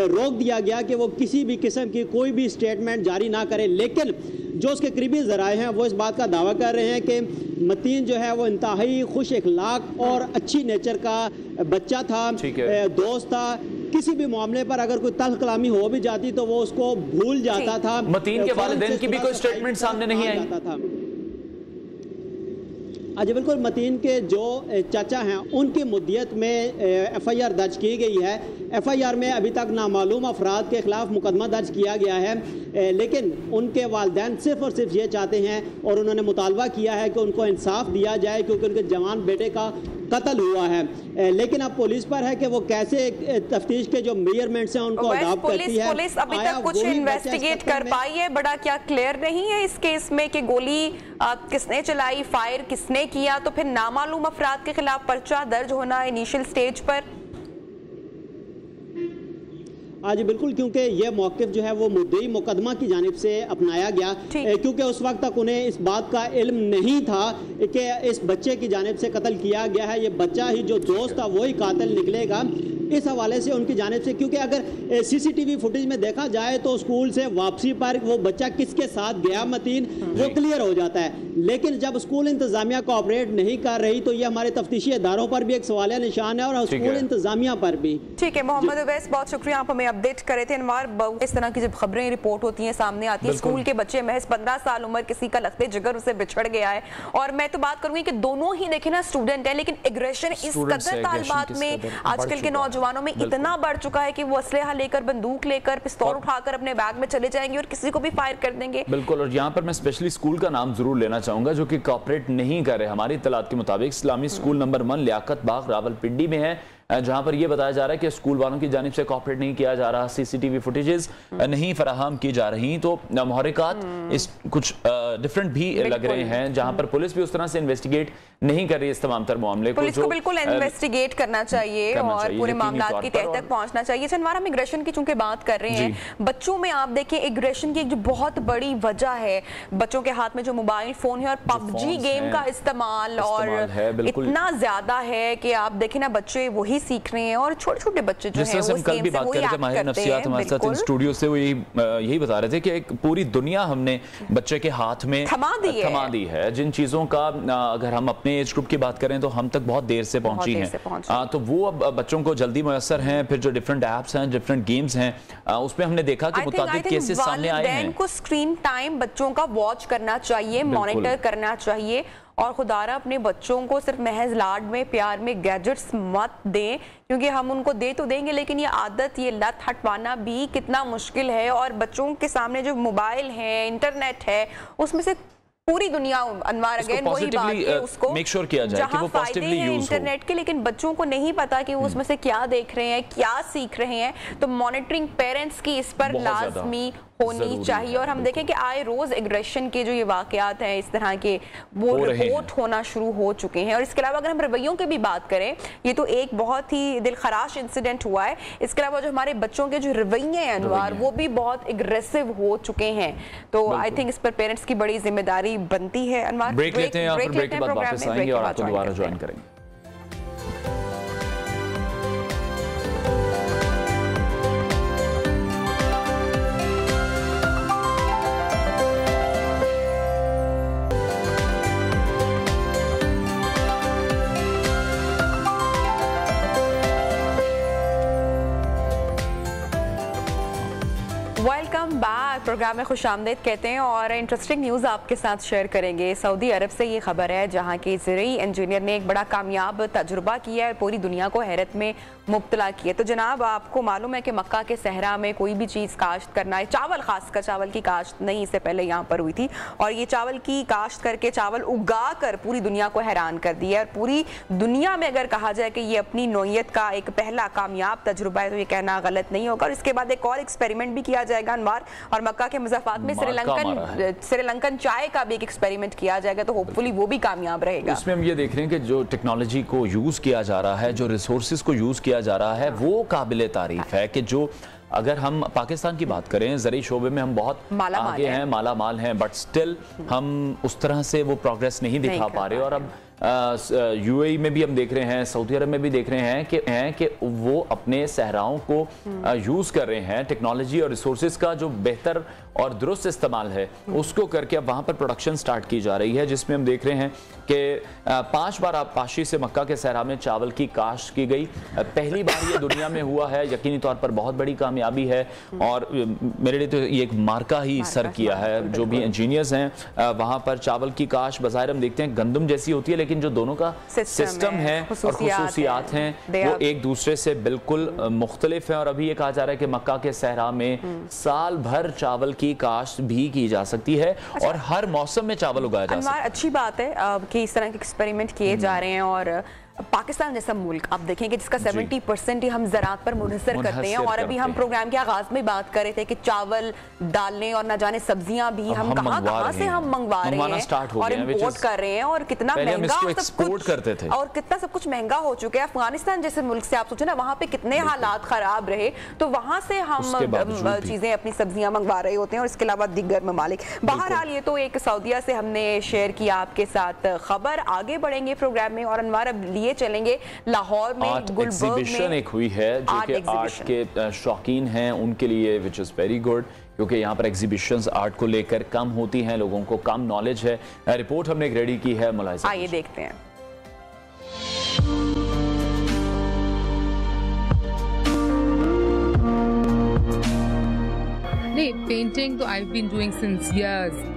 रोक दिया गया कि वो किसी भी किस्म की कोई भी स्टेटमेंट जारी ना करें। लेकिन जो उसके करीबी ज़राए हैं वो इस बात का दावा कर रहे हैं कि मतीन जो है वो इंतहाई खुश इखलाक और अच्छी नेचर का बच्चा था, दोस्त था। किसी भी मामले पर अगर कोई तल्ख कलामी हो भी जाती तो वो उसको भूल जाता था। मतीन के वालिदैन की भी कोई स्टेटमेंट सामने नहीं आई था। जी बिल्कुल, मतीन के जो चाचा हैं उनकी मुद्दत में FIR दर्ज की गई है। FIR में अभी तक नामालूम अफराद के खिलाफ मुकदमा दर्ज किया गया है, लेकिन उनके वालिदैन सिर्फ और सिर्फ ये चाहते हैं और उन्होंने मुतालबा किया है कि उनको इंसाफ दिया जाए क्योंकि उनके जवान बेटे का कत्ल हुआ है। लेकिन अब पुलिस पर है कि वो कैसे तफ्तीश के जो मेजरमेंट्स हैं उनको अडॉप्ट करती है। पुलिस अभी तक कुछ इन्वेस्टिगेट कर पाई है? बड़ा क्या क्लियर नहीं है इस केस में कि गोली किसने चलाई, फायर किसने किया? तो फिर नामालूम अफराद के खिलाफ पर्चा दर्ज होना इनिशियल स्टेज पर। हाँ जी बिल्कुल, क्योंकि ये मौक़िफ़ जो है वो मुद्दई मुकदमा की जानिब से अपनाया गया, क्योंकि उस वक्त तक उन्हें इस बात का इल्म नहीं था कि इस बच्चे की जानिब से कत्ल किया गया है। ये बच्चा ही जो दोस्त था वही कातिल निकलेगा। इस हवाले से उनकी जानिब से, क्योंकि अगर CCTV फुटेज में देखा जाए तो स्कूल से वापसी पर वो बच्चा किसके साथ गया मतीन वो क्लियर हो जाता है। लेकिन जब स्कूल इंतजामिया कोऑपरेट नहीं कर रही तो ये हमारे तफ्तीशी इदारों पर भी एक सवालिया निशान है और स्कूल इंतजामिया पर भी। ठीक है मोहम्मद उवैस, बहुत शुक्रिया, आप हमें अपडेट करे थे। अनवार, इस तरह की जब खबरें रिपोर्ट होती हैं सामने आती है, स्कूल के बच्चे महज 15 साल उम्र, किसी का लगते जिगर उसे बिछड़ गया है। और मैं तो बात करूंगी कि दोनों ही देखे ना स्टूडेंट है, लेकिन एग्रेशन इस कदर तालिबात में आजकल के नौजवानों में इतना बढ़ चुका है कि वो असलहा लेकर, बंदूक लेकर, पिस्तौल उठाकर अपने बैग में चले जाएंगे और किसी को भी फायर कर देंगे। बिल्कुल, और यहाँ पर मैं स्पेशली स्कूल का नाम जरूर लेना चाहूंगा जो कि कोऑपरेट नहीं कर रहे। हमारी इत्तलात के मुताबिक इस्लामी स्कूल नंबर 1 लियाकत बाग रावलपिंडी में है, जहां पर यह बताया जा रहा है कि स्कूल वालों की जानिब से कोऑपरेट नहीं किया जा रहा, CCTV फुटेजेस नहीं फराहम की जा रही। तो मुहर्रिकात इस कुछ डिफरेंट भी लग रहे हैं, जहां पर पुलिस भी उस तरह से इन्वेस्टिगेट नहीं कर रही इस तमाम तर मामले को। पुलिस को बिल्कुल इन्वेस्टिगेट करना चाहिए और पूरे मामला की तह तक पहुंचना चाहिए। चंदवार, हम एग्रेशन की चूंकि बात कर रहे हैं, बच्चों में आप देखें एग्रेशन की एक जो बहुत बड़ी वजह है, बच्चों के हाथ में जो मोबाइल फोन है और PUBG गेम का इस्तेमाल और इतना ज्यादा है कि आप देखें ना, बच्चे वही सीख रहे हैं और छोटे छोटे बच्चे जो हैं वो कल भी बात कर रहे थे, माहिर नफ्सियात हमारे साथ इन स्टूडियो से वो यही बता रहे थे कि एक पूरी दुनिया हमने बच्चे के हाथ में थमा दी है। जिन चीजों का अगर हम अपने एज ग्रुप की बात करें तो हम तक बहुत देर से पहुंची हैं, तो वो अब बच्चों को जल्दी मुयस्सर हैं। फिर जो डिफरेंट ऐप्स हैं, डिफरेंट गेम्स हैं, उसमें हमने देखा कि मुताबिक केसेस सामने आए हैं। को स्क्रीन टाइम बच्चों का वॉच करना चाहिए, मॉनिटर करना चाहिए और खुदारा अपने बच्चों को सिर्फ महज लाड में, प्यार में गैजेट्स मत दें, क्योंकि हम उनको दे तो देंगे लेकिन ये आदत, ये लत हटवाना भी कितना मुश्किल है। और बच्चों के सामने जो मोबाइल है, इंटरनेट है, उसमें से पूरी दुनिया, अनवार अगेन वही बात है, उसको मेक श्योर किया जाए कि वो पॉजिटिवली यूज हो इंटरनेट के, लेकिन बच्चों को नहीं पता कि वो उसमें से क्या देख रहे हैं, क्या सीख रहे हैं। तो मॉनिटरिंग पेरेंट्स की इस पर लाजमी होनी चाहिए। और हम देखें कि आए रोज एग्रेशन के जो ये वाकयात हैं इस तरह के वो रिपोर्ट होना शुरू हो चुके हैं। और इसके अलावा अगर हम रवैयों की भी बात करें, ये तो एक बहुत ही दिलखराश इंसिडेंट हुआ है। इसके अलावा जो हमारे बच्चों के जो रवैये हैं अनवार, वो भी बहुत एग्रेसिव हो चुके हैं। तो आई थिंक इस पर पेरेंट्स की बड़ी जिम्मेदारी बनती है। अनवार, ब्रेक लेते हैं, ब्रेक के बाद वापस आएंगे और आपको दोबारा ज्वाइन करेंगे। वेलकम बैक, प्रोग्राम में खुशामदीद कहते हैं और इंटरेस्टिंग न्यूज़ आपके साथ शेयर करेंगे। सऊदी अरब से ये खबर है जहां के ज़रूरी इंजीनियर ने एक बड़ा कामयाब तजुर्बा किया है, पूरी दुनिया को हैरत में मुब्तला किया। तो जनाब, आपको मालूम है कि मक्का के सहरा में कोई भी चीज़ काश्त करना है, चावल, खासकर चावल की काश्त नहीं इससे पहले यहाँ पर हुई थी, और ये चावल की काश्त करके, चावल उगा कर पूरी दुनिया को हैरान कर दिया है। और पूरी दुनिया में अगर कहा जाए कि ये अपनी नौयत का एक पहला कामयाब तजुर्बा है तो ये कहना गलत नहीं होगा। और इसके बाद एक और एक्सपेरिमेंट भी किया जाएगा अनवार, और मक्का के मुज़ाफ़ात में श्रीलंकन चाय का भी एक एक्सपेरिमेंट किया जाएगा, तो होपफुली वो भी कामयाब रहेगा। इसमें हम ये देख रहे हैं कि जो टेक्नोलॉजी को यूज़ किया जा रहा है, जो रिसोर्सेज को यूज़ किया जा रहा है, वो काबिल तारीफ है। कि जो अगर हम पाकिस्तान की बात करें, ज़रूरी शोबे में हम बहुत आगे हैं, माला माल हैं, बट स्टिल हम उस तरह से वो प्रोग्रेस नहीं दिखा पा रहे। और अब यूएई में भी हम देख रहे हैं, सऊदी अरब में भी देख रहे हैं कि वो अपने सहराओं को यूज कर रहे हैं। टेक्नोलॉजी और रिसोर्सेज का जो बेहतर और दुरुस्त इस्तेमाल है उसको करके अब वहां पर प्रोडक्शन स्टार्ट की जा रही है, जिसमें हम देख रहे हैं कि 5 बार आबपाशी से मक्का के सहरा में चावल की काश्त की गई। पहली बार ये दुनिया में हुआ है, यकीनी तौर पर बहुत बड़ी कामयाबी है और मेरे लिए तो ये एक मार्का ही सर किया है। जो भी इंजीनियर्स हैं वहां पर चावल की काश्त बाज़ाहिर हम देखते हैं गंदम जैसी होती है, लेकिन जो दोनों का सिस्टम है और खुसूसियात हैं वो एक दूसरे से बिल्कुल मुख्तलिफ है। और अभी ये कहा जा रहा है कि मक्का के सहरा में साल भर चावल की काश्त भी की जा सकती है और हर मौसम में चावल उगाया जा सकता है। अच्छी बात है कि इस तरह के एक्सपेरिमेंट किए जा रहे हैं। और पाकिस्तान जैसा मुल्क आप देखेंगे जिसका 70% ही हम ज़राअत पर मुनहसर करते हैं। और अभी हम प्रोग्राम के आगाज में बात कर रहे थे कि चावल, दालें और न जाने सब्जियां भी हम कहां से हम मंगवा रहे हैं और इम्पोर्ट कर रहे हैं। और कितना महंगा सब कुछ करते थे और कितना सब कुछ महंगा हो चुका है। अफगानिस्तान जैसे मुल्क से आप सोचे ना, वहां पे कितने हालात खराब रहे, तो वहां से हम चीजें अपनी सब्जियां मंगवा रहे होते हैं और इसके अलावा दिग्गर ममालिक। बहरहाल ये तो एक सऊदिया से हमने शेयर किया आपके साथ खबर। आगे बढ़ेंगे प्रोग्राम में और अनवार अब लिए चलेंगे लाहौर में एग्जीबिशन एक हुई है जो कि आर्ट के शौकीन हैं उनके लिए, विच इज वेरी गुड, क्योंकि यहाँ पर एग्जीबिशंस आर्ट को लेकर कम होती हैं, लोगों को कम नॉलेज है। रिपोर्ट हमने एक रेडी की है, मुलाहिजा आइए देखते हैं। नहीं, पेंटिंग तो I been doing since years,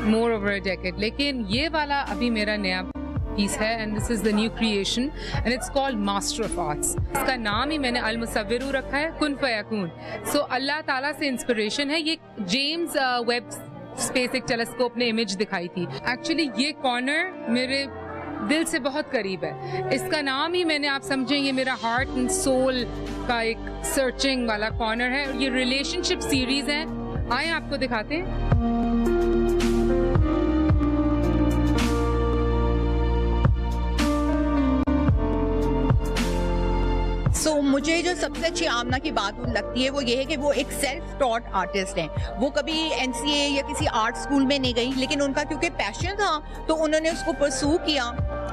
more over a decade, लेकिन ये वाला अभी मेरा नया पीस है and this is the new creation and it's called master of arts. इसका नाम ही मैंने अल मुसव्विरु रखा है, कुन फयकून। सो अल्लाह ताला से इंस्पिरेशन है। ये जेम्स वेब स्पेस एक टेलीस्कोप ने इमेज दिखाई थी। एक्चुअली ये कॉर्नर मेरे दिल से बहुत करीब है। इसका नाम ही मैंने, आप समझें, ये मेरा हार्ट एंड सोल का एक सर्चिंग वाला कॉर्नर है। ये रिलेशनशिप सीरीज है, आए आपको दिखाते हैं। मुझे जो सबसे अच्छी आमना की बात लगती है वो ये है कि वो एक सेल्फ टॉट आर्टिस्ट हैं। वो कभी एनसीए या किसी आर्ट स्कूल में नहीं गई, लेकिन उनका क्योंकि पैशन था तो उन्होंने उसको परसू किया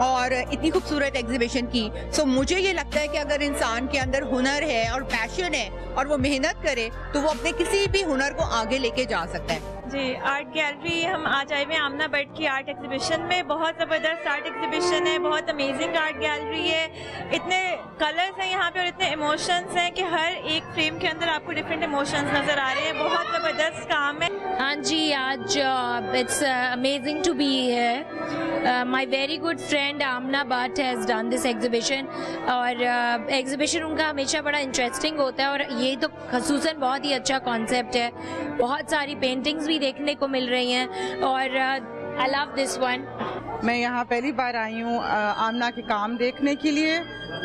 और इतनी खूबसूरत एग्जीबिशन की। सो मुझे ये लगता है कि अगर इंसान के अंदर हुनर है और पैशन है और वो मेहनत करे तो वो अपने किसी भी हुनर को आगे लेके जा सकता है। जी, आर्ट गैलरी हम आज आए हुए आमना बट की आर्ट एग्जीबिशन में। बहुत ज़बरदस्त आर्ट एग्जीबिशन है, बहुत अमेजिंग आर्ट गैलरी है। इतने कलर्स हैं यहाँ पे और इतने इमोशंस हैं कि हर एक फ्रेम के अंदर आपको डिफरेंट इमोशंस नजर आ रहे हैं। बहुत ज़बरदस्त काम है। हाँ जी, आज it's amazing to be here. My very good friend Amna but has done this exhibition और एग्जीबिशन उनका हमेशा बड़ा इंटरेस्टिंग होता है और ये तो खसूसन बहुत ही अच्छा कॉन्सेप्ट है। बहुत सारी पेंटिंग्स भी देखने को मिल रही हैं और आई लव दिस वन। मैं यहाँ पहली बार आई हूँ आमना के काम देखने के लिए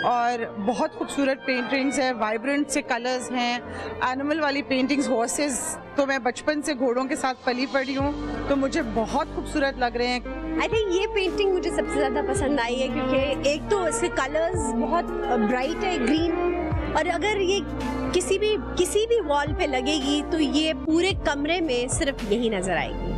और बहुत खूबसूरत पेंटिंग्स है, वाइब्रेंट से कलर्स हैं, एनिमल वाली पेंटिंग्स, हॉर्सेस। तो मैं बचपन से घोड़ों के साथ पली पड़ी हूँ तो मुझे बहुत खूबसूरत लग रहे हैं। आई थिंक ये पेंटिंग मुझे सबसे ज़्यादा पसंद आई है क्योंकि एक तो इसके कलर्स बहुत ब्राइट है, ग्रीन, और अगर ये किसी भी वॉल पे लगेगी तो ये पूरे कमरे में सिर्फ यही नजर आएगी।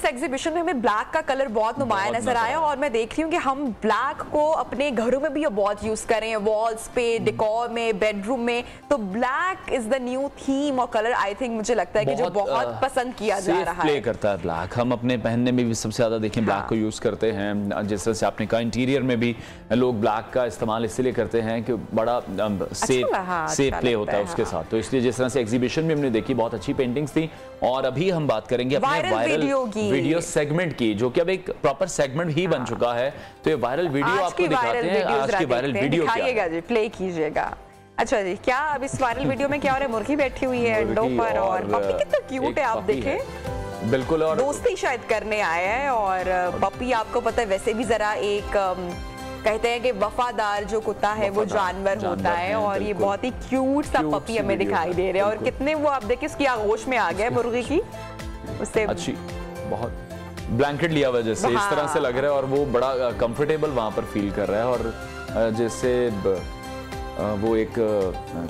एग्जीबिशन में हमें ब्लैक का कलर बहुत नुमाया नजर आया और मैं देख रही हूँ कि हम ब्लैक को अपने घरों में भी बहुत यूज कर रहे हैं, वॉल्स पे, डेकोर में, बेडरूम में। तो black is the new theme और कलर आई थिंक मुझे लगता है कि जो बहुत पसंद किया जा रहा है। प्ले करता है ब्लैक। हम अपने पहनने में भी सबसे ज्यादा देखें ब्लैक को यूज करते हैं। जिस तरह से आपने कहा इंटीरियर में भी लोग ब्लैक का इस्तेमाल इसलिए करते हैं कि बड़ा सेफ प्ले होता है उसके साथ। तो इसलिए जिस तरह से एग्जीबिशन में हमने देखी बहुत अच्छी पेंटिंग्स थी। और अभी हम बात करेंगे अपने वायरल वीडियो सेगमेंट की, जो कि अब एक प्रॉपर सेगमेंट ही बन चुका है। तो ये वायरल वीडियो आपको दिखाते हैं। आज की वायरल वीडियो दिखाइएगा जी, प्ले कीजिएगा। अच्छा जी, क्या अब इस वायरल वीडियो में क्या हो रहा है? मुर्गी बैठी हुई है अंडों पर और पप्पी कितना क्यूट है, आप देखें। बिल्कुल, और दोस्ती शायद करने आया है। और पप्पी आपको पता है वैसे भी जरा एक कहते हैं कि वफादार जो कुत्ता है वो जानवर होता है और ये बहुत ही क्यूट सा पपी हमें दिखाई दे रहा है। और कितने वो आप देखिए उसकी आगोश में आ गया मुर्गी की, उससे अच्छी बहुत ब्लैंकेट लिया हुआ जैसे इस तरह से लग रहा है और वो बड़ा कंफर्टेबल वहां पर फील कर रहा है। और जैसे वो एक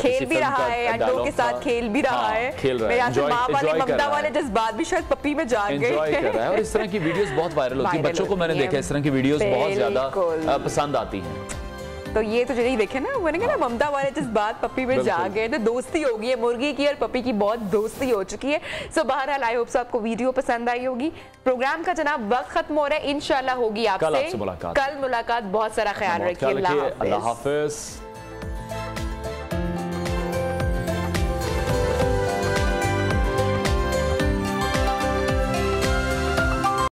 खेल भी रहा है, अंडों के साथ खेल भी रहा है, खेल रहा है, माँ वाले ममता वाले जज्बात भी शायद पप्पी में जाग गए, एंजॉय कर रहा है। और इस तरह की वीडियोस बहुत वायरल होती है, बच्चों को मैंने देखा इस तरह की वीडियोस बहुत ज्यादा पसंद आती हैं। तो ये तो यही देखे ना, मैंने कहा ना ममता वाले जिस बात पप्पी में जा गए, तो दोस्ती हो गई है मुर्गी की और पप्पी की, बहुत दोस्ती हो चुकी है। सो बहरहाल आई होप सो आपको वीडियो पसंद आई होगी। प्रोग्राम का जनाब वक्त खत्म हो रहा है, इंशाल्लाह होगी आपसे कल मुलाकात। बहुत सारा ख्याल रखिए, अल्लाह हाफिज।